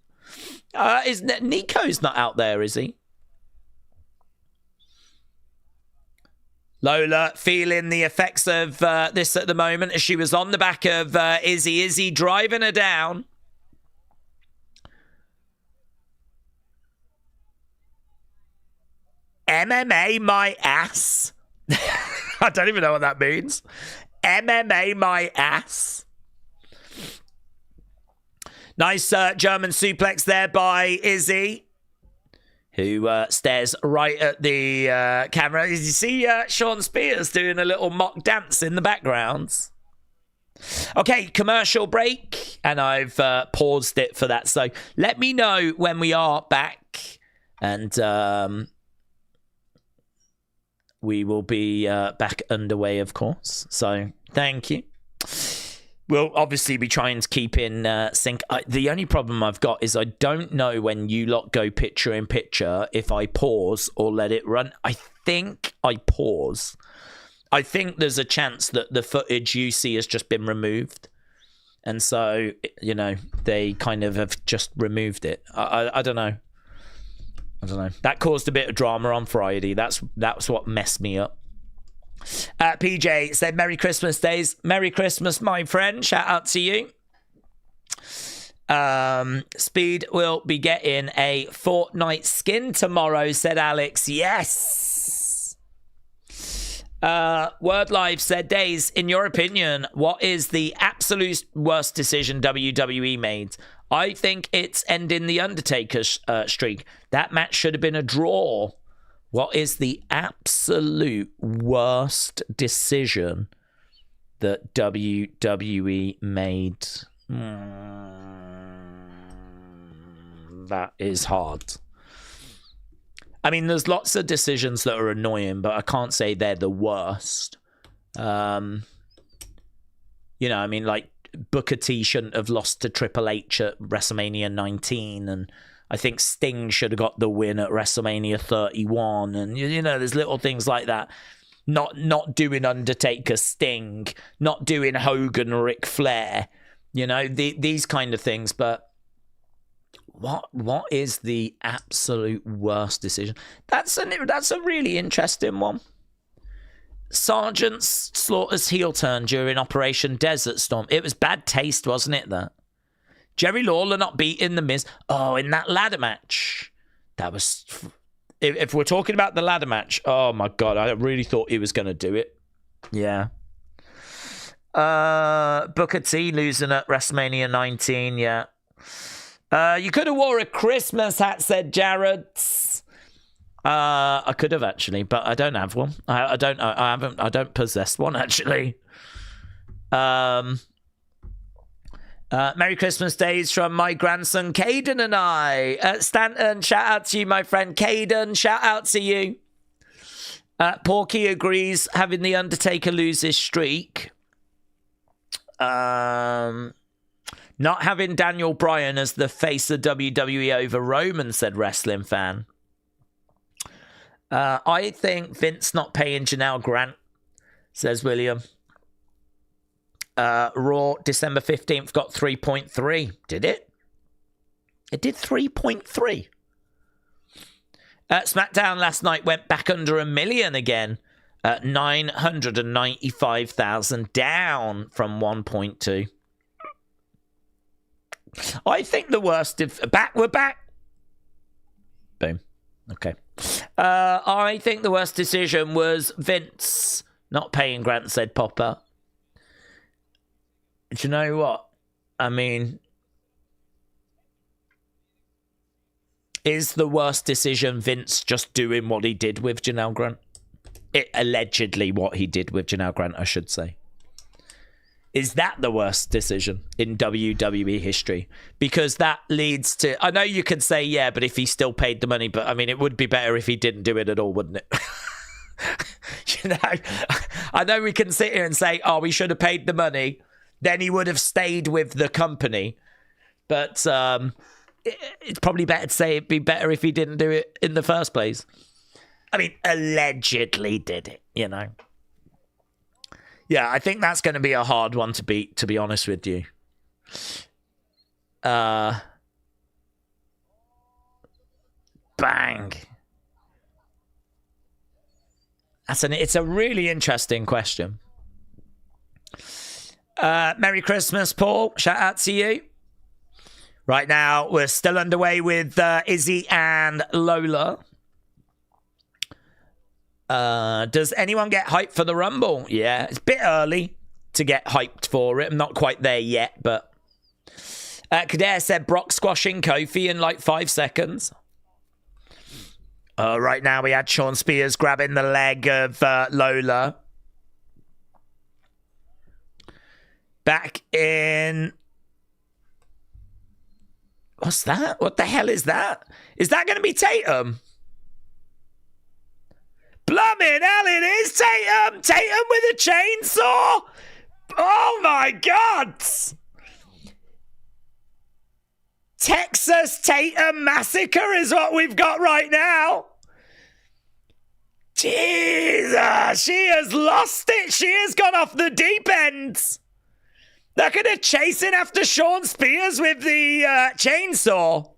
Nico's not out there, is he? Lola feeling the effects of this at the moment as she was on the back of Izzi. Izzi driving her down. MMA my ass. I don't even know what that means. MMA my ass. Nice German suplex there by Izzi, who stares right at the camera. You see Sean Spears doing a little mock dance in the background. Okay, commercial break, and I've paused it for that. So let me know when we are back, and we will be back underway, of course. So thank you. We'll obviously be trying to keep in sync. The only problem I've got is I don't know when you lot go picture in picture if I pause or let it run. I think I pause. I think there's a chance that the footage you see has just been removed. And so, you know, they kind of have just removed it. I don't know. I don't know. That caused a bit of drama on Friday. That's what messed me up. PJ said, Merry Christmas, Daze. Merry Christmas, my friend. Shout out to you. Speed will be getting a Fortnite skin tomorrow, said Alex. Yes. Word Live said, Daze, in your opinion, what is the absolute worst decision WWE made? I think it's ending the Undertaker's streak. That match should have been a draw. What is the absolute worst decision that WWE made? That is hard. I mean, there's lots of decisions that are annoying, but I can't say they're the worst. You know, I mean, like, Booker T shouldn't have lost to Triple H at WrestleMania 19, and I think Sting should have got the win at WrestleMania 31, and you know, there's little things like that. Not doing Undertaker Sting, not doing Hogan Ric Flair, you know, these kind of things. But what is the absolute worst decision? That's a really interesting one. Sergeant Slaughter's heel turn during Operation Desert Storm. It was bad taste, wasn't it, that? Jerry Lawler not beating The Miz. Oh, in that ladder match. That was... If we're talking about the ladder match, oh my God, I really thought he was going to do it. Yeah. Booker T losing at WrestleMania 19, yeah. You could have wore a Christmas hat, said Jared. I could have actually, but I don't have one. I don't possess one actually. Merry Christmas Days from my grandson Caden and I. Stanton, shout out to you, my friend Caden. Shout out to you. Porky agrees having the Undertaker lose his streak. Not having Daniel Bryan as the face of WWE over Roman, said Wrestling Fan. I think Vince not paying Janelle Grant, says William. Raw December 15th got 3.3. Did it? It did 3.3. SmackDown last night went back under 1 million again. 995,000, down from 1.2. I think the worst of... We're back. Boom. Okay. I think the worst decision was Vince not paying Grant, said Popper. Do you know what? I mean, is the worst decision Vince just doing what he did with Janelle Grant? Allegedly what he did with Janelle Grant, I should say. Is that the worst decision in WWE history? Because that leads to... I know you could say, yeah, but if he still paid the money, but I mean, it would be better if he didn't do it at all, wouldn't it? You know, I know we can sit here and say, oh, we should have paid the money. Then he would have stayed with the company. But it's probably better to say it'd be better if he didn't do it in the first place. I mean, allegedly did it, you know. Yeah, I think that's going to be a hard one to beat, to be honest with you. Bang. It's a really interesting question. Merry Christmas, Paul. Shout out to you. Right now, we're still underway with Izzi and Lola. Does anyone get hyped for the Rumble? Yeah, it's a bit early to get hyped for it. I'm not quite there yet, but... Kader said Brock squashing Kofi in like 5 seconds. Right now, we had Sean Spears grabbing the leg of Lola. Back in... What's that? What the hell is that? Is that going to be Tatum? Blooming hell, it is Tatum! Tatum with a chainsaw! Oh my God! Texas Tatum Massacre is what we've got right now. Jesus, she has lost it. She has gone off the deep end. Look at her chasing after Sean Spears with the chainsaw.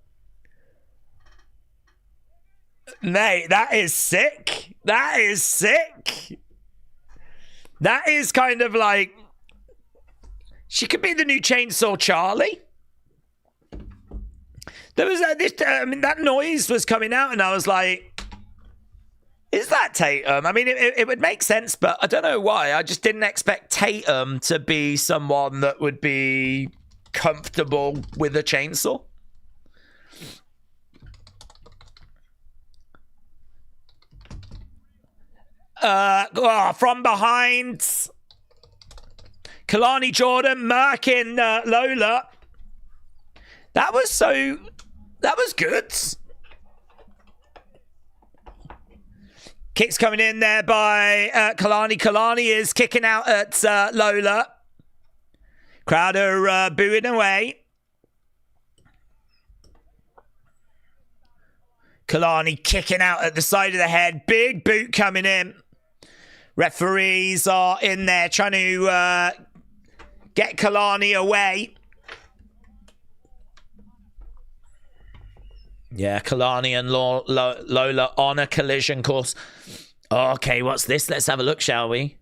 Mate, that is sick. That is sick. That is kind of like... She could be the new Chainsaw Charlie. There was that noise was coming out and I was like... Is that Tatum? I mean, it would make sense, but I don't know why. I just didn't expect Tatum to be someone that would be comfortable with a chainsaw. From behind. Kalani Jordan murking Lola. That was good. Kicks coming in there by Kalani. Kalani is kicking out at Lola. Crowd are booing away. Kalani kicking out at the side of the head. Big boot coming in. Referees are in there trying to get Kalani away. Yeah, Kalani and Lola on a collision course. Okay, what's this? Let's have a look, shall we?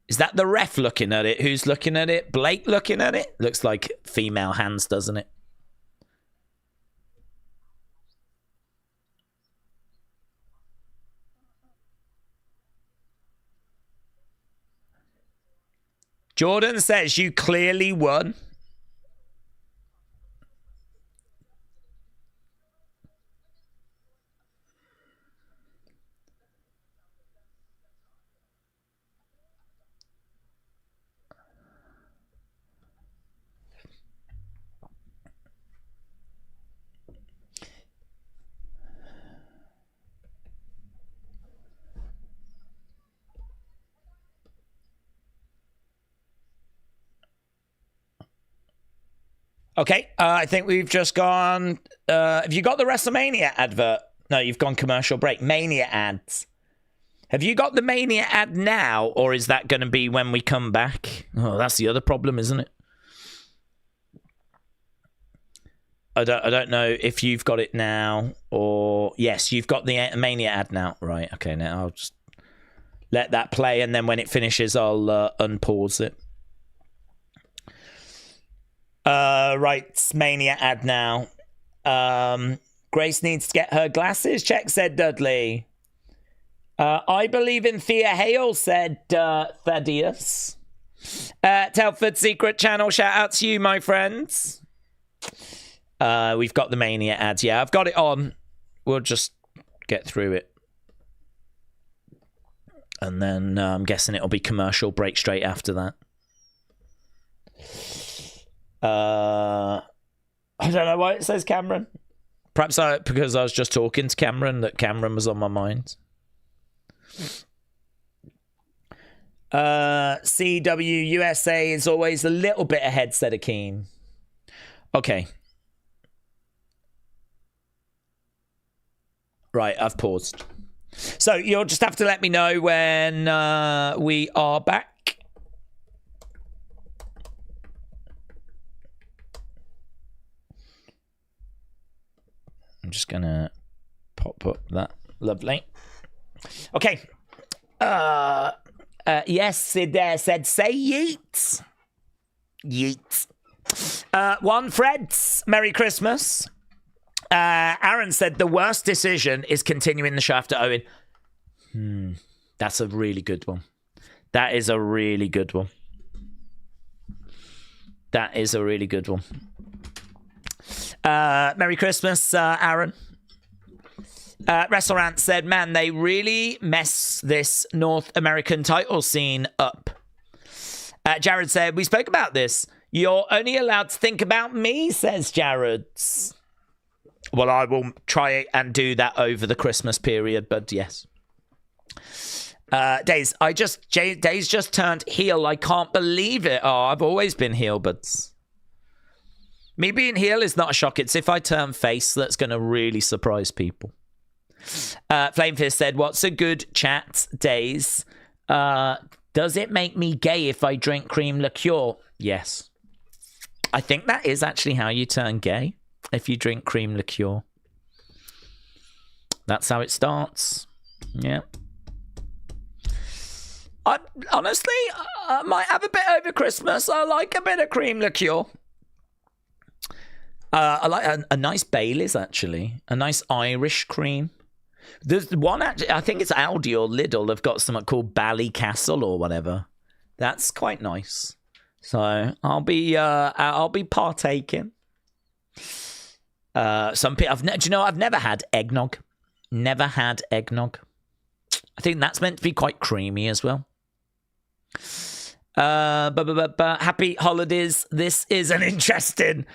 Is that the ref looking at it? Who's looking at it? Blake looking at it? Looks like female hands, doesn't it? Jordan says you clearly won. Okay, I think we've just gone... have you got the WrestleMania advert? No, you've gone commercial break. Mania ads. Have you got the Mania ad now, or is that going to be when we come back? Oh, that's the other problem, isn't it? I don't know if you've got it now, or... Yes, you've got the Mania ad now. Right, okay, now I'll just let that play, and then when it finishes, I'll unpause it. Right, Mania ad now. Grace needs to get her glasses. Check, said Dudley. I believe in Thea Hale, said Thaddeus. Telford Secret Channel, shout out to you, my friends. We've got the Mania ads. Yeah, I've got it on. We'll just get through it. And then I'm guessing it'll be commercial break straight after that. I don't know why it says Cameron. Perhaps because I was just talking to Cameron, that Cameron was on my mind. CW USA is always a little bit ahead, said Akeem. Okay. Right, I've paused. So you'll just have to let me know when we are back. I'm just going to pop up that. Lovely. Okay. Yes, Sid said, say yeet. Yeet. One Fred's Merry Christmas. Aaron said the worst decision is continuing the show after Owen. That's a really good one. That is a really good one. That is a really good one. Merry Christmas, Aaron. Wrestlrant said, man, they really mess this North American title scene up. Jared said, we spoke about this. You're only allowed to think about me, says Jared. Well, I will try and do that over the Christmas period, but yes. Daze, Daze just turned heel. I can't believe it. Oh, I've always been heel, but me being heel is not a shock. It's if I turn face that's going to really surprise people. Flamefist said, what's a good chat, Daze? Does it make me gay if I drink cream liqueur? Yes. I think that is actually how you turn gay, if you drink cream liqueur. That's how it starts. Yeah. Honestly, I might have a bit over Christmas. I like a bit of cream liqueur. I like a nice Baileys, actually. A nice Irish cream. There's one, actually, I think it's Aldi or Lidl, have got something called Ballycastle or whatever. That's quite nice. So I'll be partaking. Some people, do you know, I've never had eggnog. Never had eggnog. I think that's meant to be quite creamy as well. Happy holidays. This is an interesting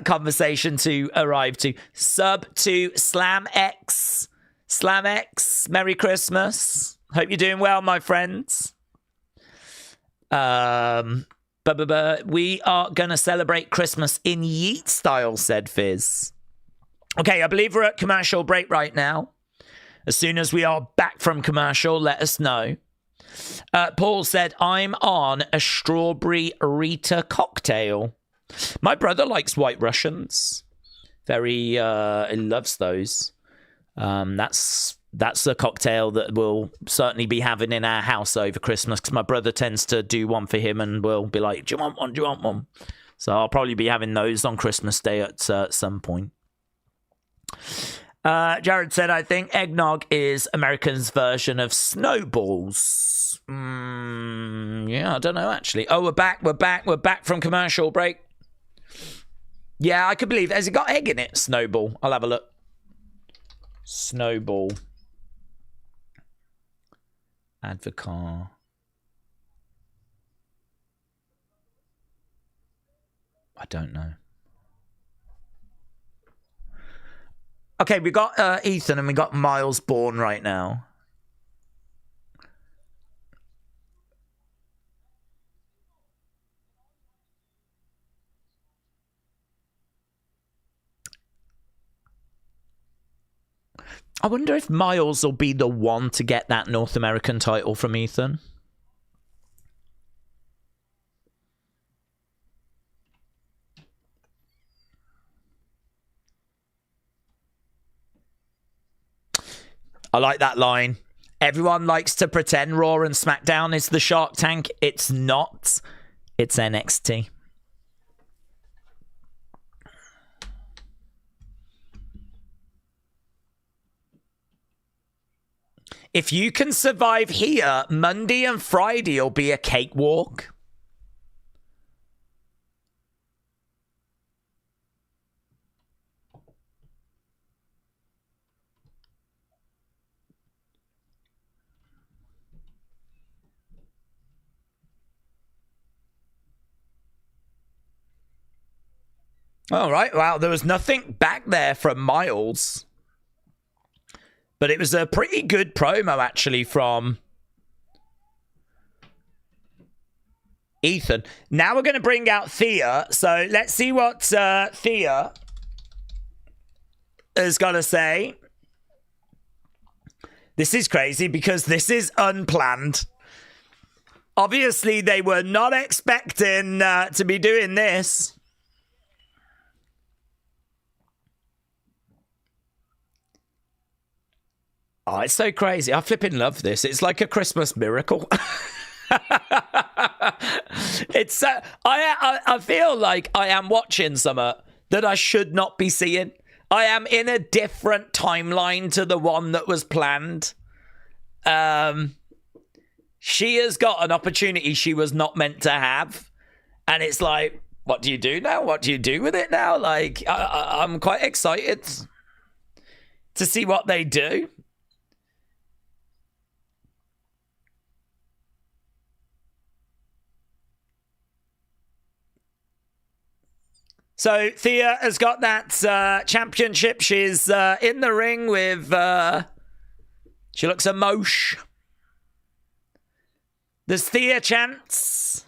conversation to arrive to. Sub to Slam X. Slam X. Merry Christmas. Hope you're doing well, my friends. We are going to celebrate Christmas in Yeet style, said Fizz. Okay, I believe we're at commercial break right now. As soon as we are back from commercial, let us know. Paul said, I'm on a strawberry Rita cocktail. My brother likes White Russians. He loves those. That's a cocktail that we'll certainly be having in our house over Christmas, because my brother tends to do one for him and we'll be like, do you want one? Do you want one? So I'll probably be having those on Christmas Day at some point. Jared said, I think eggnog is Americans' version of snowballs. Yeah, I don't know, actually. Oh, we're back from commercial break. Yeah, I could believe. Has it got egg in it? Snowball. I'll have a look. Snowball. Advocar. I don't know. Okay, we got Ethan and we got Miles Bourne right now. I wonder if Miles will be the one to get that North American title from Ethan. I like that line. Everyone likes to pretend Raw and SmackDown is the Shark Tank. It's not. It's NXT. If you can survive here, Monday and Friday will be a cakewalk. All right. Wow, there was nothing back there from Miles. But it was a pretty good promo, actually, from Ethan. Now we're going to bring out Thea. So let's see what Thea is going to say. This is crazy because this is unplanned. Obviously, they were not expecting to be doing this. Oh, it's so crazy. I flipping love this. It's like a Christmas miracle. It's I feel like I am watching something that I should not be seeing. I am in a different timeline to the one that was planned. She has got an opportunity she was not meant to have. And it's like, what do you do now? What do you do with it now? Like, I'm quite excited to see what they do. So Thea has got that championship. She's in the ring with... she looks emosh. There's Thea chants.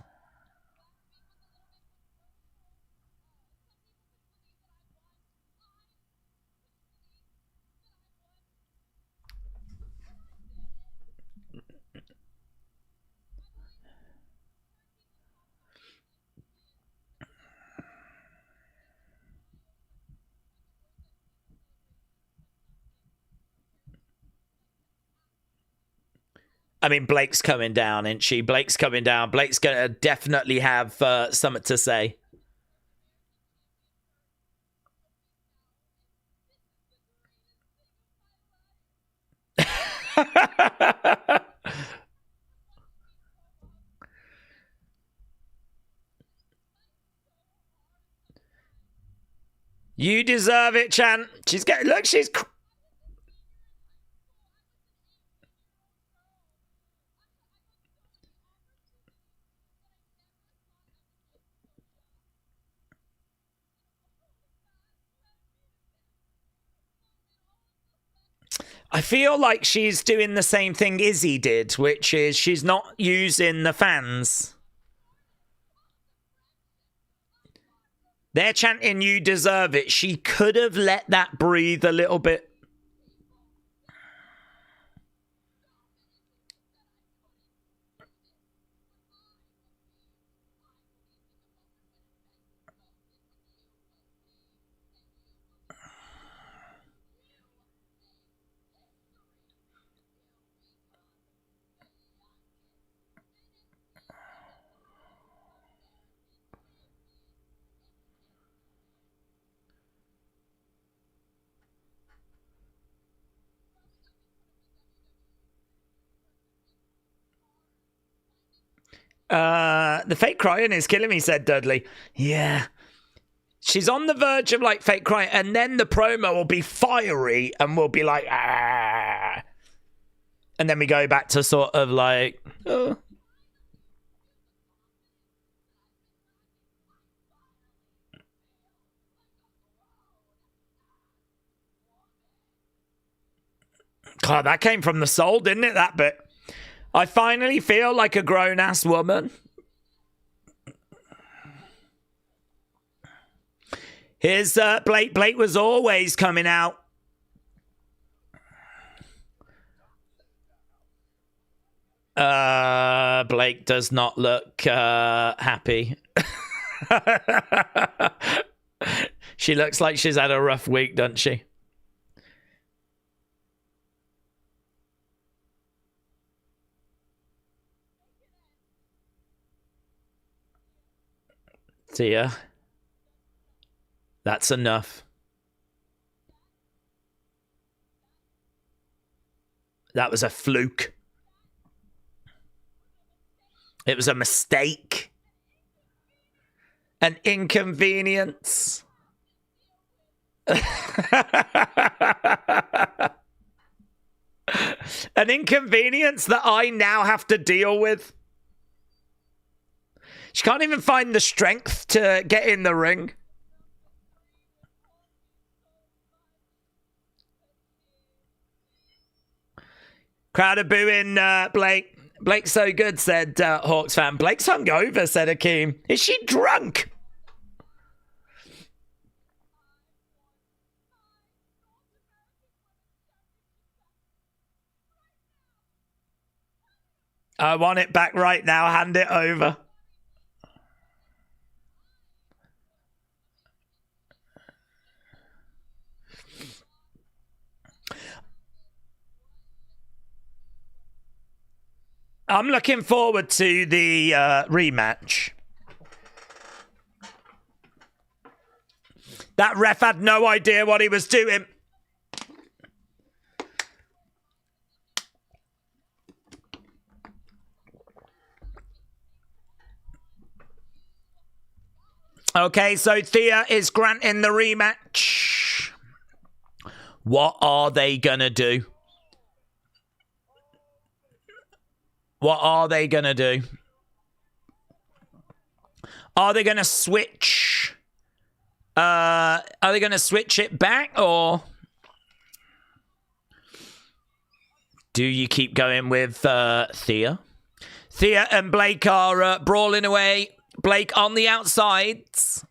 I mean, Blake's coming down, isn't she? Blake's coming down. Blake's going to definitely have something to say. You deserve it, Chan. She's getting, look, she's... I feel like she's doing the same thing Izzi did, which is she's not using the fans. They're chanting, you deserve it. She could have let that breathe a little bit. The fake crying is killing me, said Dudley. Yeah. She's on the verge of like fake crying, and then the promo will be fiery and we'll be like, ah. And then we go back to sort of like, oh. God, that came from the soul, didn't it, that bit? I finally feel like a grown-ass woman. Here's Blake. Blake was always coming out. Blake does not look happy. She looks like she's had a rough week, doesn't she? Tia. That's enough. That was a fluke. It was a mistake. An inconvenience. An inconvenience that I now have to deal with. She can't even find the strength to get in the ring. Crowd are booing Blake. Blake's so good, said Hawks fan. Blake's hungover, said Akeem. Is she drunk? I want it back right now. Hand it over. I'm looking forward to the rematch. That ref had no idea what he was doing. Okay, so Thea is granting the rematch. What are they gonna do? What are they going to do? Are they going to switch? Are they going to switch it back, or do you keep going with Thea? Thea and Blake are brawling away. Blake on the outsides.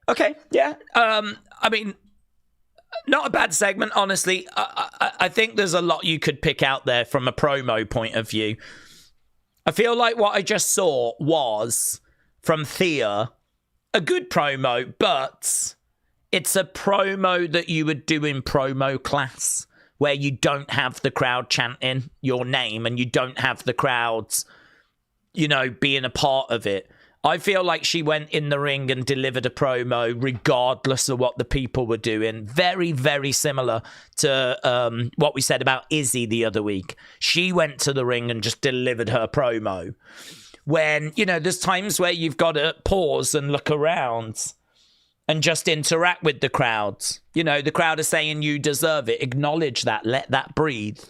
Okay, yeah. I mean, not a bad segment, honestly. I think there's a lot you could pick out there from a promo point of view. I feel like what I just saw was, from Thea, a good promo, but it's a promo that you would do in promo class, where you don't have the crowd chanting your name and you don't have the crowds, you know, being a part of it. I feel like she went in the ring and delivered a promo regardless of what the people were doing. Very, very similar to what we said about Izzi the other week. She went to the ring and just delivered her promo. When, you know, there's times where you've got to pause and look around and just interact with the crowds. You know, the crowd is saying you deserve it. Acknowledge that. Let that breathe.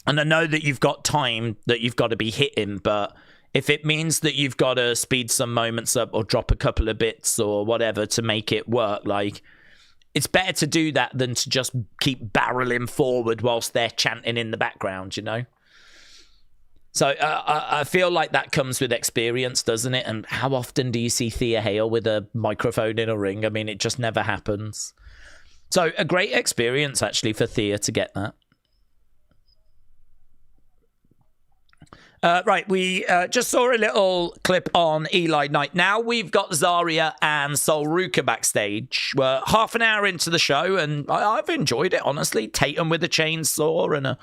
And I know that you've got time that you've got to be hitting, but if it means that you've got to speed some moments up or drop a couple of bits or whatever to make it work, like, it's better to do that than to just keep barreling forward whilst they're chanting in the background, you know? So I feel like that comes with experience, doesn't it? And how often do you see Thea Hale with a microphone in a ring? I mean, it just never happens. So a great experience, actually, for Thea to get that. Right, we just saw a little clip on Eli Knight. Now we've got Zarya and Sol Ruca backstage. We're half an hour into the show, and I've enjoyed it, honestly. Tatum with a chainsaw and a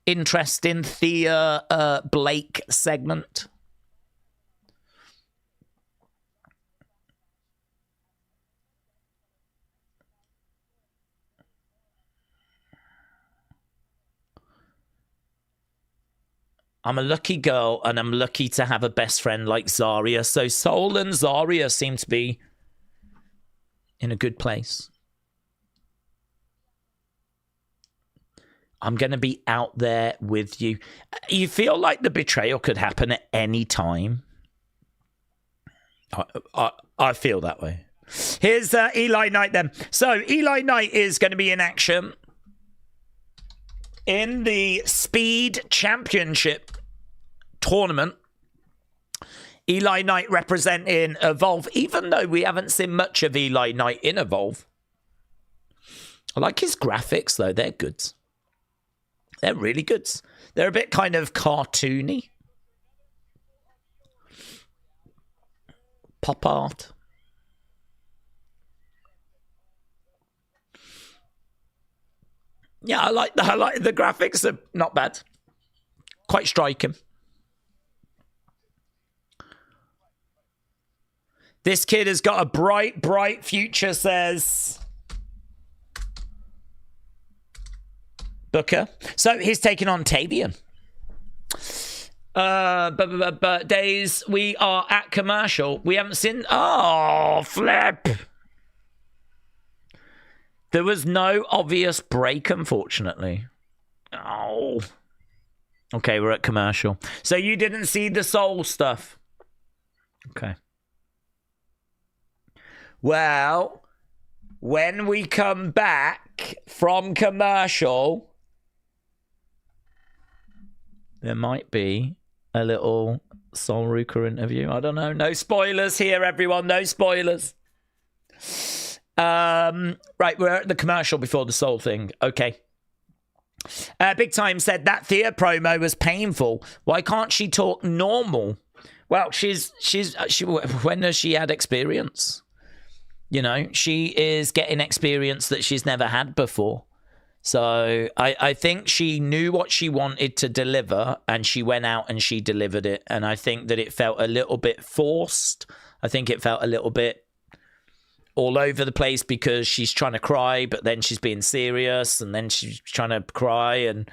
interesting Thea Blake segment. I'm a lucky girl, and I'm lucky to have a best friend like Zarya. So Sol and Zarya seem to be in a good place. I'm going to be out there with you. You feel like the betrayal could happen at any time? I feel that way. Here's Eli Knight then. So Eli Knight is going to be in action in the Speed Championship tournament. Eli Knight representing Evolve, even though we haven't seen much of Eli Knight in Evolve. I like his graphics, though. They're good. They're really good. They're a bit kind of cartoony. Pop art. Yeah, I like the graphics are not bad. Quite striking. This kid has got a bright, bright future, says Booker. So he's taking on Tavion. But Daze, we are at commercial. We haven't seen... Oh, flip. There was no obvious break, unfortunately. Oh. Okay, we're at commercial. So you didn't see the Soul stuff. Okay. Well, when we come back from commercial, there might be a little Sol Ruca interview. I don't know. No spoilers here, everyone. No spoilers. Right, we're at the commercial before the Soul thing. Okay. Big Time said that Thea promo was painful. Why can't she talk normal? Well, she when has she had experience? You know, she is getting experience that she's never had before. So I think she knew what she wanted to deliver, and she went out and she delivered it. And I think that it felt a little bit forced. I think it felt a little bit all over the place because she's trying to cry, but then she's being serious, and then she's trying to cry, and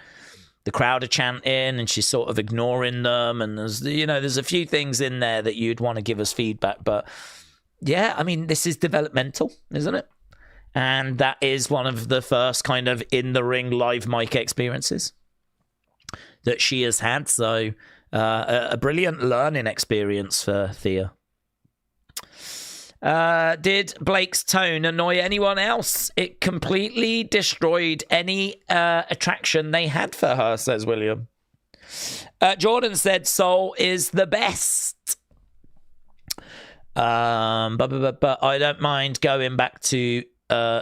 the crowd are chanting, and she's sort of ignoring them. And there's a few things in there that you'd want to give us feedback. But yeah, I mean, this is developmental, isn't it? And that is one of the first kind of in-the-ring live mic experiences that she has had. So a brilliant learning experience for Thea. Did Blake's tone annoy anyone else? It completely destroyed any attraction they had for her, says William. Jordan said Soul is the best. But I don't mind going back to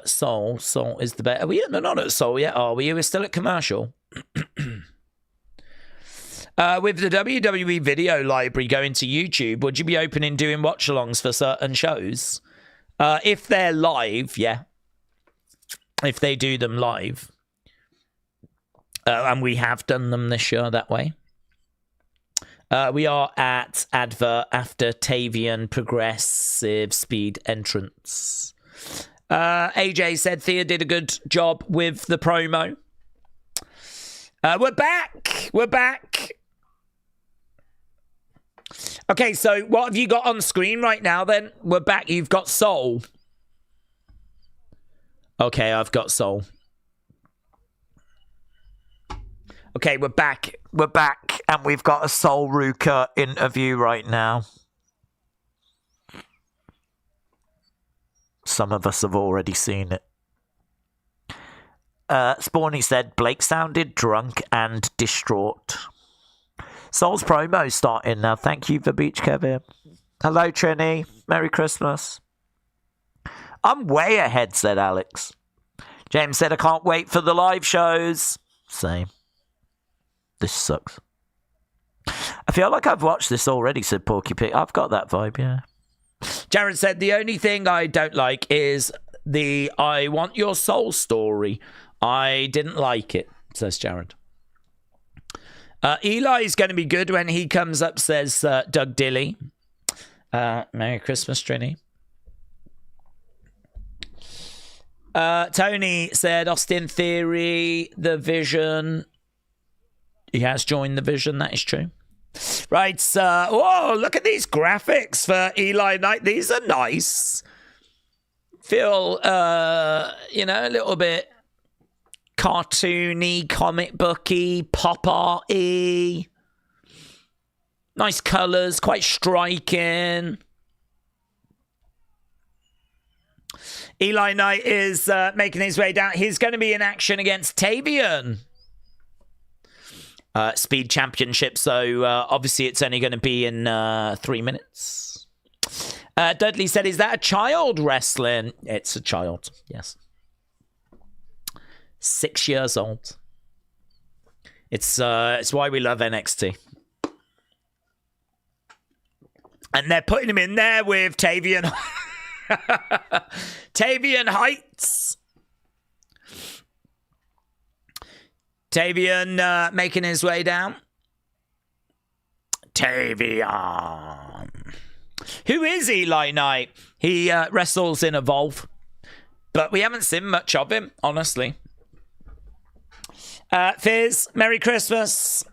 Soul. Soul is the best. Are we not at Soul yet? Are we? We're still at commercial. With the WWE video library going to YouTube, would you be open in doing watch-alongs for certain shows? If they're live, yeah. If they do them live. And we have done them this year that way. We are at advert after Tavion progressive speed entrance. AJ said Thea did a good job with the promo. We're back. We're back. Okay, so what have you got on screen right now then? We're back. You've got Soul. Okay, I've got Soul. Okay, we're back. We're back. And we've got a Soul Ruca interview right now. Some of us have already seen it. Spawny said Blake sounded drunk and distraught. Soul's promo starting now. Thank you for Beach Kevin. Hello, Trini. Merry Christmas. I'm way ahead, said Alex. James said, I can't wait for the live shows. Same. This sucks. I feel like I've watched this already, said Porky Pig. I've got that vibe, yeah. Jared said, the only thing I don't like is the I want your soul story. I didn't like it, says Jared. Eli's going to be good when he comes up, says Doug Dilly. Merry Christmas, Trini. Tony said, Austin Theory, The Vision. He has joined The Vision, that is true. Right, whoa, look at these graphics for Eli Knight. These are nice. Feel, a little bit cartoony, comic booky, pop art-y. Nice colours, quite striking. Eli Knight is making his way down. He's going to be in action against Tavion. Speed Championship, so obviously it's only going to be in 3 minutes. Dudley said, is that a child wrestling? It's a child, yes. 6 years old. It's why we love NXT. And they're putting him in there with Tavion. Tavion Heights. Tavion making his way down. Tavion. Who is Eli Knight? He wrestles in Evolve. But we haven't seen much of him, honestly. Fizz, Merry Christmas.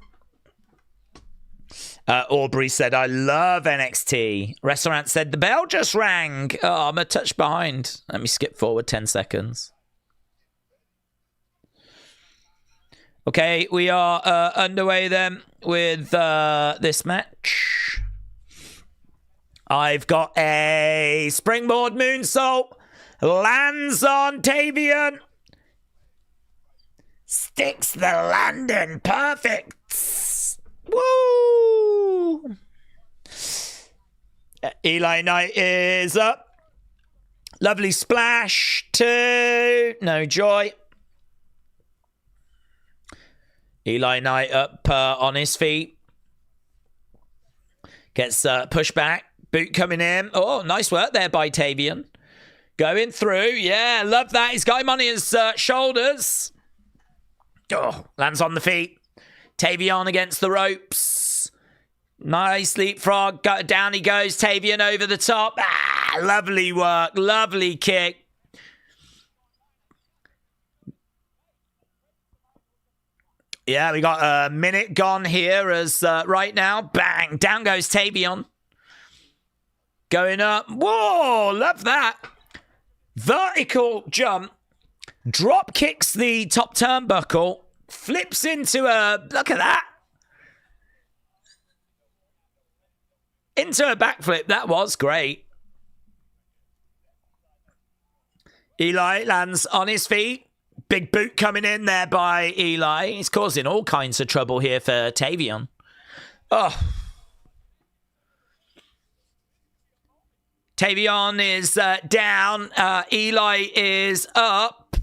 Aubrey said, I love NXT. Restaurant said, the bell just rang. Oh, I'm a touch behind. Let me skip forward 10 seconds. Okay, we are underway then with this match. I've got a springboard moonsault. Lands on Tavion. Sticks the landing. Perfect. Woo! Eli Knight is up. Lovely splash. 2. No joy. Eli Knight up on his feet. Gets pushed back. Boot coming in. Oh, nice work there by Tavion. Going through. Yeah, love that. He's got him on his shoulders. Oh, lands on the feet. Tavion against the ropes. Nice leapfrog. Down he goes. Tavion over the top. Ah, lovely work. Lovely kick. Yeah, we got a minute gone here as right now. Bang. Down goes Tavion. Going up. Whoa, love that. Vertical jump. Drop kicks the top turnbuckle. Flips into a... Look at that. Into a backflip. That was great. Eli lands on his feet. Big boot coming in there by Eli. He's causing all kinds of trouble here for Tavion. Oh. Tavion is down. Eli is up.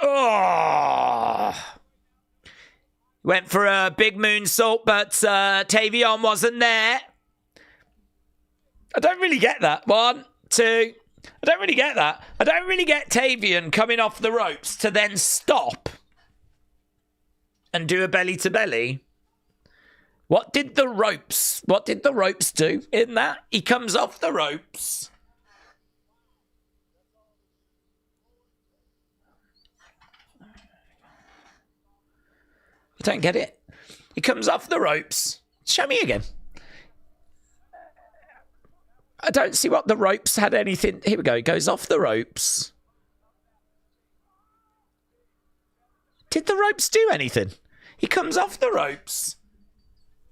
Oh. Went for a big moonsault, but Tavion wasn't there. I don't really get that. 1, 2. I don't really get that. I don't really get Tavion coming off the ropes to then stop and do a belly to belly. What did the ropes do in that? He comes off the ropes. I don't get it. He comes off the ropes. Show me again. I don't see what the ropes had anything. Here we go. He goes off the ropes. Did the ropes do anything? He comes off the ropes.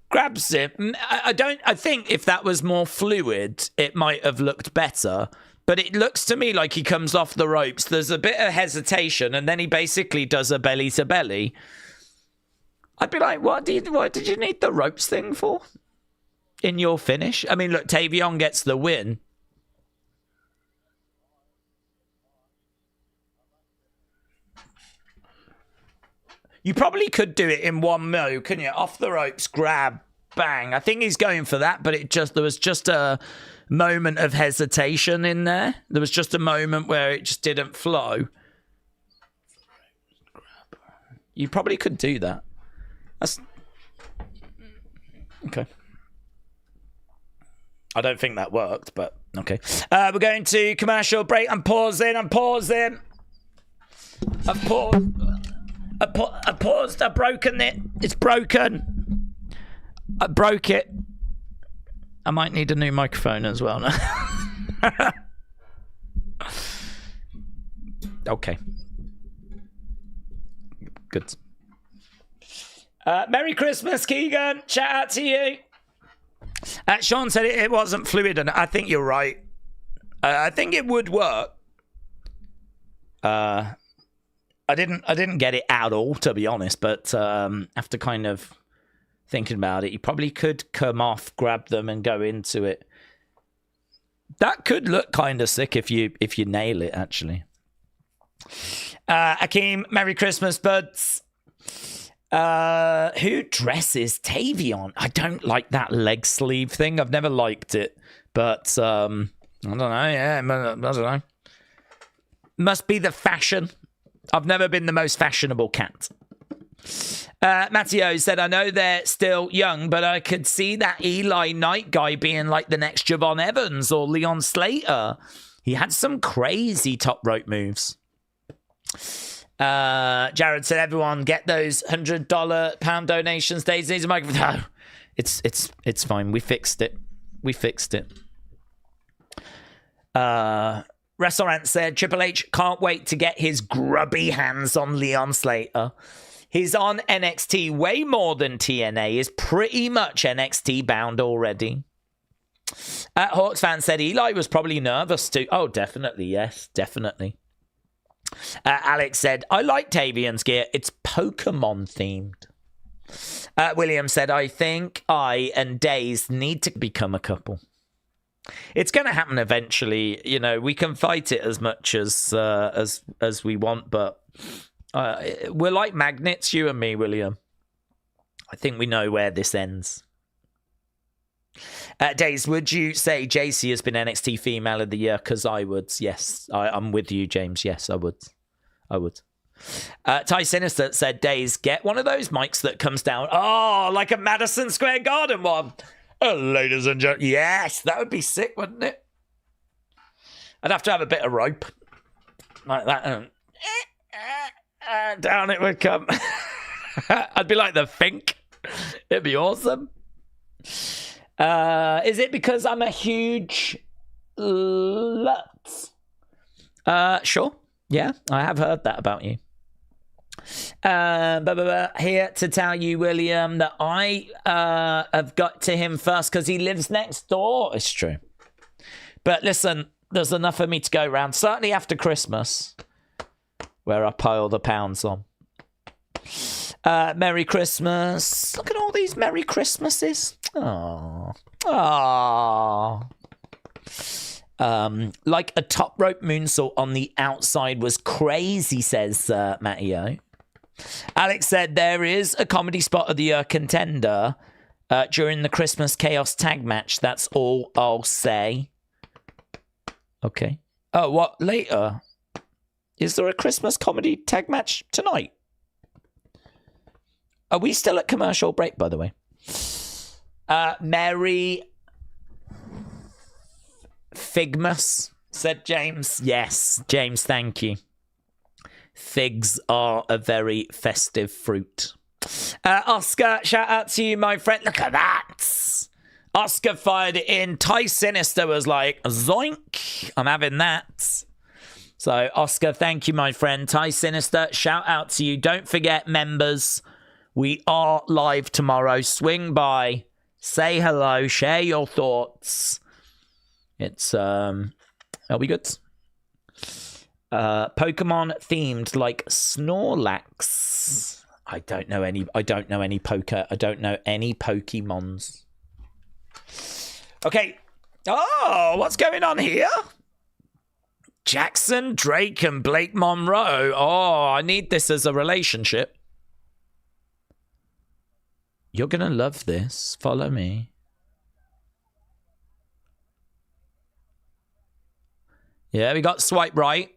Grabs him. I think if that was more fluid, it might have looked better. But it looks to me like he comes off the ropes. There's a bit of hesitation, and then he basically does a belly to belly. I'd be like, what did you need the ropes thing for? In your finish? I mean, look, Tavion gets the win. You probably could do it in one move, couldn't you? Off the ropes, grab, bang. I think he's going for that, but there was just a moment of hesitation in there. There was just a moment where it just didn't flow. You probably could do that. That's okay. I don't think that worked, but okay. We're going to commercial break. I'm pausing. I've paused. I've broken it. It's broken. I broke it. I might need a new microphone as well now. Okay. Good. Merry Christmas, Keegan. Shout out to you. Sean said it wasn't fluid, and I think you're right. I think it would work. I didn't get it at all, to be honest, but after kind of thinking about it, you probably could come off, grab them, and go into it. That could look kind of sick if you nail it, actually. Akeem, Merry Christmas, buds. Who dresses Tavion? I don't like that leg sleeve thing. I've never liked it, but I don't know. Yeah, I don't know. Must be the fashion. I've never been the most fashionable cat. Matteo said, I know they're still young, but I could see that Eli Knight guy being like the next Javon Evans or Leon Slater. He had some crazy top rope moves. Jared said, everyone get those $100 pound donations. Daze needs a microphone. No, it's fine. We fixed it. Restaurant said, Triple H can't wait to get his grubby hands on Leon Slater. He's on NXT way more than TNA. Is pretty much NXT bound already. Hawks fan said Eli was probably nervous too. Oh, definitely. Yes, definitely. Alex said, I like Tavion's gear. It's Pokemon themed. William said, I think I and Daze need to become a couple. It's going to happen eventually. You know, we can fight it as much as we want, but we're like magnets, you and me, William. I think we know where this ends. Daze, would you say JC has been NXT Female of the Year? Because I would, yes. I'm with you, James. Yes, I would. Ty Sinister said, Daze, get one of those mics that comes down. Oh, like a Madison Square Garden one. Oh, ladies and gentlemen. Yes, that would be sick, wouldn't it? I'd have to have a bit of rope. Like that. Down it would come. I'd be like the Fink. It'd be awesome. Is it because I'm a huge slut? Sure. Yeah, I have heard that about you. Here to tell you, William, that I have got to him first because he lives next door. It's true. But listen, there's enough for me to go around. Certainly after Christmas, where I pile the pounds on. Merry Christmas. Look at all these Merry Christmases. Aww. Aww. Like a top rope moonsault on the outside was crazy, says Matteo. Alex said there is a comedy spot of the year contender during the Christmas Chaos tag match. That's all I'll say. Okay. Oh, what? Later? Is there a Christmas comedy tag match tonight? Are we still at commercial break, by the way? Merry Figmas, said James. Yes, James, thank you. Figs are a very festive fruit. Oscar, shout out to you, my friend. Look at that. Oscar fired it in. Ty Sinister was like, zoink, I'm having that. So, Oscar, thank you, my friend. Ty Sinister, shout out to you. Don't forget, members, we are live tomorrow. Swing by, say hello, share your thoughts. It's, it'll be good. Pokemon themed like Snorlax. I don't know any Pokemons. Okay. Oh, what's going on here? Jackson, Drake, and Blake Monroe. Oh, I need this as a relationship. You're gonna love this. Follow me. Yeah, we got swipe right.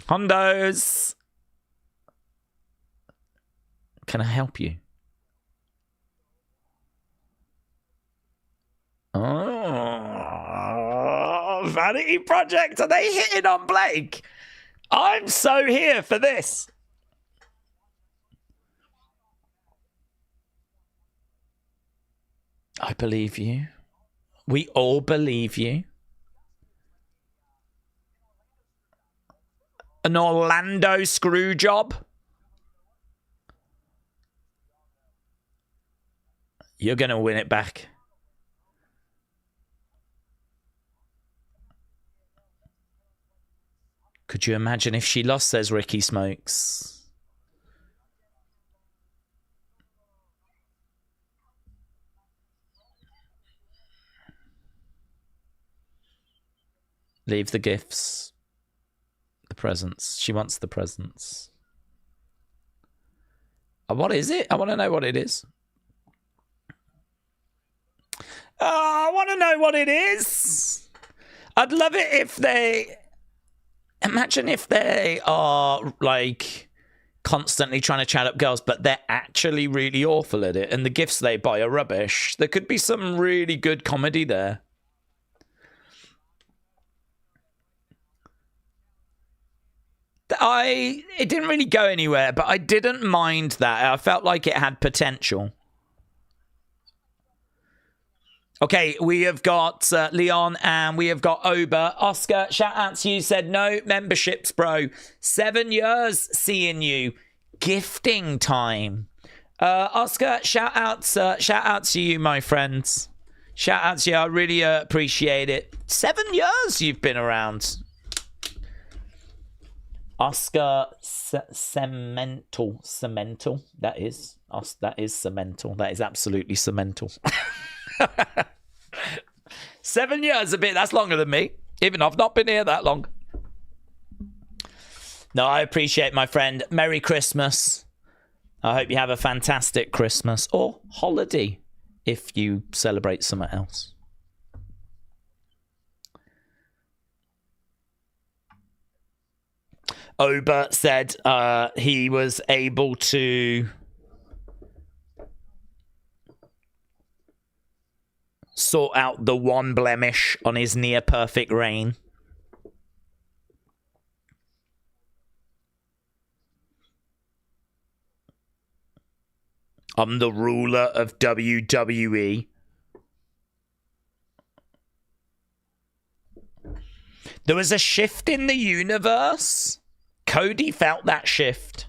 Hondos. Can I help you? Oh, Vanity Project. Are they hitting on Blake? I'm so here for this. I believe you. We all believe you. An Orlando screw job. You're going to win it back. Could you imagine if she lost, says Ricky Smokes. Leave the gifts. The presents. She wants the presents. What is it? I want to know what it is. Oh, I want to know what it is. I'd love it if they... Imagine if they are, like, constantly trying to chat up girls, but they're actually really awful at it, and the gifts they buy are rubbish. There could be some really good comedy there. It didn't really go anywhere, but I didn't mind that. I felt like it had potential. Okay, we have got Leon and we have got Oba. Oscar, shout out to you, said no memberships, bro. 7 years seeing you. Gifting time. Oscar, shout out to you, my friends. Shout out to you. I really appreciate it. 7 years you've been around. Oscar Cemental. That is Cemental. That is absolutely Cemental. 7 years a bit. That's longer than me. Even I've not been here that long. No, I appreciate, my friend. Merry Christmas. I hope you have a fantastic Christmas or holiday if you celebrate something else. Oba said he was able to sort out the one blemish on his near-perfect reign. I'm the ruler of WWE. There was a shift in the universe. Cody felt that shift.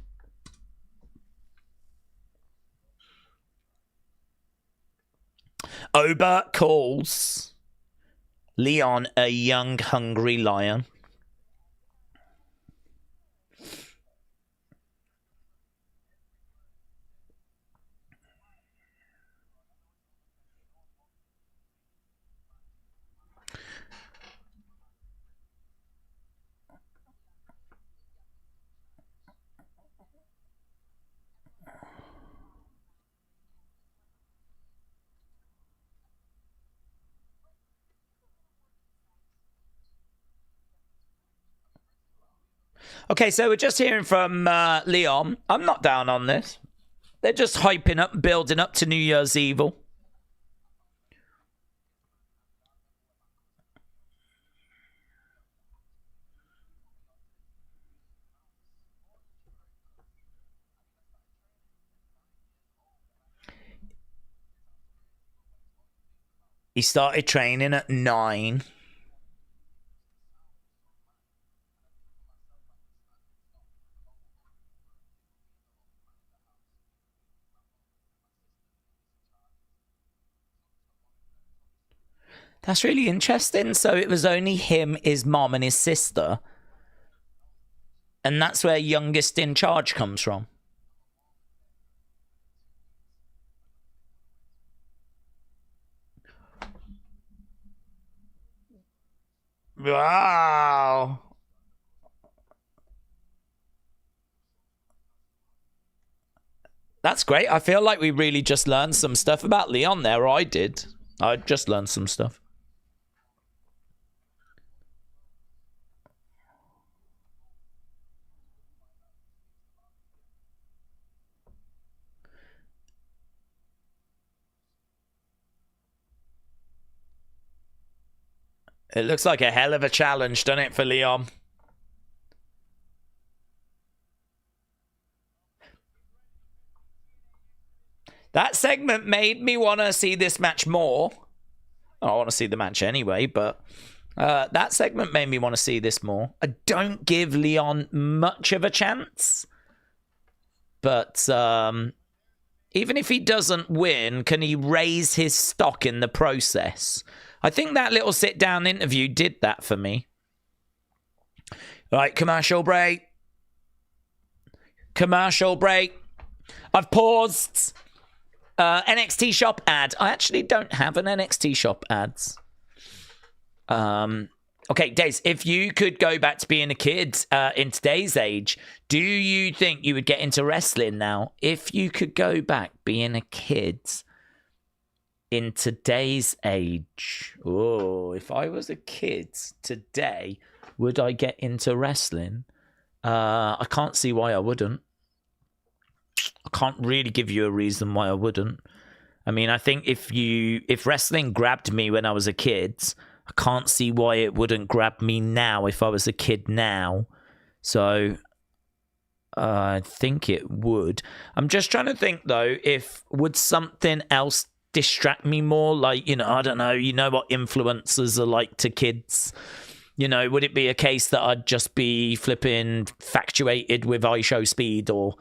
Obert calls Leon a young, hungry lion. Okay, so we're just hearing from Leon. I'm not down on this. They're just hyping up, building up to New Year's Evil. He started training at 9. That's really interesting. So it was only him, his mom, and his sister. And that's where youngest in charge comes from. Wow. That's great. I feel like we really just learned some stuff about Leon there. I did. I just learned some stuff. It looks like a hell of a challenge, doesn't it, for Leon? That segment made me want to see this match more. I want to see the match anyway, but that segment made me want to see this more. I don't give Leon much of a chance. But even if he doesn't win, can he raise his stock in the process? I think that little sit-down interview did that for me. Right, commercial break. Commercial break. I've paused. NXT shop ad. I actually don't have an NXT shop ads. Okay, Daze, if you could go back to being a kid in today's age, do you think you would get into wrestling now? If you could go back being a kid in today's age. Oh, if I was a kid today, would I get into wrestling? I can't see why I wouldn't. I can't really give you a reason why I wouldn't. I mean, I think if wrestling grabbed me when I was a kid, I can't see why it wouldn't grab me now if I was a kid now. So I think it would. I'm just trying to think though, would something else distract me more? Like, I don't know, what influencers are like to kids. Would it be a case that I'd just be flipping factuated with iShowSpeed, or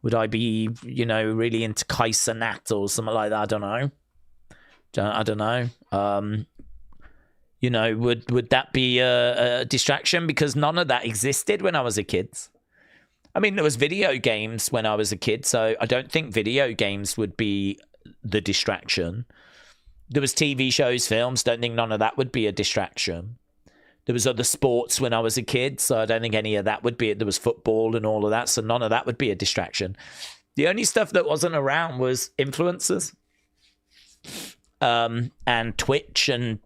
would I be, really into Kaiser Nat or something like that? I don't know. I don't know. Would that be a distraction? Because none of that existed when I was a kid. I mean, there was video games when I was a kid, so I don't think video games would be the distraction. There was TV shows, films, don't think none of that would be a distraction. There was other sports when I was a kid, so I don't think any of that would be it. There was football and all of that, so none of that would be a distraction. The only stuff that wasn't around was influencers. And Twitch and,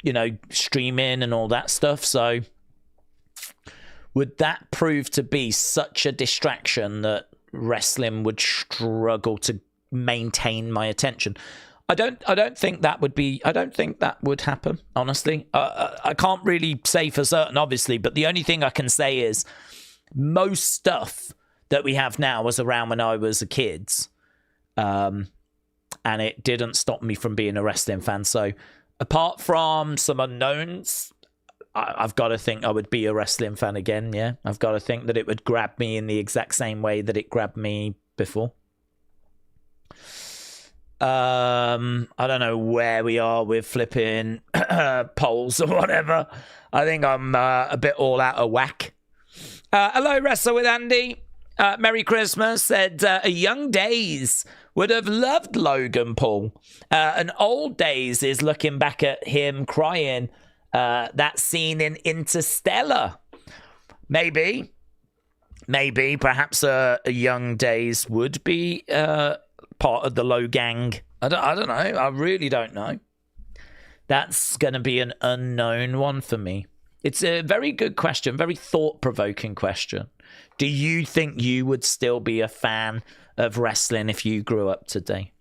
streaming and all that stuff. So would that prove to be such a distraction that wrestling would struggle to maintain my attention? I don't think that would happen, honestly. I can't really say for certain, obviously, but the only thing I can say is most stuff that we have now was around when I was a kid. And it didn't stop me from being a wrestling fan. So apart from some unknowns, I've got to think I would be a wrestling fan again, yeah. I've got to think that it would grab me in the exact same way that it grabbed me before. I don't know where we are with flipping polls or whatever. I think I'm a bit all out of whack. Hello, Wrestle with Andy. Merry Christmas. Said a young Daze would have loved Logan Paul. An old Daze is looking back at him crying. That scene in Interstellar. Maybe, perhaps a young Daze would be part of the Low gang. I don't know. I really don't know. That's going to be an unknown one for me. It's a very good question, very thought-provoking question. Do you think you would still be a fan of wrestling if you grew up today?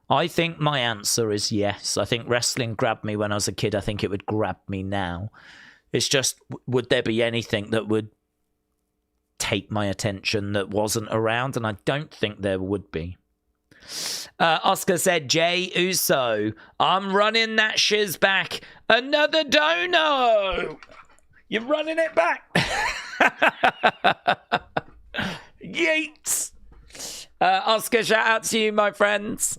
I think my answer is yes. I think wrestling grabbed me when I was a kid. I think it would grab me now. It's just, would there be anything that would take my attention that wasn't around? And I don't think there would be. Oscar said, Jay Uso, I'm running that shiz back. Another dono. You're running it back. Yeats. Oscar, shout out to you, my friends.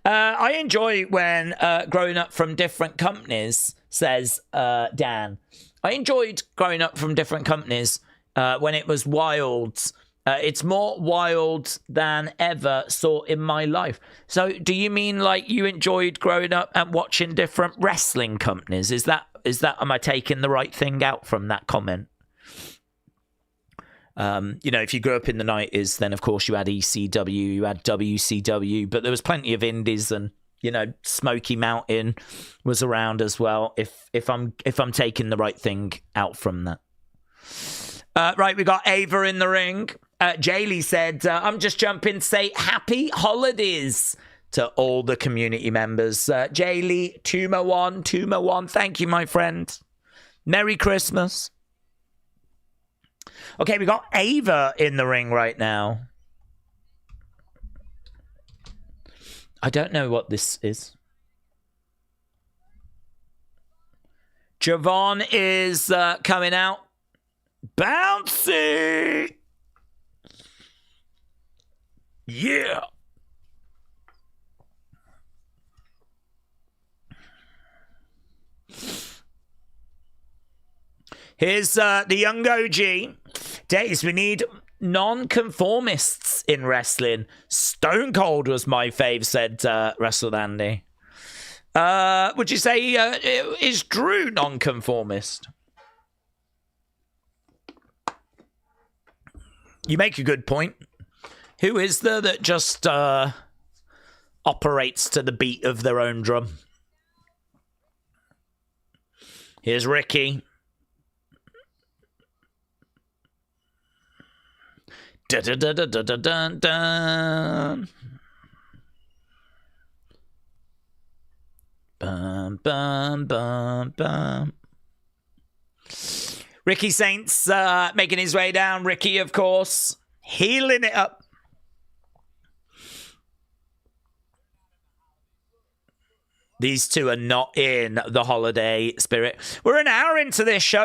I enjoy when growing up from different companies, says Dan. I enjoyed growing up from different companies when it was wild. It's more wild than ever saw in my life. So do you mean like you enjoyed growing up and watching different wrestling companies? Is that am I taking the right thing out from that comment? If you grew up in the 90s, then of course you had ECW, you had WCW, but there was plenty of indies, and Smoky Mountain was around as well. If I'm taking the right thing out from that. Right, we got Ava in the ring. Jaylee said, I'm just jumping to say happy holidays to all the community members. Jaylee, Tuma one, thank you, my friend. Merry Christmas. Okay, we got Ava in the ring right now. I don't know what this is. Javon is coming out. Bouncy! Yeah! Here's the young OG. Days, we need non-conformists in wrestling. Stone Cold was my fave, said Wrestle Andy. Would you say is Drew non-conformist? You make a good point. Who is there that just operates to the beat of their own drum? Here's Ricky. Da da da da da da da da. Bum bum bum bum. Ricky Saints making his way down. Ricky, of course, healing it up. These two are not in the holiday spirit. We're an hour into this show,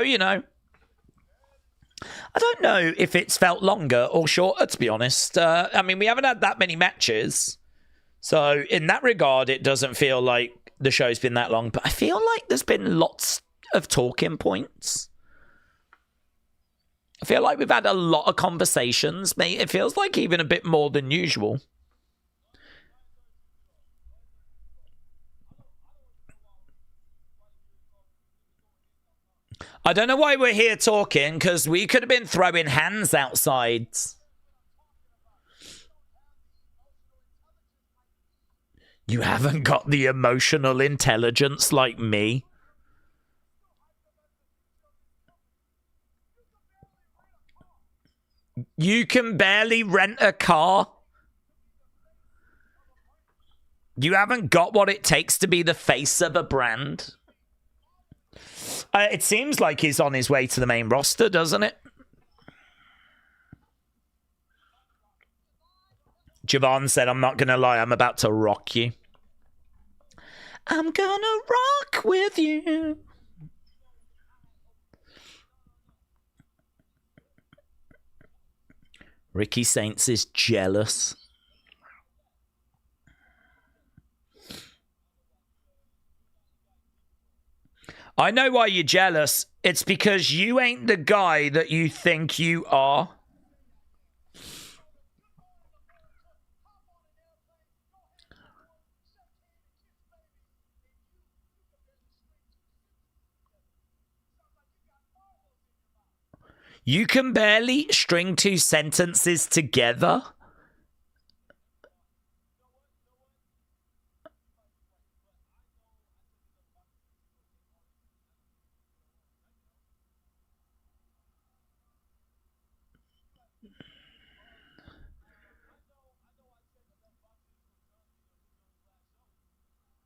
I don't know if it's felt longer or shorter, to be honest. I mean, we haven't had that many matches. So in that regard, it doesn't feel like the show's been that long. But I feel like there's been lots of talking points. I feel like we've had a lot of conversations. It feels like even a bit more than usual. I don't know why we're here talking, because we could have been throwing hands outside. You haven't got the emotional intelligence like me. You can barely rent a car. You haven't got what it takes to be the face of a brand. It seems like he's on his way to the main roster, doesn't it? Javon said, I'm not going to lie, I'm about to rock you. I'm gonna rock with you. Ricky Saints is jealous. I know why you're jealous. It's because you ain't the guy that you think you are. You can barely string 2 sentences together?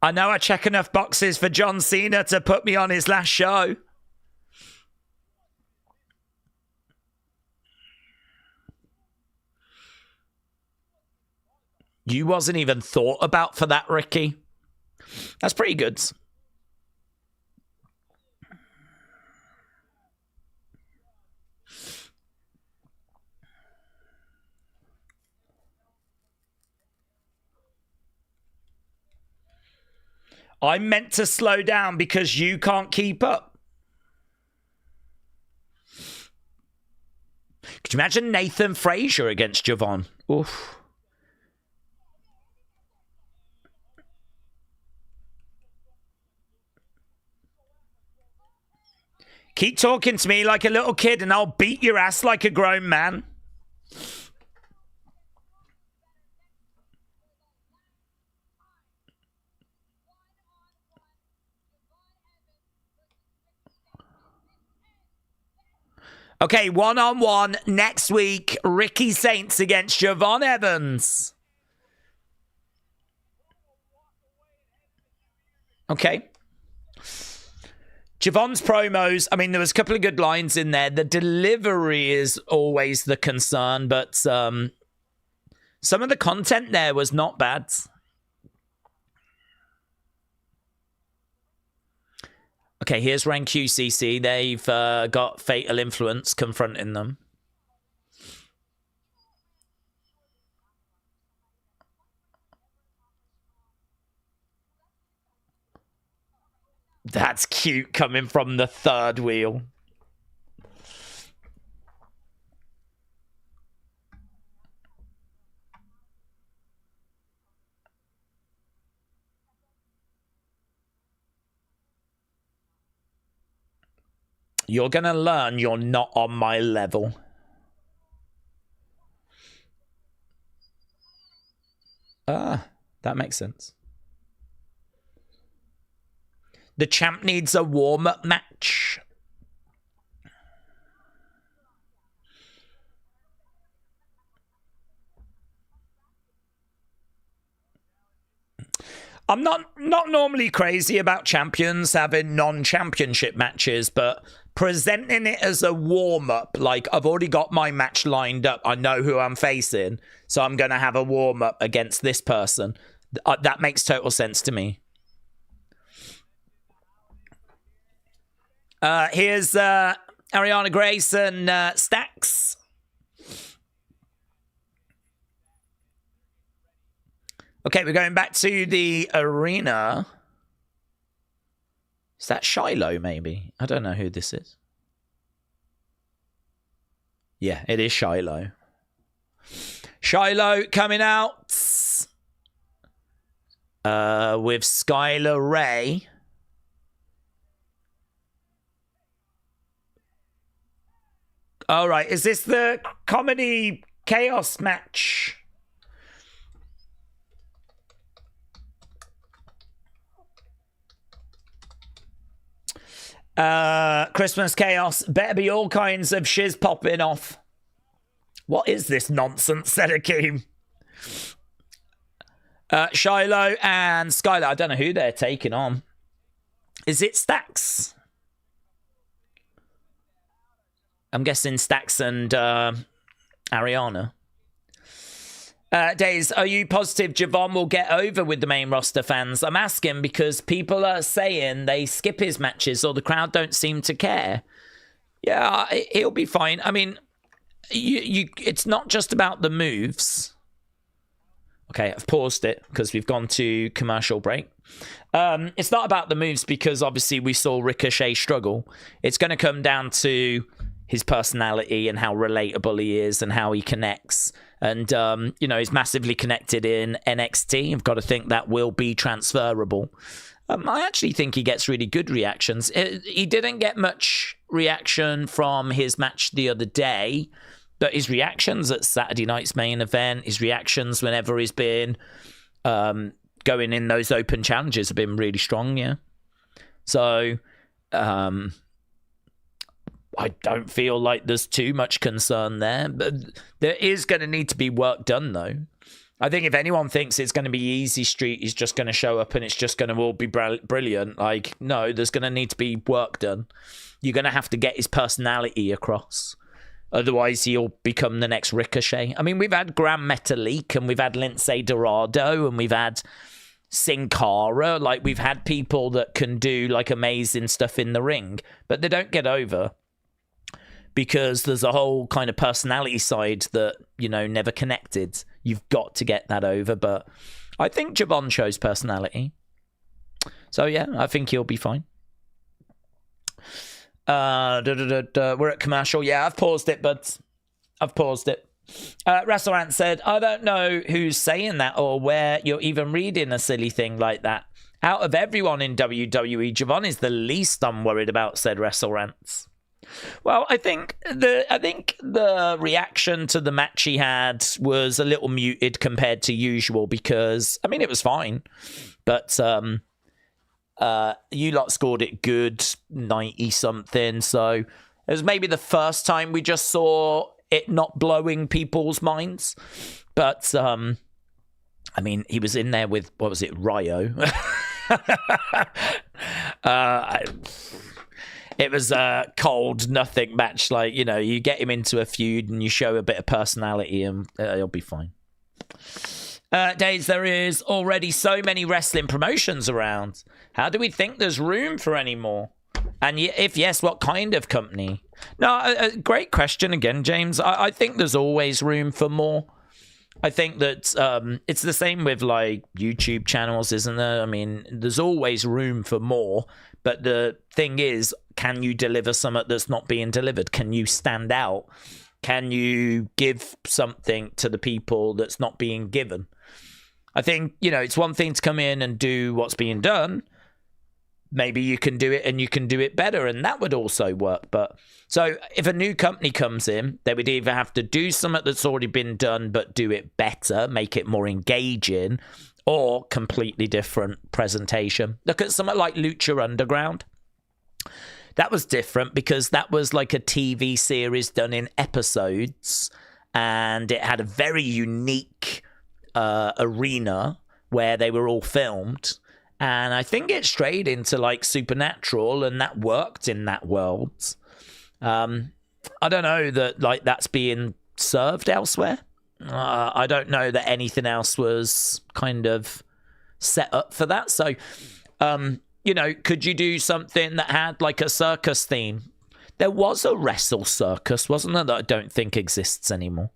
I know I check enough boxes for John Cena to put me on his last show. You wasn't even thought about for that, Ricky. That's pretty good. I'm meant to slow down because you can't keep up. Could you imagine Nathan Frazier against Javon? Oof. Keep talking to me like a little kid and I'll beat your ass like a grown man. Okay, 1-on-1 next week. Ricky Saints against Javon Evans. Okay. Javon's promos, I mean, there was a couple of good lines in there. The delivery is always the concern, but some of the content there was not bad. Okay, here's Rank QCC. They've got Fatal Influence confronting them. That's cute coming from the third wheel. You're going to learn you're not on my level. Ah, that makes sense. The champ needs a warm-up match. I'm not normally crazy about champions having non-championship matches, but presenting it as a warm-up, like I've already got my match lined up, I know who I'm facing, so I'm going to have a warm-up against this person. That makes total sense to me. Here's Arianna Grace and Stax. Okay, we're going back to the arena. Is that Shiloh, maybe? I don't know who this is. Yeah, it is Shiloh. Shiloh coming out with Skylar Raye. All right, is this the comedy chaos match? Christmas chaos. Better be all kinds of shiz popping off. What is this nonsense, said Akeem? Shiloh and Skylar. I don't know who they're taking on. Is it Stax? I'm guessing Stax and Arianna. Daze, are you positive Javon will get over with the main roster fans? I'm asking because people are saying they skip his matches or the crowd don't seem to care. Yeah, he'll be fine. I mean, it's not just about the moves. Okay, I've paused it because we've gone to commercial break. It's not about the moves because obviously we saw Ricochet struggle. It's going to come down to his personality and how relatable he is and how he connects. And, he's massively connected in NXT. I've got to think that will be transferable. I actually think he gets really good reactions. He didn't get much reaction from his match the other day, but his reactions at Saturday night's main event, his reactions whenever he's been going in those open challenges have been really strong, yeah. So, I don't feel like there's too much concern there, but there is going to need to be work done, though. I think if anyone thinks it's going to be easy street, he's just going to show up and it's just going to all be brilliant. Like, no, there's going to need to be work done. You're going to have to get his personality across. Otherwise, he'll become the next Ricochet. I mean, we've had Gran Metalik and we've had Lindsay Dorado and we've had Sin Cara. Like, we've had people that can do, like, amazing stuff in the ring, but they don't get over because there's a whole kind of personality side that, never connected. You've got to get that over, but I think Javon shows personality. So, yeah, I think he'll be fine. We're at commercial. Yeah, I've paused it, but I've paused it. WrestleRant said, I don't know who's saying that or where you're even reading a silly thing like that. Out of everyone in WWE, Javon is the least I'm worried about, said WrestleRants. Well, I think the reaction to the match he had was a little muted compared to usual because, I mean, it was fine. But you lot scored it good, 90-something. So it was maybe the first time we just saw it not blowing people's minds. But, I mean, he was in there with, what was it, Raye? It was a cold, nothing match. Like, you get him into a feud and you show a bit of personality and he'll be fine. Daze, there is already so many wrestling promotions around. How do we think there's room for any more? And if yes, what kind of company? No, a great question again, James. I think there's always room for more. I think that it's the same with, like, YouTube channels, isn't there? I mean, there's always room for more. But the thing is, can you deliver something that's not being delivered? Can you stand out? Can you give something to the people that's not being given? I think, it's one thing to come in and do what's being done. Maybe you can do it and you can do it better, and that would also work. But so if a new company comes in, they would either have to do something that's already been done but do it better, make it more engaging, or completely different presentation. Look at something like Lucha Underground. That was different because that was like a TV series done in episodes, and it had a very unique arena where they were all filmed. And I think it strayed into, like, Supernatural, and that worked in that world. I don't know that, like, that's being served elsewhere. I don't know that anything else was kind of set up for that. So, could you do something that had, like, a circus theme? There was a Wrestle Circus, wasn't there, that I don't think exists anymore.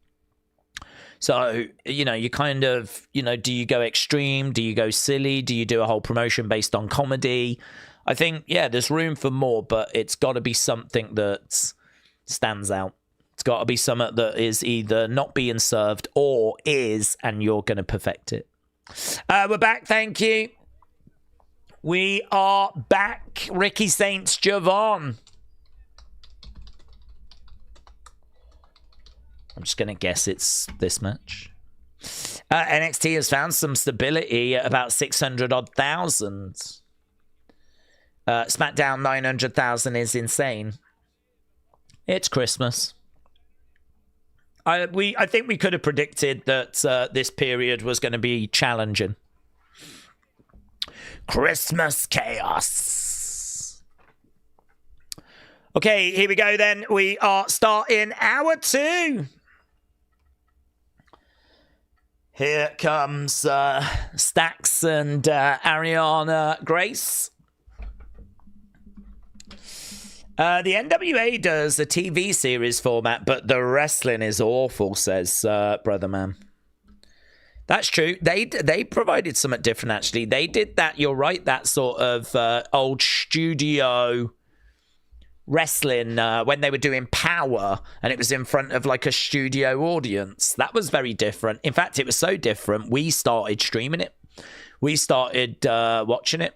So, you kind of, do you go extreme? Do you go silly? Do you do a whole promotion based on comedy? I think, yeah, there's room for more, but it's got to be something that stands out. It's got to be something that is either not being served or is, and you're going to perfect it. We're back. Thank you. We are back. Ricky Saints, Javon. I'm just going to guess it's this match. NXT has found some stability at about 600-odd thousand. SmackDown 900,000 is insane. It's Christmas. I think we could have predicted that this period was going to be challenging. Christmas chaos. Okay, here we go then. We are starting hour 2. Here comes Stax and Arianna Grace. The NWA does a TV series format, but the wrestling is awful, says Brother Man. That's true. They provided something different, actually. They did that, you're right, that sort of old studio wrestling when they were doing Power, and it was in front of like a studio audience. That was very different. In fact, it was so different, we started streaming it. We started watching it.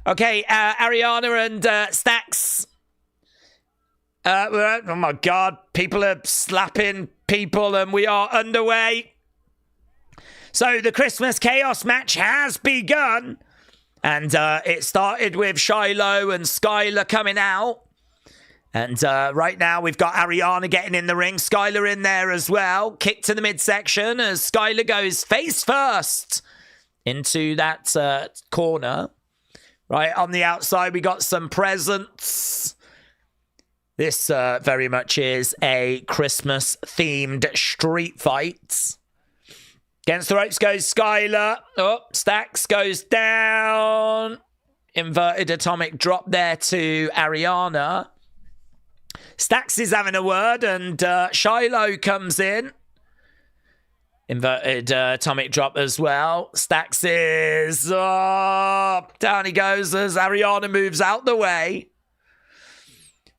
Okay, Arianna and Stacks. Oh my God, people are slapping people and we are underway. So the Christmas Chaos match has begun. And it started with Shiloh and Skylar coming out. And right now we've got Arianna getting in the ring. Skylar in there as well. Kick to the midsection as Skylar goes face first into that corner. Right on the outside we got some presents. This very much is a Christmas themed street fight. Against the ropes goes Skylar. Oh, Stacks goes down. Inverted atomic drop there to Arianna. Stacks is having a word and Shiloh comes in. Inverted atomic drop as well. Stacks is... Oh, down he goes as Arianna moves out the way.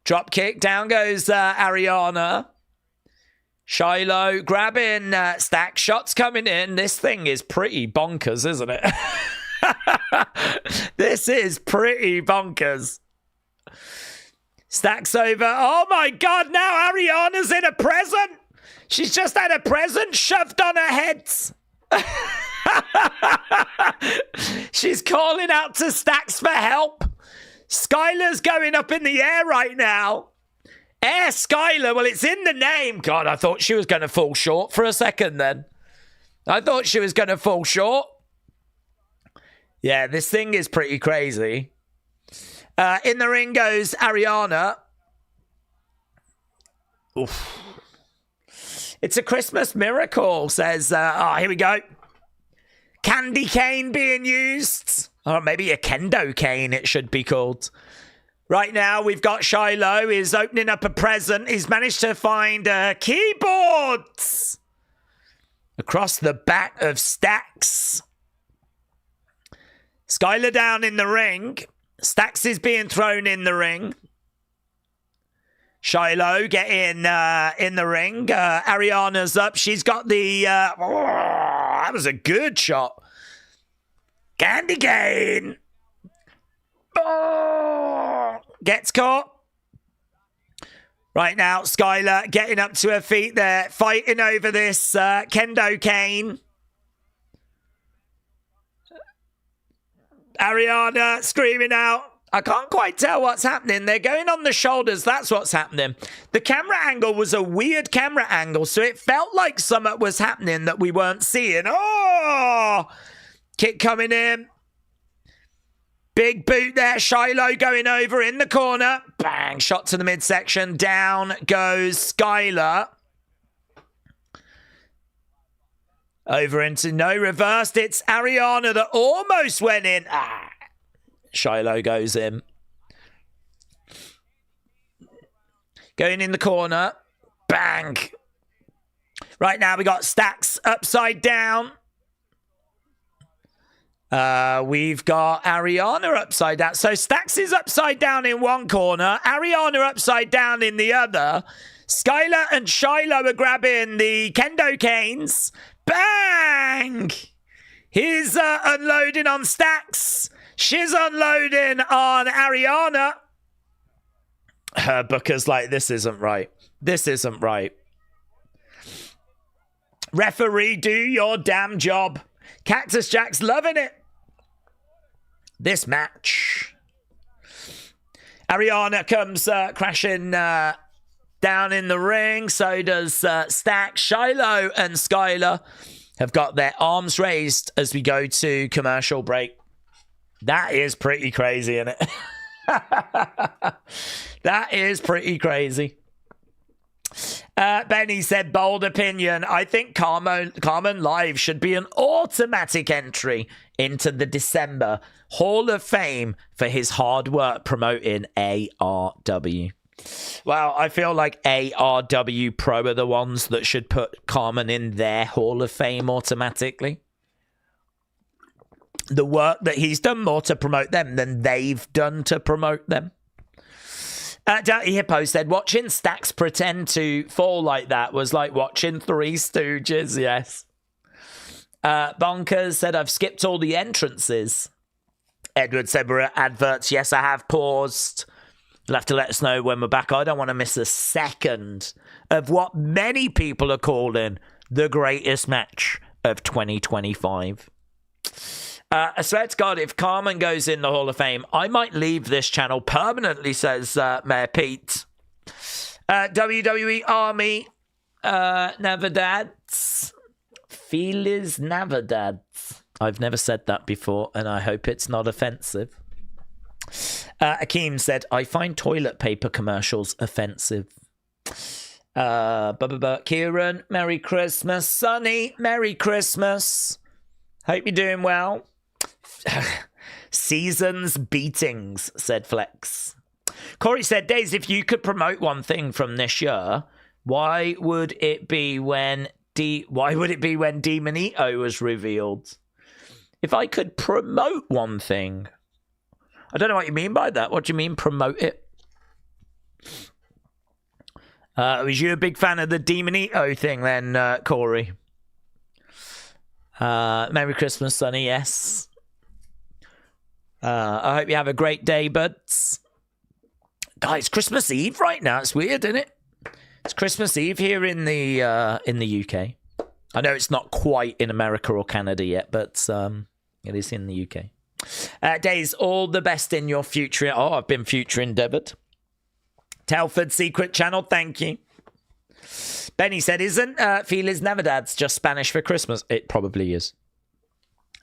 Drop kick. Down goes Arianna. Shiloh grabbing Stack. Shots coming in. This thing is pretty bonkers, isn't it? This is pretty bonkers. Stacks over. Oh my God, now Arianna's in a present. She's just had a present shoved on her head. She's calling out to Stacks for help. Skylar's going up in the air right now. Air Skylar, well, it's in the name. God, I thought she was going to fall short for a second then. I thought she was going to fall short. Yeah, this thing is pretty crazy. In the ring goes Arianna. Oof. It's a Christmas miracle, says, here we go. Candy cane being used. Or maybe a kendo cane, it should be called. Right now, we've got Shiloh. He's opening up a present. He's managed to find keyboards across the back of Stacks. Skylar down in the ring. Stacks is being thrown in the ring. Shiloh getting in the ring. Arianna's up. She's got the... that was a good shot. Candy cane. Oh, gets caught. Right now, Skylar getting up to her feet there, fighting over this kendo cane. Arianna screaming out. I can't quite tell what's happening. They're going on the shoulders. That's what's happening. The camera angle was a weird camera angle, so it felt like something was happening that we weren't seeing. Oh! Kick coming in. Big boot there. Shiloh going over in the corner. Bang. Shot to the midsection. Down goes Skylar. Over into no reversed. It's Arianna that almost went in. Ah. Shiloh goes in. Going in the corner. Bang. Right now we got Stacks upside down. We've got Arianna upside down. So Stacks is upside down in one corner. Arianna upside down in the other. Skylar and Shiloh are grabbing the kendo canes. Bang! He's unloading on Stacks. She's unloading on Arianna. Her booker's like, this isn't right. This isn't right. Referee, do your damn job. Cactus Jack's loving it. This match. Arianna comes crashing down in the ring. So does Stack. Shiloh and Skylar have got their arms raised as we go to commercial break. That is pretty crazy, isn't it? That is pretty crazy. Benny said, bold opinion. I think Carmen Live should be an automatic entry into the December Hall of Fame for his hard work promoting ARW. Well, I feel like ARW Pro are the ones that should put Carmen in their Hall of Fame automatically. The work that he's done more to promote them than they've done to promote them. Dirty Hippo said, watching Stax pretend to fall like that was like watching Three Stooges, yes. Bonkers said, I've skipped all the entrances. Edward said, we're at adverts. Yes, I have paused. You'll have to let us know when we're back. I don't want to miss a second of what many people are calling the greatest match of 2025. I swear to God, if Carmen goes in the Hall of Fame, I might leave this channel permanently, says Mayor Pete. WWE Army, Navidades. Feliz Navidades. I've never said that before, and I hope it's not offensive. Akeem said, I find toilet paper commercials offensive. Kieran, Merry Christmas. Sonny, Merry Christmas. Hope you're doing well. Seasons beatings, said Flex. Corey said, Daze, if you could promote one thing from this year, why would it be when Demonito was revealed? If I could promote one thing, I don't know what you mean by that. What do you mean promote it? Was you a big fan of the Demonito thing then, Corey? Merry Christmas, Sonny, yes. I hope you have a great day, buds. Guys, Christmas Eve right now. It's weird, isn't it? It's Christmas Eve here in the UK. I know it's not quite in America or Canada yet, but it is in the UK. Daze, all the best in your future. Oh, I've been future endeavoured. Telford Secret Channel, thank you. Benny said, isn't Feliz Navidades just Spanish for Christmas? It probably is.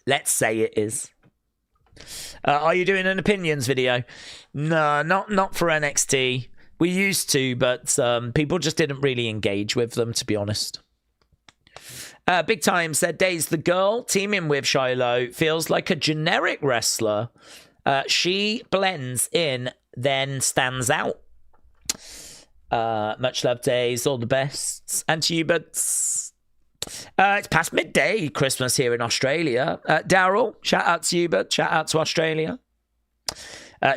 Let's say it is. Are you doing an opinions video? No, not for NXT. We used to, but people just didn't really engage with them, to be honest. Big Time said, Daze, the girl teaming with Shiloh feels like a generic wrestler. She blends in, then stands out. Much love, Daze. All the best. And to you, buds. It's past midday Christmas here in Australia. Daryl, shout out to you, bud. Shout out to Australia.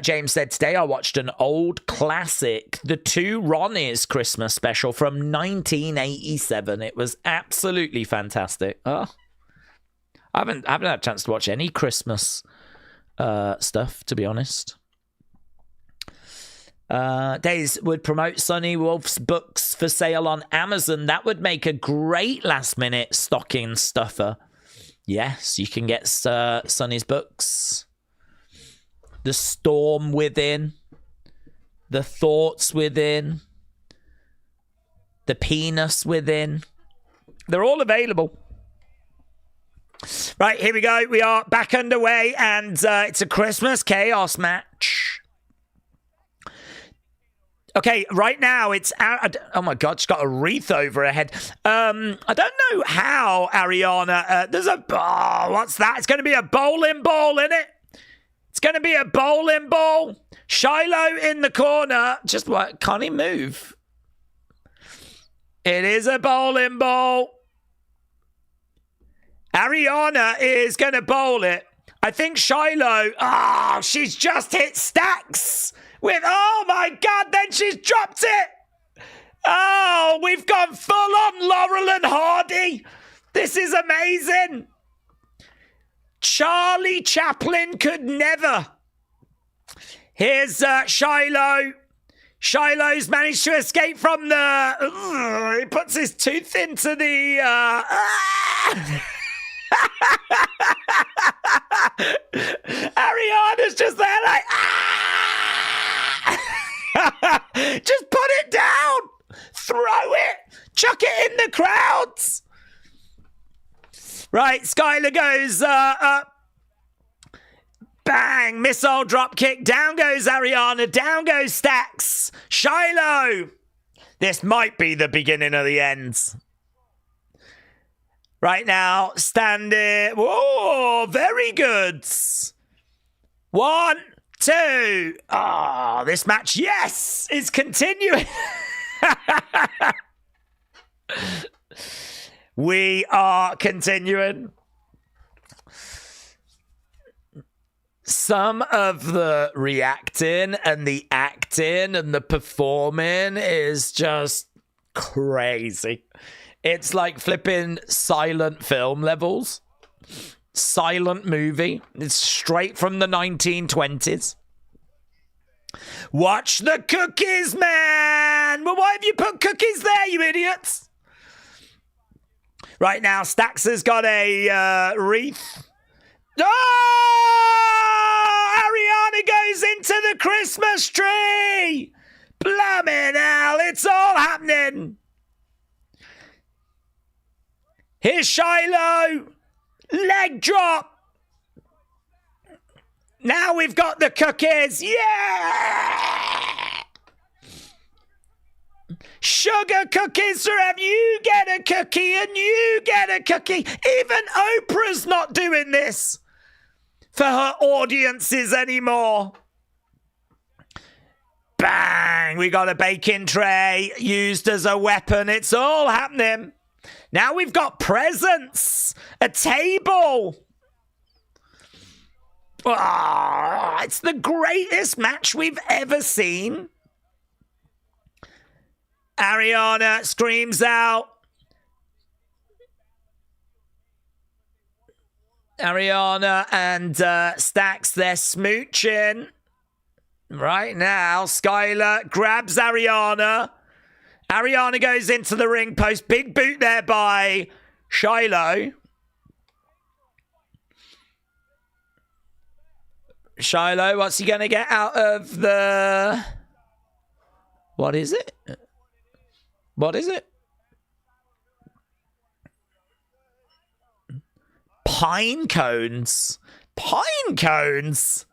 James said, today I watched an old classic, the Two Ronnies Christmas special from 1987. It was absolutely fantastic. Oh, I haven't had a chance to watch any Christmas stuff, to be honest. Daze would promote Sonny Wolf's books for sale on Amazon. That would make a great last-minute stocking stuffer. Yes, you can get Sonny's books. The Storm Within. The Thoughts Within. The Penis Within. They're all available. Right, here we go. We are back underway, and it's a Christmas Chaos match. Okay, right now it's... oh my God, she's got a wreath over her head. I don't know how Arianna... there's a... Oh, what's that? It's going to be a bowling ball, isn't it? It's going to be a bowling ball. Shiloh in the corner. Just what? Can't he move? It is a bowling ball. Arianna is going to bowl it. I think Shiloh... Oh, she's just hit Stacks. With, oh my God, then she's dropped it. Oh, we've gone full on Laurel and Hardy. This is amazing. Charlie Chaplin could never. Here's Shiloh. Shiloh's managed to escape from the... he puts his tooth into the... Ariana's just there like... Just put it down. Throw it. Chuck it in the crowds. Right, Skylar goes up. Bang. Missile drop kick. Down goes Arianna. Down goes Stacks. Shiloh. This might be the beginning of the end. Right now, stand it. Whoa, very good. 1, 2. Oh, this match, yes, is continuing. We are continuing. Some of the reacting and the acting and the performing is just crazy. It's like flipping silent film levels. Silent movie. It's straight from the 1920s. Watch the cookies, man! Well, why have you put cookies there, you idiots? Right now, Stax has got a wreath. Oh! Arianna goes into the Christmas tree! Blimey hell, it's all happening! Here's Shiloh! Leg drop! Now we've got the cookies! Yeah! Sugar cookies forever! You get a cookie and you get a cookie! Even Oprah's not doing this for her audiences anymore. Bang! We got a baking tray used as a weapon. It's all happening. Now we've got presents. A table. Oh, it's the greatest match we've ever seen. Arianna screams out. Arianna and Stax, they're smooching. Right now, Skylar grabs Arianna. Arianna goes into the ring post. Big boot there by Shiloh. Shiloh, what's he going to get out of the... What is it? What is it? Pine cones. Pine cones?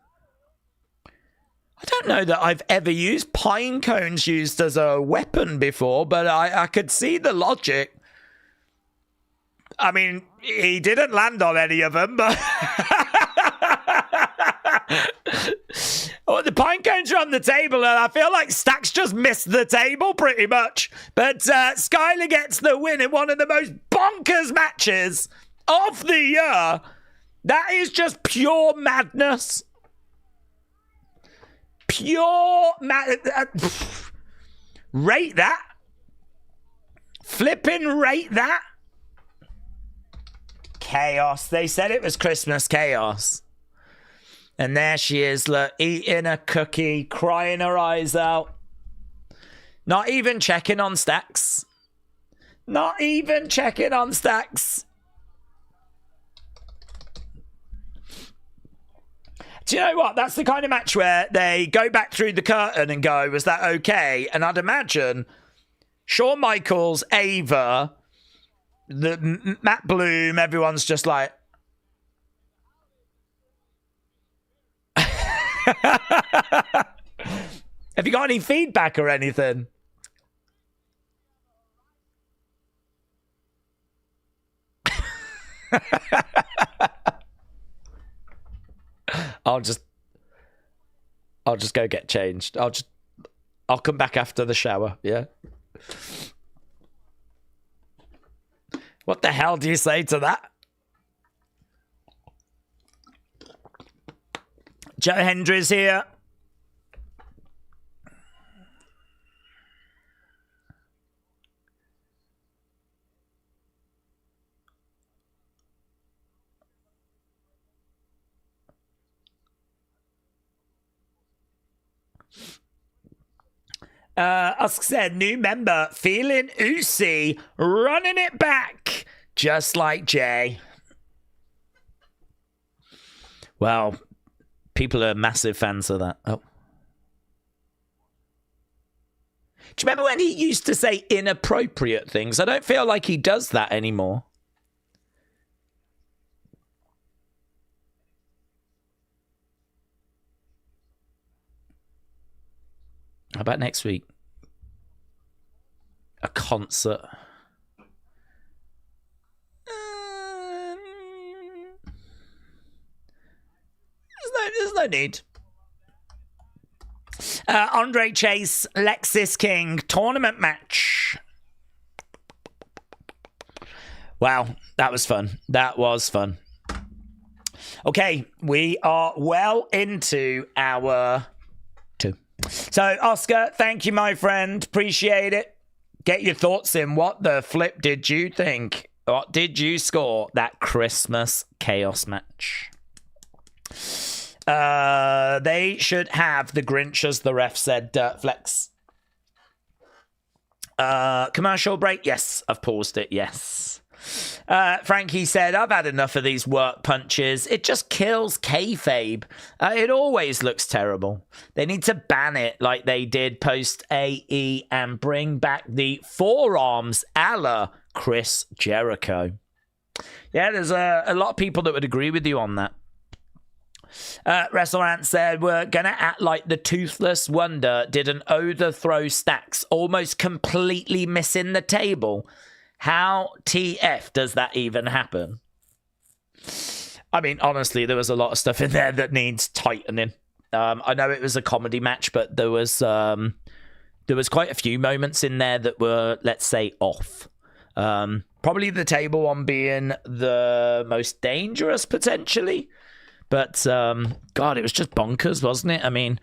I don't know that I've ever used pine cones used as a weapon before, but I could see the logic. I mean, he didn't land on any of them, but... Oh, the pine cones are on the table, and I feel like Stax just missed the table pretty much. But Skylar gets the win in one of the most bonkers matches of the year. That is just pure madness. Pure rate that. Flipping rate that. Chaos. They said it was Christmas chaos. And there she is, look, eating a cookie, crying her eyes out. Not even checking on Stax. Not even checking on Stax. Do you know what? That's the kind of match where they go back through the curtain and go, was that okay? And I'd imagine Shawn Michaels, Ava, Matt Bloom, everyone's just like, have you got any feedback or anything? I'll just go get changed. I'll come back after the shower, yeah? What the hell do you say to that? Joe Hendry's here. Usk said, new member, feeling Izzi, running it back, just like Jay. Well, people are massive fans of that. Oh. Do you remember when he used to say inappropriate things? I don't feel like he does that anymore. How about next week? A concert. There's no need. Andre Chase, Lexis King, tournament match. Wow, that was fun. That was fun. Okay, we are well into our 2. So, Oscar, thank you, my friend. Appreciate it. Get your thoughts in. What the flip did you think? What did you score that Christmas Chaos match? They should have the Grinch, as the ref said, Flex. Commercial break? Yes, I've paused it, yes. Frankie said, I've had enough of these work punches. It just kills kayfabe. It always looks terrible. They need to ban it like they did post AE and bring back the forearms a la Chris Jericho. Yeah, there's a lot of people that would agree with you on that. WrestleRant said, we're going to act like the Toothless Wonder did an overthrow stacks, almost completely missing the table. How TF does that even happen? I mean, honestly, there was a lot of stuff in there that needs tightening. I know it was a comedy match, but there was quite a few moments in there that were, let's say, off. Probably the table one being the most dangerous, potentially. But, God, it was just bonkers, wasn't it? I mean,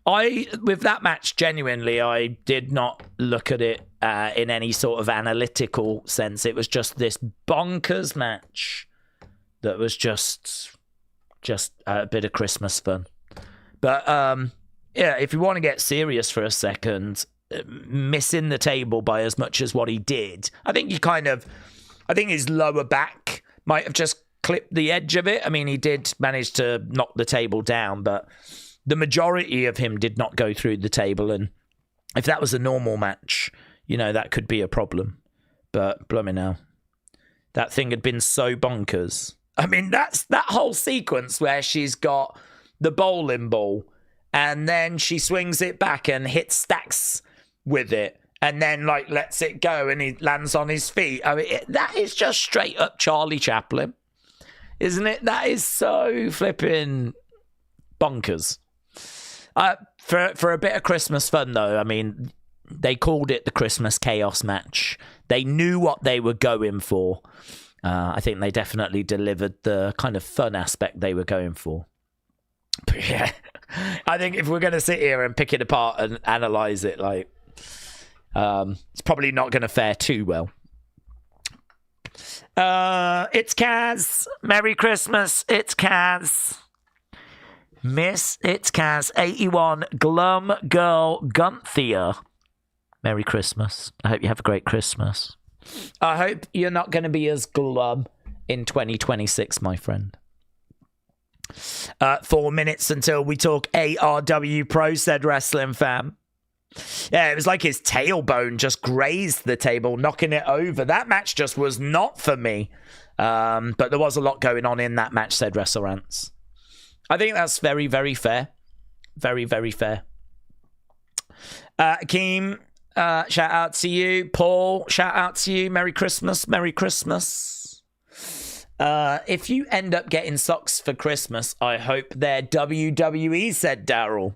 with that match, genuinely, I did not look at it in any sort of analytical sense. It was just this bonkers match that was just a bit of Christmas fun. But, yeah, if you want to get serious for a second, missing the table by as much as what he did, I think his lower back might have just clipped the edge of it. I mean, he did manage to knock the table down, but the majority of him did not go through the table. And if that was a normal match, you know, that could be a problem. But blimey now, that thing had been so bonkers. I mean, that whole sequence where she's got the bowling ball and then she swings it back and hits stacks with it and then like lets it go and he lands on his feet. I mean, that is just straight up Charlie Chaplin. Isn't it? That is so flipping bonkers. For a bit of Christmas fun, though, I mean, they called it the Christmas Chaos match. They knew what they were going for. I think they definitely delivered the kind of fun aspect they were going for. But yeah, I think if we're going to sit here and pick it apart and analyze it, like, it's probably not going to fare too well. It's Kaz. Merry Christmas. It's Kaz. Miss It's Kaz 81 Glum Girl Gunther. Merry Christmas. I hope you have a great Christmas. I hope you're not going to be as glum in 2026, my friend. 4 minutes until we talk ARW Pro, said Wrestling Fam. Yeah, it was like his tailbone just grazed the table, knocking it over. That match just was not for me. But there was a lot going on in that match, said WrestleRants. I think that's very, very fair. Very, very fair. Akeem, shout out to you. Paul, shout out to you. Merry Christmas. Merry Christmas. If you end up getting socks for Christmas, I hope they're WWE, said Daryl.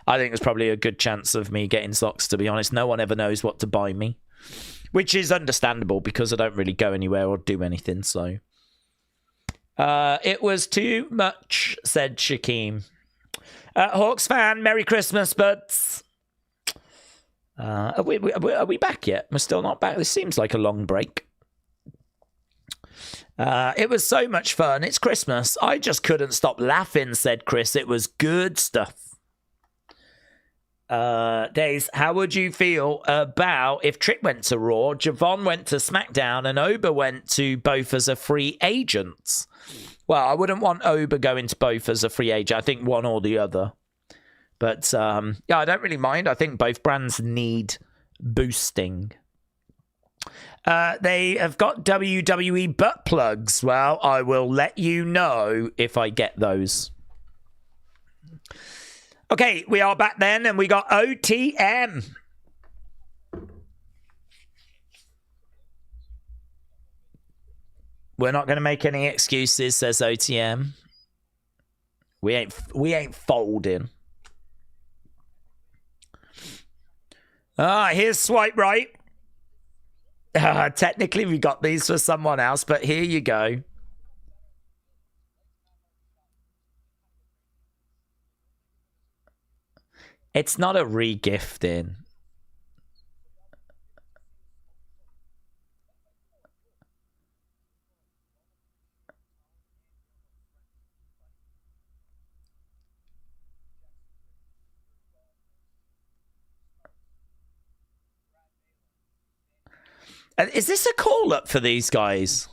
I think there's probably a good chance of me getting socks, to be honest. No one ever knows what to buy me, which is understandable because I don't really go anywhere or do anything, so. It was too much, said Shakeem. Hawks fan, Merry Christmas, buds. Are we back yet? We're still not back. This seems like a long break. It was so much fun. It's Christmas. I just couldn't stop laughing, said Chris. It was good stuff. Daze, how would you feel about if Trick went to Raw, Javon went to SmackDown, and Oba went to both as a free agent? Well, I wouldn't want Oba going to both as a free agent. I think one or the other. But, yeah, I don't really mind. I think both brands need boosting. They have got WWE butt plugs. Well, I will let you know if I get those. Okay, we are back then, and we got OTM. We're not going to make any excuses, says OTM. We ain't folding. Here's swipe right. Technically, we got these for someone else, but here you go. It's not a re-gifting. Is this a call-up for these guys?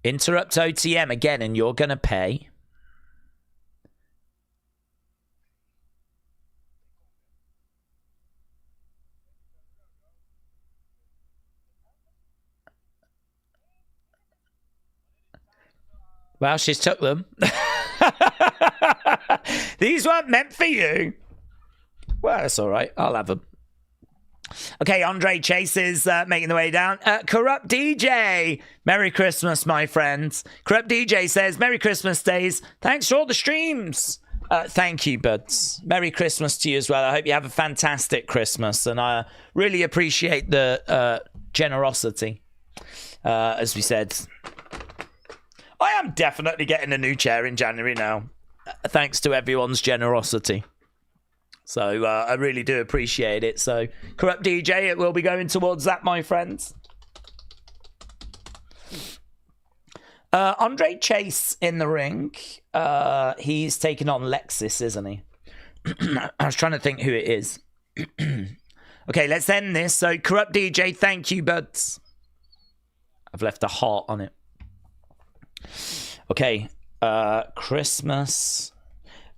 Interrupt OTM again, and you're going to pay. Well, she's took them. These weren't meant for you. Well, that's all right. I'll have them. Okay, Andre Chase is making the way down. Corrupt DJ. Merry Christmas, my friends. Corrupt DJ says, Merry Christmas, Daze. Thanks for all the streams. Thank you, buds. Merry Christmas to you as well. I hope you have a fantastic Christmas. And I really appreciate the generosity. As we said, I am definitely getting a new chair in January now. Thanks to everyone's generosity. So I really do appreciate it. So Corrupt DJ, it will be going towards that, my friends. Andre Chase in the ring. He's taking on Lexis, isn't he? I was trying to think who it is. Okay, let's end this. So Corrupt DJ, thank you, buds. I've left a heart on it. Okay, Christmas.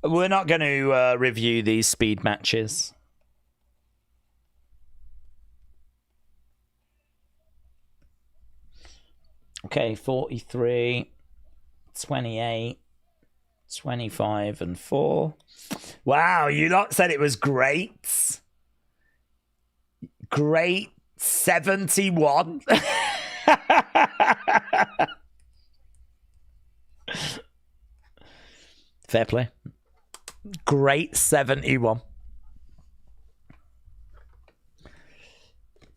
We're not going to review these speed matches. Okay, 43, 28, 25, and 4. Wow, you lot said it was great. Great 71. Fair play. Great 71.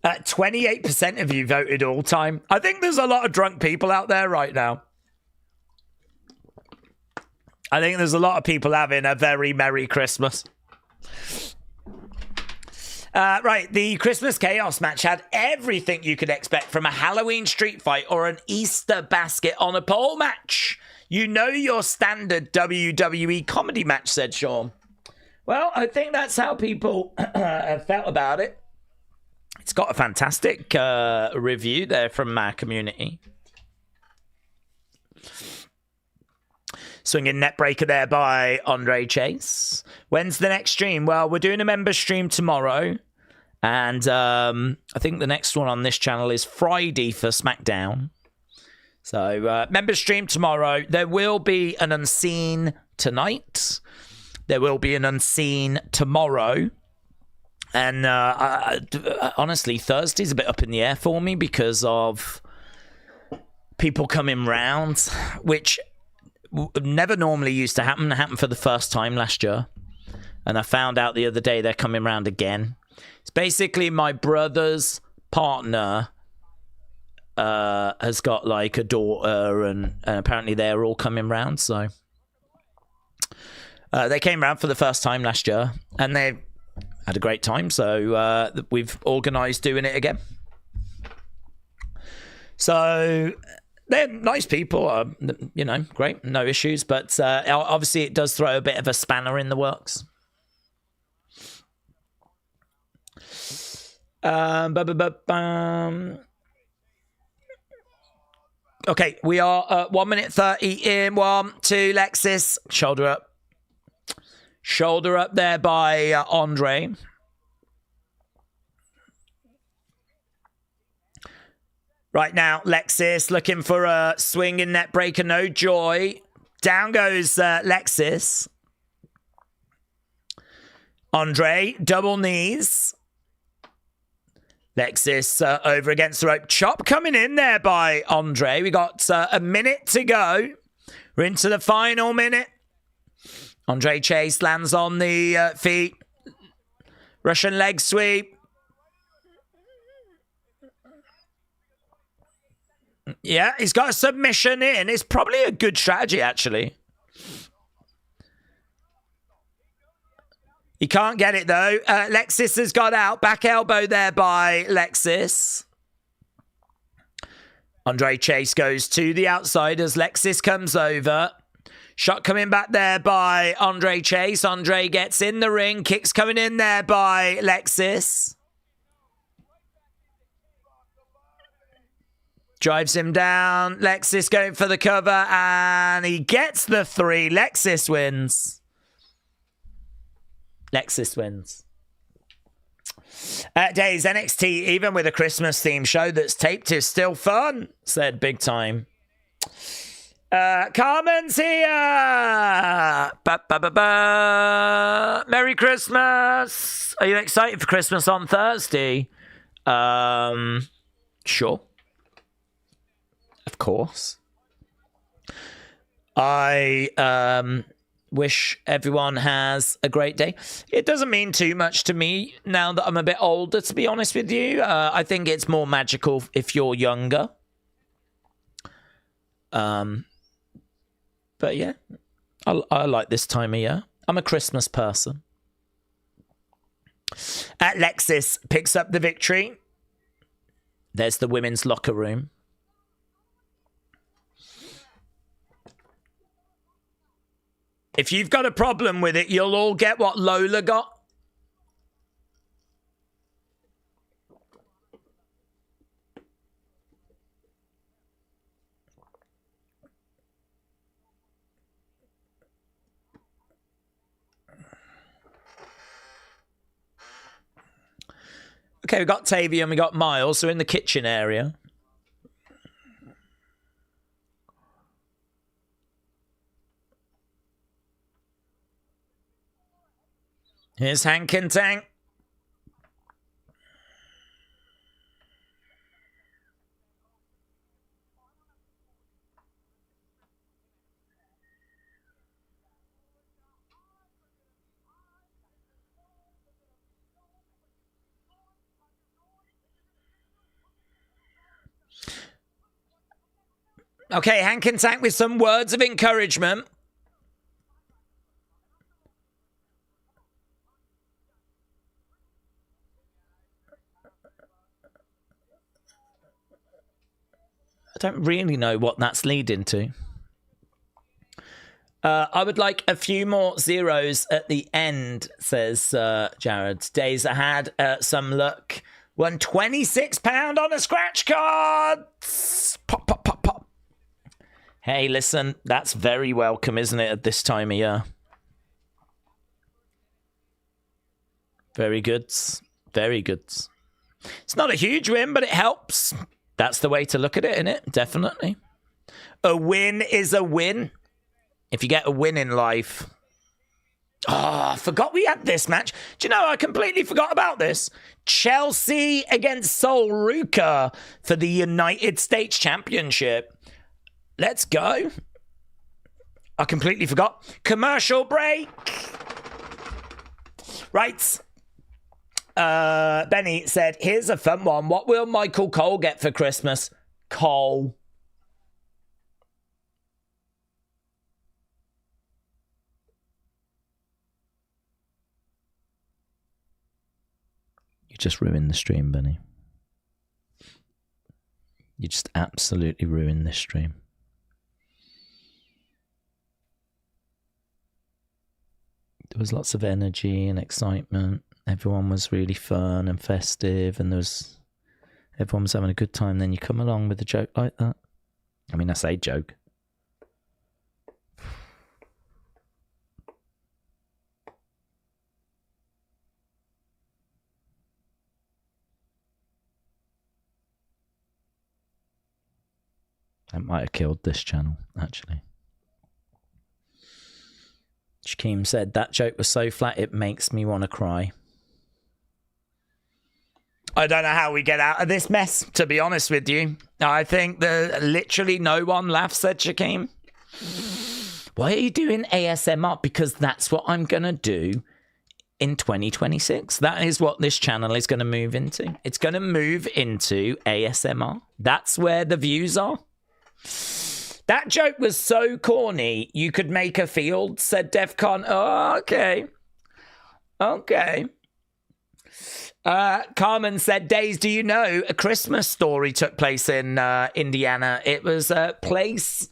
28% of you voted all time. I think there's a lot of drunk people out there right now. I think there's a lot of people having a very Merry Christmas. Right, the Christmas Chaos match had everything you could expect from a Halloween street fight or an Easter basket on a pole match. You know your standard WWE comedy match, said Sean. Well, I think that's how people have felt about it. It's got a fantastic review there from our community. Swinging net breaker there by Andre Chase. When's the next stream? Well, we're doing a member stream tomorrow. And I think the next one on this channel is Friday for SmackDown. So, member stream tomorrow. There will be an unseen tonight. There will be an unseen tomorrow. And honestly, Thursday's a bit up in the air for me because of people coming round, which never normally used to happen. It happened for the first time last year. And I found out the other day they're coming round again. It's basically my brother's partner has got like a daughter, and apparently they're all coming round. So they came round for the first time last year, and they had a great time. So we've organised doing it again. So they're nice people, you know, great, no issues. But obviously it does throw a bit of a spanner in the works. Okay, we are 1 minute 30 in. 1, 2, Lexis. Shoulder up. Shoulder up there by Andre. Right now, Lexis looking for a swinging net breaker. No joy. Down goes Lexis. Andre, double knees. Lexis over against the rope. Chop coming in there by Andre. We got a minute to go. We're into the final minute. Andre Chase lands on the feet. Russian leg sweep. Yeah, he's got a submission in. It's probably a good strategy, actually. He can't get it, though. Lexis has got out. Back elbow there by Lexis. Andre Chase goes to the outside as Lexis comes over. Shot coming back there by Andre Chase. Andre gets in the ring. Kicks coming in there by Lexis. Drives him down. Lexis going for the cover, and he gets the 3. Lexis wins. Lexis wins. Daze, NXT, even with a Christmas theme show that's taped, is still fun, said Big Time. Carmen's here. Merry Christmas. Are you excited for Christmas on Thursday? Sure. Of course. I wish everyone has a great day. It doesn't mean too much to me now that I'm a bit older, to be honest with you. I think it's more magical if you're younger. But yeah, I like this time of year. I'm a Christmas person. Lexis picks up the victory. There's the women's locker room. If you've got a problem with it, you'll all get what Lola got. Okay, we got Tavion, we got Miles, so in the kitchen area. Here's Hank and Tank. Okay, Hank and Tank with some words of encouragement. I don't really know what that's leading to. I would like a few more zeros at the end, says Jared. Days had some luck. Won £26 on a scratch card. Pop, pop, pop, pop. Hey, listen, that's very welcome, isn't it, at this time of year? Very good. Very good. It's not a huge win, but it helps. That's the way to look at it, isn't it? Definitely. A win is a win. If you get a win in life. Oh, I forgot we had this match. Do you know, I completely forgot about this. Chelsea against Sol Ruca for the United States Championship. Let's go. I completely forgot. Commercial break. Right. Benny said, here's a fun one. What will Michael Cole get for Christmas? Cole. You just ruined the stream, Benny. You just absolutely ruined this stream. There was lots of energy and excitement. Everyone was really fun and festive, and everyone was having a good time. Then you come along with a joke like that. I mean, I say joke. That might have killed this channel, actually. Shakeem said, that joke was so flat, it makes me want to cry. I don't know how we get out of this mess, to be honest with you. I think that literally no one laughs, said Shakeem. Why are you doing ASMR? Because that's what I'm going to do in 2026. That is what this channel is going to move into. It's going to move into ASMR. That's where the views are. That joke was so corny, you could make a field, said Defcon. Oh, okay. Okay. Carmen said, Daze, do you know a Christmas Story took place in Indiana? It was a place,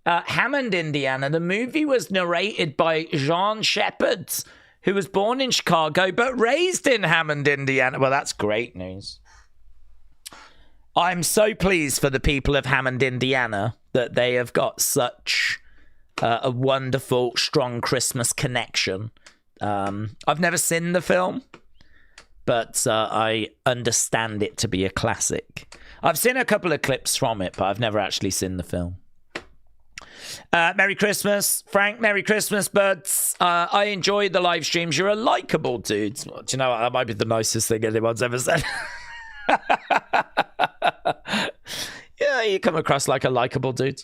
Hammond, Indiana. The movie was narrated by Jean Shepherd, who was born in Chicago but raised in Hammond, Indiana. Well, that's great news. I'm so pleased for the people of Hammond, Indiana, that they have got such a wonderful, strong Christmas connection. I've never seen the film, but I understand it to be a classic. I've seen a couple of clips from it, but I've never actually seen the film. Merry Christmas, Frank. Merry Christmas, buds. I enjoyed the live streams. You're a likable dude. Do you know what? That might be the nicest thing anyone's ever said. Yeah, you come across like a likable dude.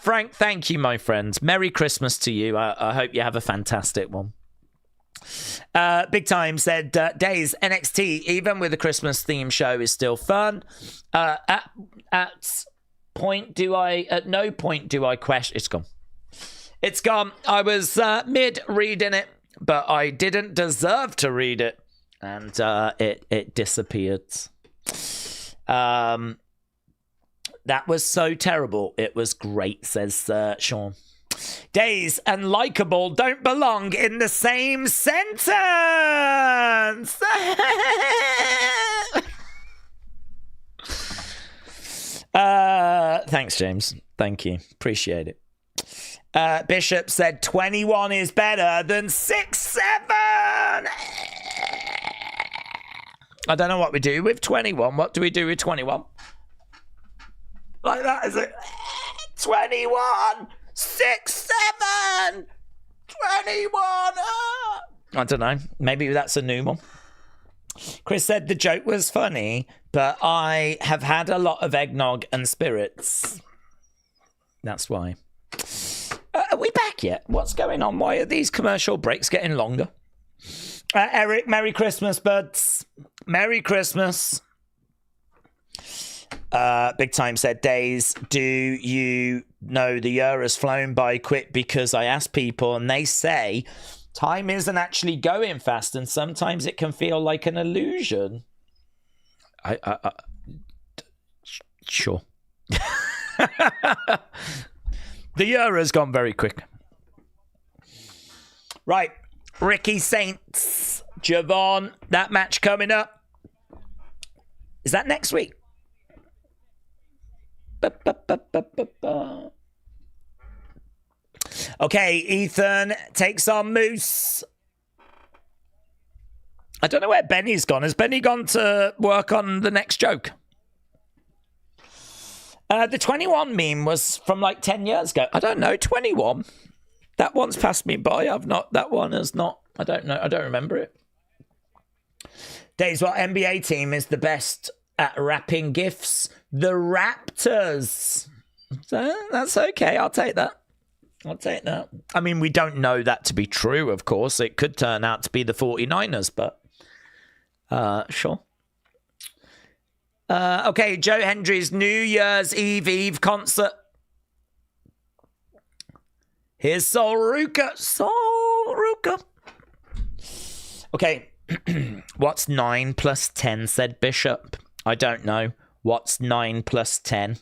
Frank, thank you, my friend. Merry Christmas to you. I hope you have a fantastic one. Big Time said, Daze, NXT, even with the Christmas theme show, is still fun. At no point do I question. It's gone. It's gone. I was mid reading it, but I didn't deserve to read it, and it disappeared. That was so terrible. It was great, says Sean. Daze and likable don't belong in the same sentence. Thanks, James. Thank you. Appreciate it. Bishop said 21 is better than 6-7. I don't know what we do with 21. What do we do with 21? Like that, is it? 21, 6-7, 21. I don't know. Maybe that's a new one. Chris said the joke was funny, but I have had a lot of eggnog and spirits. That's why. Are we back yet? What's going on? Why are these commercial breaks getting longer? Eric, Merry Christmas, buds. Merry Christmas. Big Time said, Daze, do you know the year has flown by quick? Because I ask people and they say time isn't actually going fast and sometimes it can feel like an illusion. Sure. The year has gone very quick. Right. Ricky Saints, Javon, that match coming up. Is that next week? Okay, Ethan takes on Moose. I don't know where Benny's gone. Has Benny gone to work on the next joke? The 21 meme was from like 10 years ago. I don't know, 21. That one's passed me by. That one has not. I don't know. I don't remember it. Daze, what NBA team is the best at wrapping gifts? The Raptors. So that's okay. I'll take that. I mean, we don't know that to be true, of course. It could turn out to be the 49ers, but sure. Okay, Joe Hendry's New Year's Eve concert. Here's Soul Ruca. Okay. What's 9 plus 10, said Bishop. I don't know. What's 9 plus 10?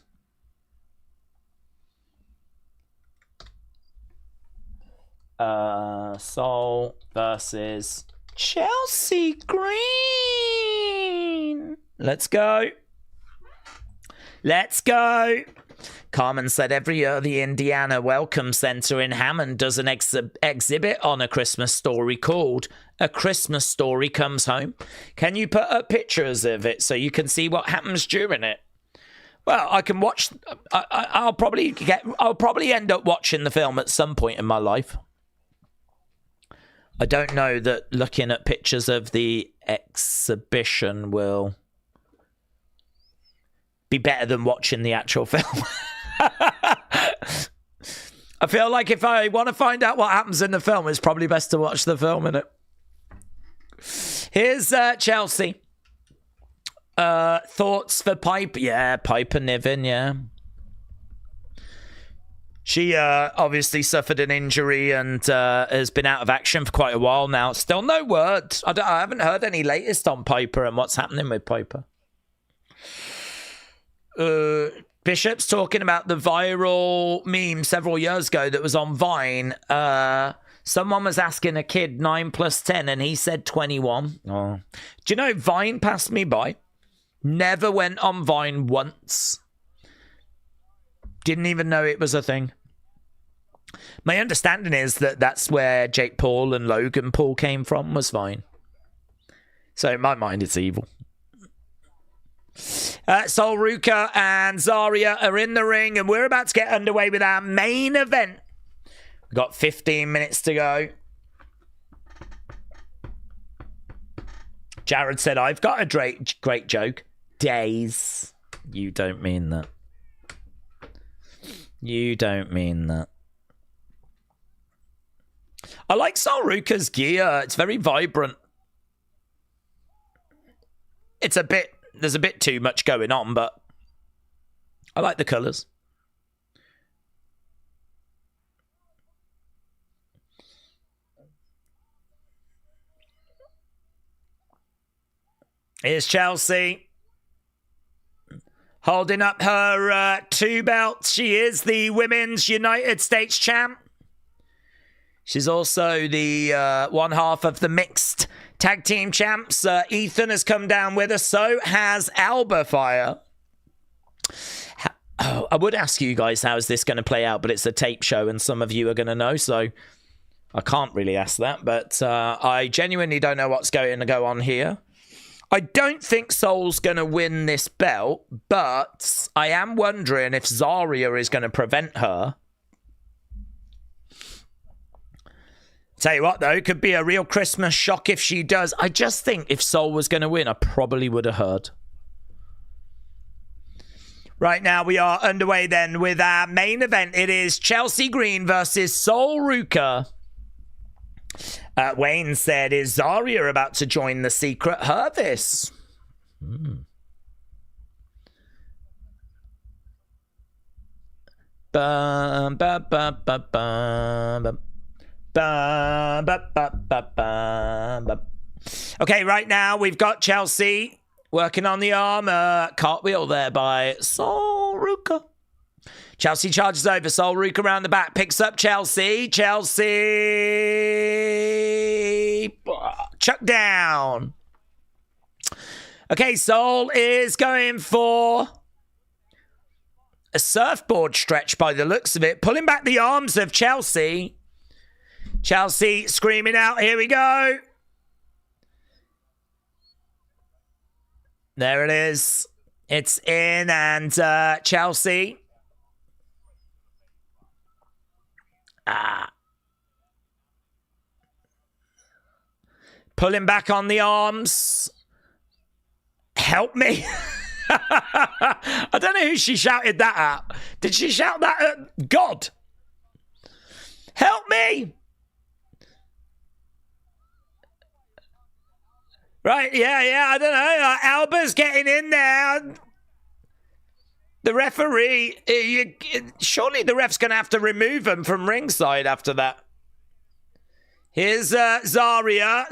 Soul versus Chelsea Green. Let's go. Carmen said every year the Indiana Welcome Center in Hammond does an exhibit on A Christmas Story called A Christmas Story Comes Home. Can you put up pictures of it so you can see what happens during it? Well, I can watch. I'll probably end up watching the film at some point in my life. I don't know that looking at pictures of the exhibition will be better than watching the actual film. I feel like if I want to find out what happens in the film, it's probably best to watch the film, innit? Here's Chelsea. Thoughts for Piper? Yeah, Piper Niven, yeah. She obviously suffered an injury and has been out of action for quite a while now. Still no word. I haven't heard any latest on Piper and what's happening with Piper. Bishop's talking about the viral meme several years ago that was on Vine. Someone was asking a kid 9 plus 10 and he said 21. Oh. Do you know Vine passed me by? Never went on Vine once. Didn't even know it was a thing. My understanding is that that's where Jake Paul and Logan Paul came from, was Vine. So in my mind, it's evil. Sol Ruca and Zarya are in the ring, and we're about to get underway with our main event. We've got 15 minutes to go. Jared said, I've got a great joke. Daze. You don't mean that. You don't mean that. I like Sol Ruca's gear. It's very vibrant. There's a bit too much going on, but I like the colours. Here's Chelsea. Holding up her 2 belts. She is the Women's United States champ. She's also the one half of the mixed tag team champs. Ethan has come down with us. So has Alba Fire. I would ask you guys how is this going to play out, but it's a tape show and some of you are going to know, so I can't really ask that. But I genuinely don't know what's going to go on here. I don't think Sol's going to win this belt, but I am wondering if Zarya is going to prevent her. Tell you what, though, it could be a real Christmas shock if she does. I just think if Sol was going to win, I probably would have heard. Right now, we are underway then with our main event. It is Chelsea Green versus Sol Ruca. Wayne said, is Zarya about to join the secret Hervis? Bum, ba, ba, ba, bum, bum. Okay, right now we've got Chelsea working on the arm. Cartwheel there by Sol Ruca. Chelsea charges over. Sol Ruca around the back. Picks up Chelsea. Chelsea. Chuck down. Okay, Sol is going for a surfboard stretch by the looks of it. Pulling back the arms of Chelsea. Chelsea screaming out. Here we go. There it is. It's in and Chelsea. Pulling back on the arms. Help me. I don't know who she shouted that at. Did she shout that at God? Help me. Right, yeah, I don't know. Alba's getting in there. The referee, surely the ref's going to have to remove him from ringside after that. Here's Zarya.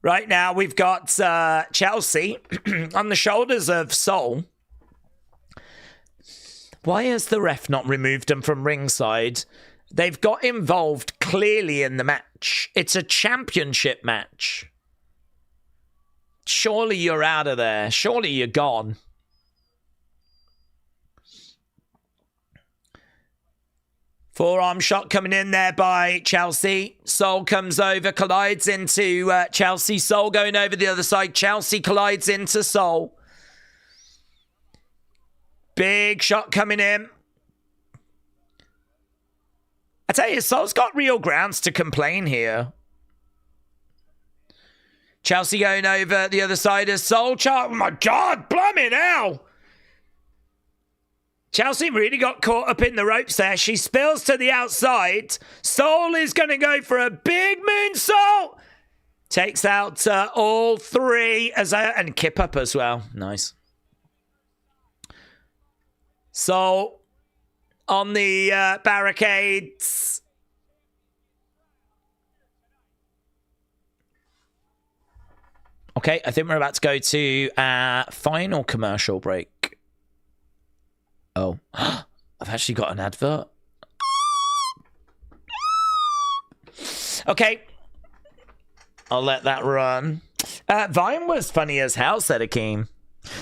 Right now, we've got Chelsea on the shoulders of Sol. Why has the ref not removed him from ringside? They've got involved clearly in the match. It's a championship match. Surely you're out of there. Surely you're gone. Forearm shot coming in there by Chelsea. Sol comes over, collides into Chelsea. Sol going over the other side. Chelsea collides into Sol. Big shot coming in. I tell you, Sol's got real grounds to complain here. Chelsea going over the other side of Sol. Oh my God, blimey now. Chelsea really got caught up in the ropes there. She spills to the outside. Soul is going to go for a big moonsault. Takes out all three and Kip up as well. Nice. Soul on the barricades. Okay, I think we're about to go to our final commercial break. Oh, I've actually got an advert. Okay. I'll let that run. Vine was funny as hell, said Akeem.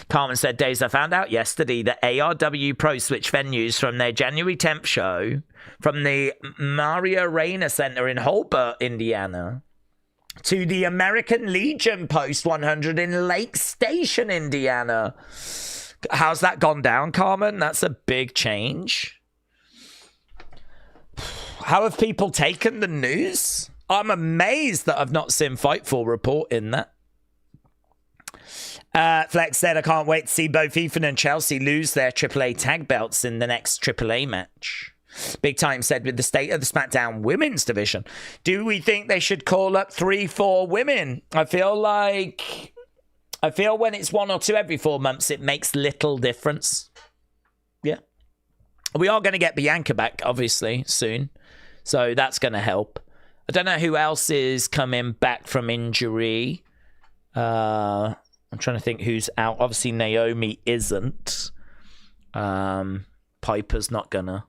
Carmen said, Daze, I found out yesterday that ARW Pro switched venues from their January 10th show from the Maria Reina Center in Holbert, Indiana, to the American Legion Post 100 in Lake Station, Indiana. How's that gone down, Carmen? That's a big change. How have people taken the news? I'm amazed that I've not seen Fightful reporting that. Flex said, I can't wait to see both Ethan and Chelsea lose their AAA tag belts in the next AAA match. Big Time said, with the state of the SmackDown women's division, do we think they should call up 3-4 women? I feel when it's 1 or 2 every 4 months, it makes little difference. Yeah. We are going to get Bianca back, obviously, soon. So that's going to help. I don't know who else is coming back from injury. I'm trying to think who's out. Obviously, Naomi isn't. Piper's not going to.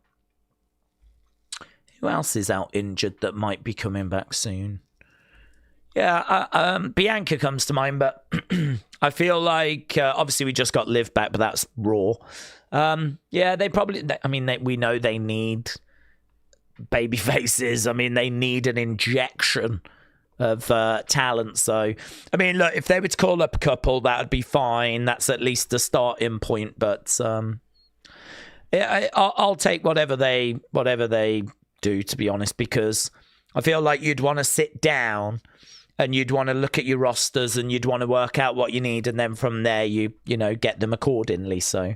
Who else is out injured that might be coming back soon? Yeah, Bianca comes to mind, but I feel like obviously we just got Liv back, but that's Raw. Yeah, they probably. We know they need baby faces. I mean, they need an injection of talent. So, I mean, look, if they were to call up a couple, that would be fine. That's at least the starting point. But I'll take whatever they do, to be honest, because I feel like you'd want to sit down and you'd want to look at your rosters and you'd want to work out what you need, and then from there you get them accordingly. So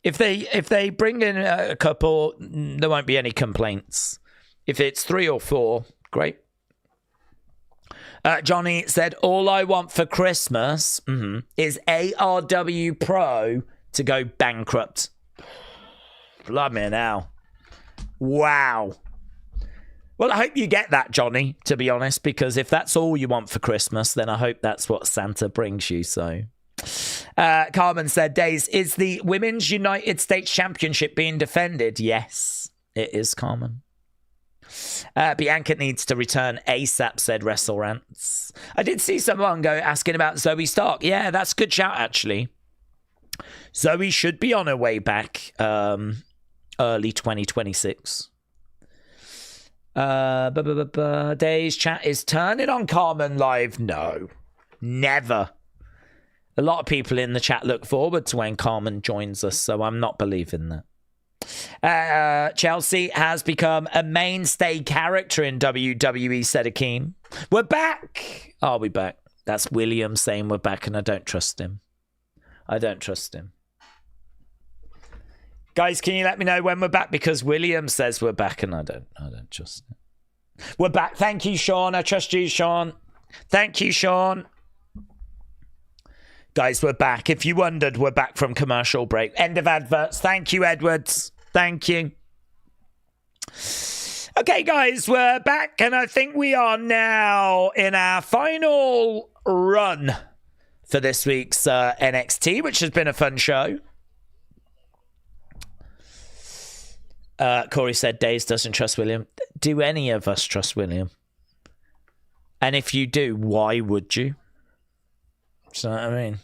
if they bring in a couple, there won't be any complaints. If it's 3 or 4, great. Johnny said, all I want for Christmas is ARW Pro to go bankrupt. Blood me now. Wow. Well, I hope you get that, Johnny, to be honest, because if that's all you want for Christmas, then I hope that's what Santa brings you. So, Carmen said, Daze, is the Women's United States Championship being defended? Yes, it is, Carmen. Bianca needs to return ASAP, said Wrestle Rants. I did see someone asking about Zoe Stark. Yeah, that's a good shout, actually. Zoe should be on her way back early 2026. Days chat is turning on Carmen live. No, never. A lot of people in the chat look forward to when Carmen joins us, so I'm not believing that. Chelsea has become a mainstay character in WWE, said Akeem. We're back. Are we back? That's William saying we're back, and I don't trust him. Guys, can you let me know when we're back? Because William says we're back and I don't trust it. We're back. Thank you, Sean. I trust you, Sean. Thank you, Sean. Guys, we're back. If you wondered, we're back from commercial break. End of adverts. Thank you, Edwards. Thank you. Okay, guys, we're back. And I think we are now in our final run for this week's NXT, which has been a fun show. Corey said Daze doesn't trust William. Do any of us trust William? And if you do, why would you? Do you know what I mean?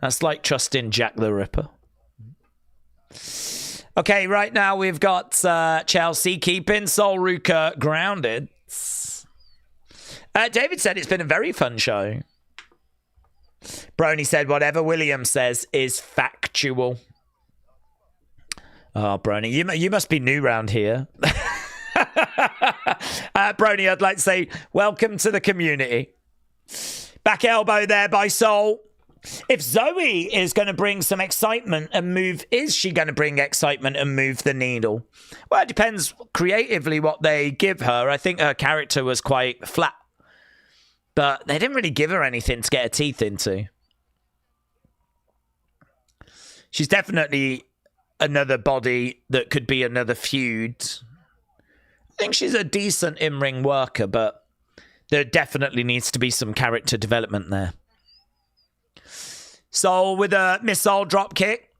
That's like trusting Jack the Ripper. Okay, right now we've got Chelsea keeping Sol Ruca grounded. David said it's been a very fun show. Brony said whatever William says is factual. Oh, Brony, you must be new round here. Brony, I'd like to say welcome to the community. Back elbow there by Sol. If Zoe is going to bring some excitement and move, is she going to bring excitement and move the needle? Well, it depends creatively what they give her. I think her character was quite flat, but they didn't really give her anything to get her teeth into. She's definitely another body that could be another feud. I think she's a decent in-ring worker, but there definitely needs to be some character development there. Soul with a missile drop kick.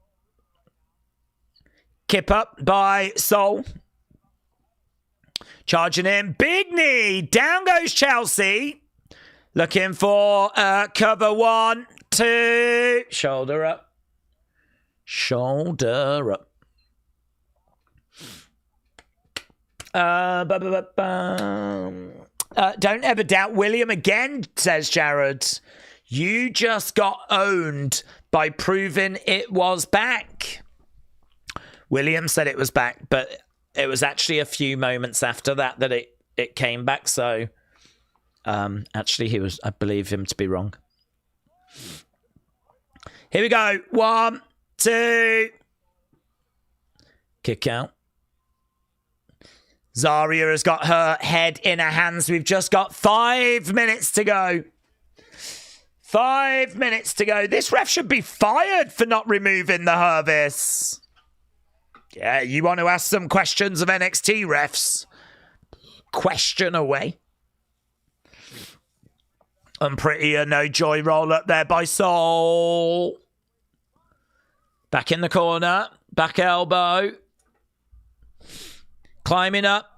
Kip up by Soul. Charging in. Big knee. Down goes Chelsea. Looking for cover 1, 2. Shoulder up. Shoulder up. Don't ever doubt William again, says Jared. You just got owned by proving it was back. William said it was back, but it was actually a few moments after that it came back. So actually, I believe him to be wrong. Here we go. 1, 2. Kick out. Zarya has got her head in her hands. We've just got 5 minutes to go. 5 minutes to go. This ref should be fired for not removing the Hervis. Yeah, you want to ask some questions of NXT refs? Question away. Unprettier, no joy roll up there by Soul. Back in the corner. Back elbow. Climbing up.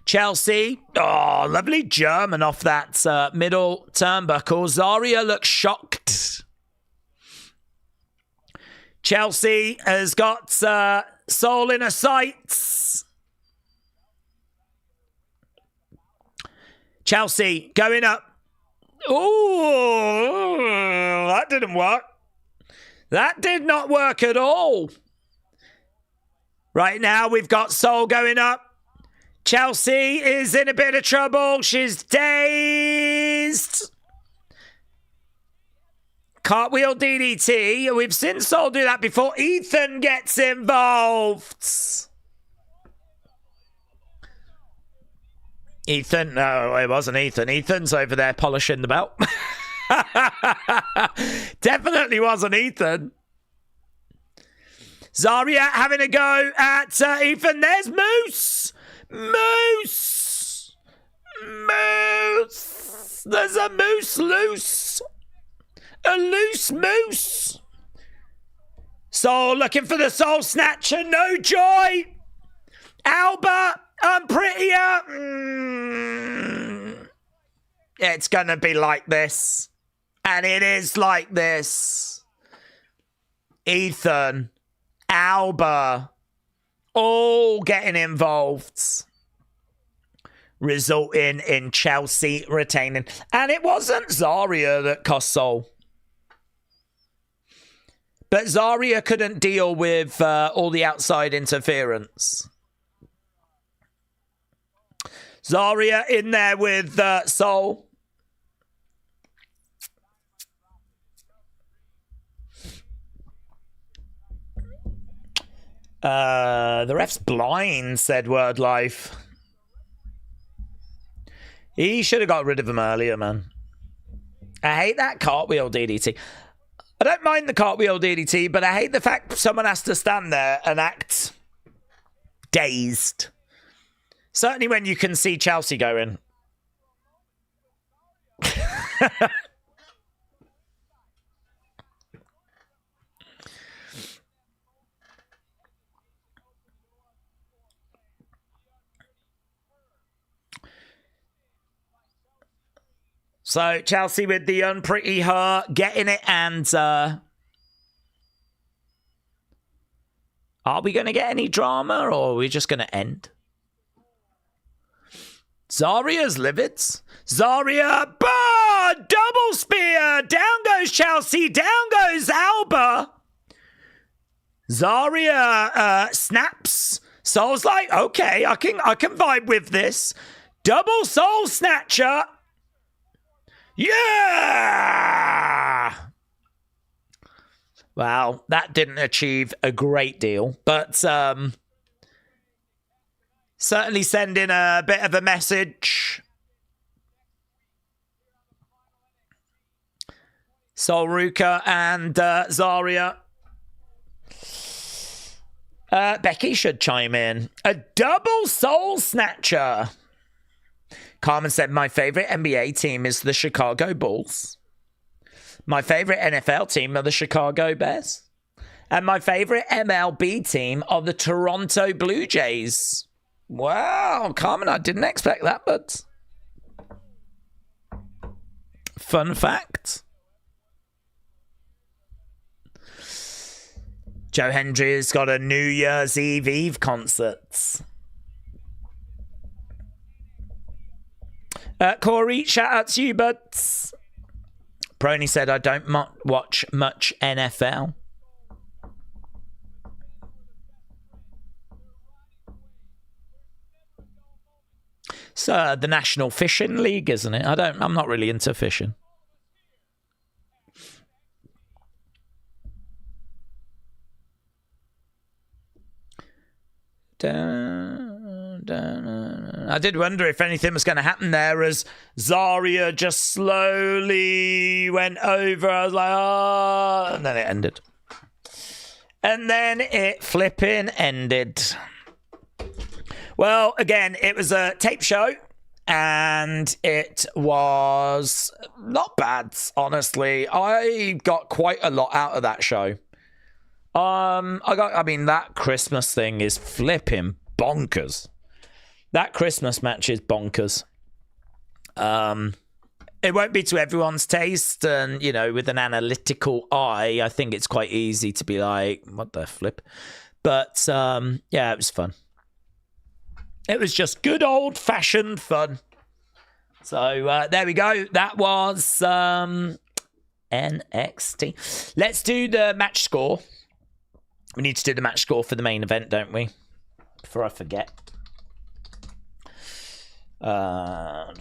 Chelsea. Oh, lovely German off that middle turnbuckle. Zarya looks shocked. Chelsea has got Soul in her sights. Chelsea going up. Oh, that didn't work. That did not work at all. Right now, we've got Soul going up. Chelsea is in a bit of trouble. She's dazed. Cartwheel DDT. We've seen Soul do that before. Ethan gets involved. Ethan? No, it wasn't Ethan. Ethan's over there polishing the belt. Definitely wasn't Ethan. Zarya having a go at Ethan. There's Moose. Moose! Moose! There's a moose loose! A loose moose! Soul looking for the Soul Snatcher. No joy! Alba! Unprettier! It's gonna be like this. And it is like this. Ethan. Alba. All getting involved, resulting in Chelsea retaining. And it wasn't Zarya that cost Soul. But Zarya couldn't deal with all the outside interference. Zarya in there with Soul. The ref's blind, said Word Life. He should have got rid of him earlier, man. I hate that cartwheel DDT. I don't mind the cartwheel DDT, but I hate the fact someone has to stand there and act dazed. Certainly when you can see Chelsea going. So Chelsea with the unpretty her getting it, and are we going to get any drama, or are we just going to end? Zarya's livid. Zarya, bah! Double spear. Down goes Chelsea. Down goes Alba. Zarya snaps. Soul's like, okay, I can vibe with this. Double Soul Snatcher. Yeah! Well, that didn't achieve a great deal, but certainly sending a bit of a message. So Ruca and Zarya. Becky should chime in. A double soul snatcher. Carmen said, my favorite NBA team is the Chicago Bulls. My favorite NFL team are the Chicago Bears. And my favorite MLB team are the Toronto Blue Jays. Wow, Carmen, I didn't expect that, but fun fact. Joe Hendry's got a New Year's Eve concert. Corey, shout out to you, buds. Brony said, I don't watch much NFL. It's the National Fishing League, isn't it? I'm not really into fishing. I did wonder if anything was going to happen there as Zarya just slowly went over. I was like, oh, and then it ended. And then it flipping ended. Well, again, it was a tape show and it was not bad, honestly. I got quite a lot out of that show. That Christmas thing is flipping bonkers. That Christmas match is bonkers. It won't be to everyone's taste, and with an analytical eye, I think it's quite easy to be like, what the flip? But yeah, it was fun. It was just good old-fashioned fun. So there we go. That was NXT. Let's do the match score. We need to do the match score for the main event, don't we? Before I forget. Don't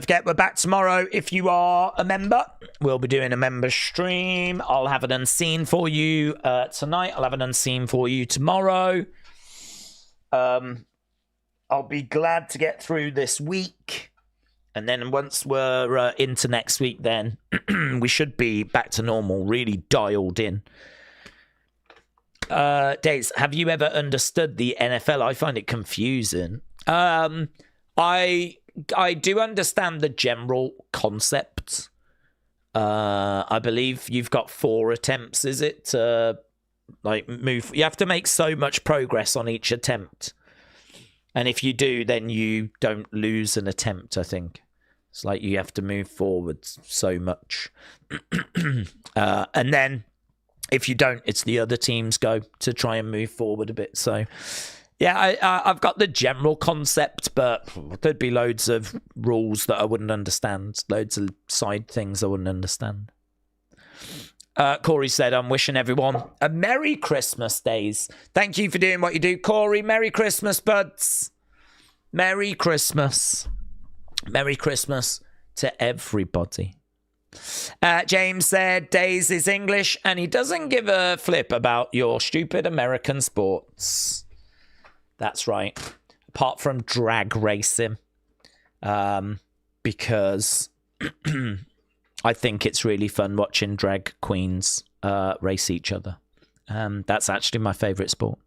forget, we're back tomorrow if you are a member. We'll be doing a member stream. I'll have an unseen for you tonight. I'll have an unseen for you tomorrow. I'll be glad to get through this week. And then once we're into next week, then we should be back to normal, really dialed in. Daze, have you ever understood the NFL? I find it confusing. I do understand the general concept. I believe you've got 4 attempts, is it? To move. You have to make so much progress on each attempt. And if you do, then you don't lose an attempt, I think. It's like you have to move forward so much. And then if you don't, it's the other team's go to try and move forward a bit. So, yeah, I've got the general concept, but there'd be loads of rules that I wouldn't understand. Loads of side things I wouldn't understand. Corey said, I'm wishing everyone a Merry Christmas, Daze. Thank you for doing what you do, Corey. Merry Christmas, buds. Merry Christmas. Merry Christmas to everybody. James said, Daze is English and he doesn't give a flip about your stupid American sports. That's right. Apart from drag racing. Because I think it's really fun watching drag queens race each other. That's actually my favourite sport.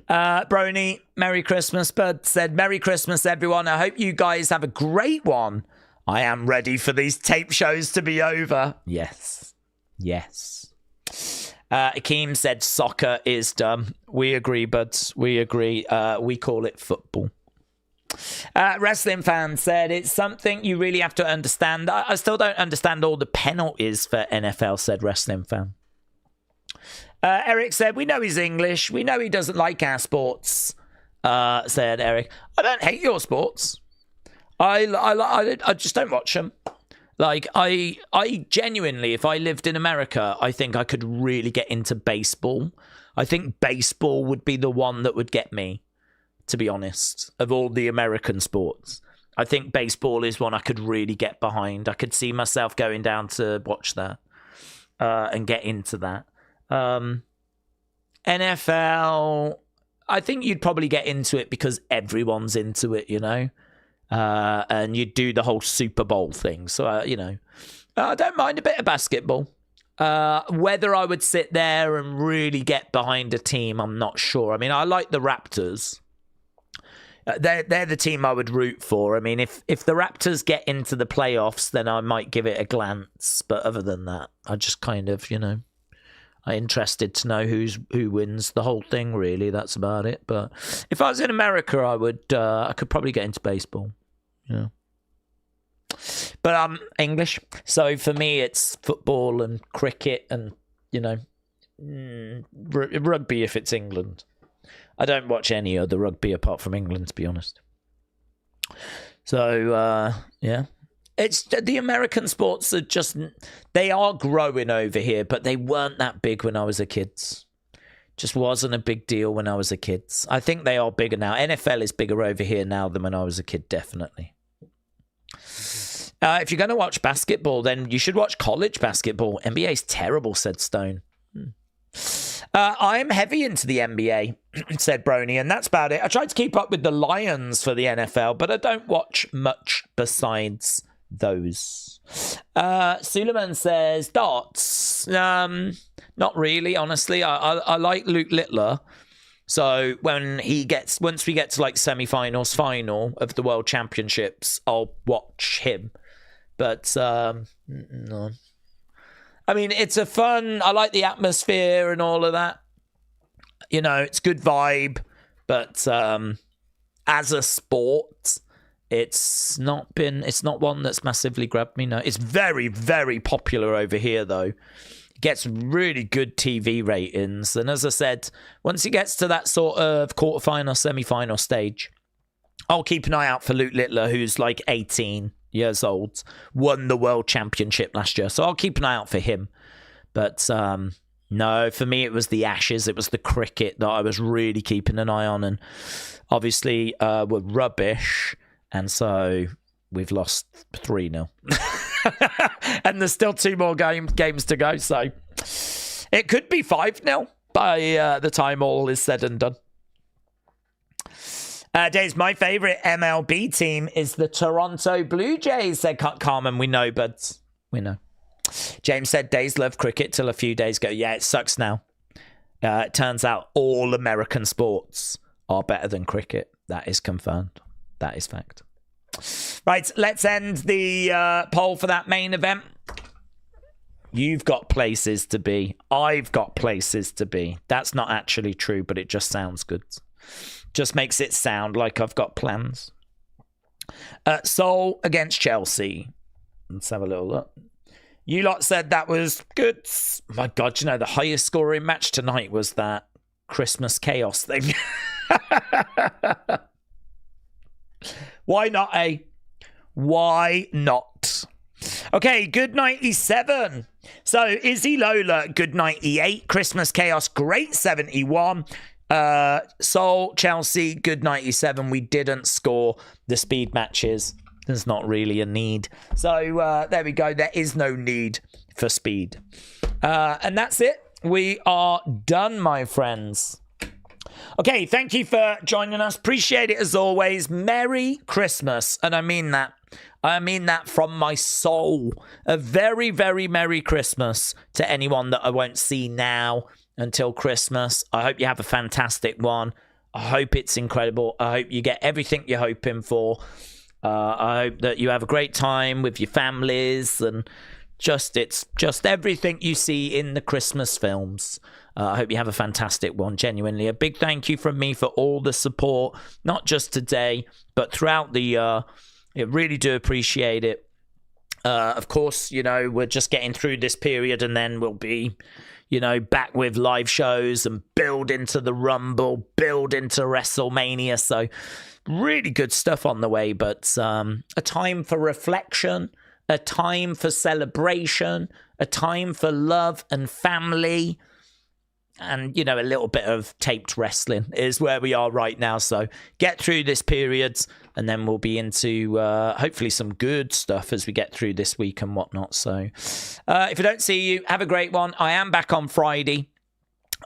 Brony, Merry Christmas. Bud said, Merry Christmas, everyone. I hope you guys have a great one. I am ready for these tape shows to be over. Yes. Yes. Akeem said, soccer is dumb. We agree, buds. We agree. We call it football. Wrestling Fan said, it's something you really have to understand. I still don't understand all the penalties for NFL, said Wrestling Fan. Eric said, we know he's English. We know he doesn't like our sports, said Eric. I don't hate your sports. I just don't watch them. Like, I genuinely, if I lived in America, I think I could really get into baseball. I think baseball would be the one that would get me, to be honest, of all the American sports. I think baseball is one I could really get behind. I could see myself going down to watch that. and get into that. NFL, I think you'd probably get into it because everyone's into it, and you'd do the whole Super Bowl thing. So, I don't mind a bit of basketball. Whether I would sit there and really get behind a team, I'm not sure. I mean, I like the Raptors. They're the team I would root for. I mean, if the Raptors get into the playoffs, then I might give it a glance. But other than that, I just kind of, I'm interested to know who wins the whole thing, really. That's about it. But if I was in America, I could probably get into baseball. But I'm English, so for me it's football and cricket and, rugby if it's England. I don't watch any other rugby apart from England, to be honest. So, yeah. It's the American sports are they are growing over here, but they weren't that big when I was a kid. Just wasn't a big deal when I was a kid. I think they are bigger now. NFL is bigger over here now than when I was a kid, definitely. If you're going to watch basketball, then you should watch college basketball. NBA's terrible, said Stone. I'm heavy into the NBA, said Brony, and that's about it. I tried to keep up with the Lions for the NFL, but I don't watch much besides those. Suleiman says, darts. Not really, honestly. I like Luke Littler. So once we get to like semi-finals, final of the World Championships, I'll watch him. But no. I mean, it's a fun. I like the atmosphere and all of that. It's good vibe. But as a sport, it's not one that's massively grabbed me. No, it's very, very popular over here, though. It gets really good TV ratings. And as I said, once it gets to that sort of quarterfinal, semi-final stage, I'll keep an eye out for Luke Littler, who's like 18 years old, won the World Championship last year. So I'll keep an eye out for him. But no, for me, it was the Ashes. It was the cricket that I was really keeping an eye on. And obviously, we're rubbish. And so we've lost 3-0. And there's still 2 more games to go. So it could be 5-0 by the time all is said and done. Days, my favourite MLB team is the Toronto Blue Jays, said Carmen. We know, buds. We know. James said, Days love cricket till a few days ago. Yeah, it sucks now. It turns out all American sports are better than cricket. That is confirmed. That is fact. Right, let's end the poll for that main event. You've got places to be. I've got places to be. That's not actually true, but it just sounds good. Just makes it sound like I've got plans. Seoul against Chelsea. Let's have a little look. You lot said that was good. My God, the highest scoring match tonight was that Christmas chaos thing. Why not, eh? Why not? Okay, good 97. So, Izzi Lola, good 98. Christmas chaos, great 71. Seoul, Chelsea, good 97. We didn't score the speed matches. There's not really a need. So there we go. There is no need for speed. And that's it. We are done, my friends. Okay, thank you for joining us. Appreciate it as always. Merry Christmas. And I mean that. I mean that from my soul. A very, very Merry Christmas to anyone that I won't see now until Christmas. I hope you have a fantastic one. I hope it's incredible. I hope you get everything you're hoping for. I hope that you have a great time with your families and it's just everything you see in the Christmas films. I hope you have a fantastic one, genuinely. A big thank you from me for all the support, not just today, but throughout the year. I really do appreciate it. Of course, we're just getting through this period and then we'll be, back with live shows and build into the Rumble, build into WrestleMania. So really good stuff on the way, but a time for reflection, a time for celebration, a time for love and family. and, you know, a little bit of taped wrestling is where we are right now. So get through this period, and then we'll be into hopefully some good stuff as we get through this week and whatnot. So if I don't see you, have a great one. I am back on Friday.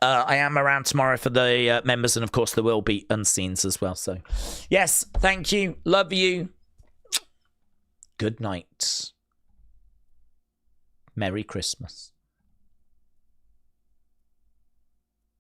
I am around tomorrow for the members, and of course there will be unseens as well. So yes, thank you. Love you. Good night. Merry Christmas.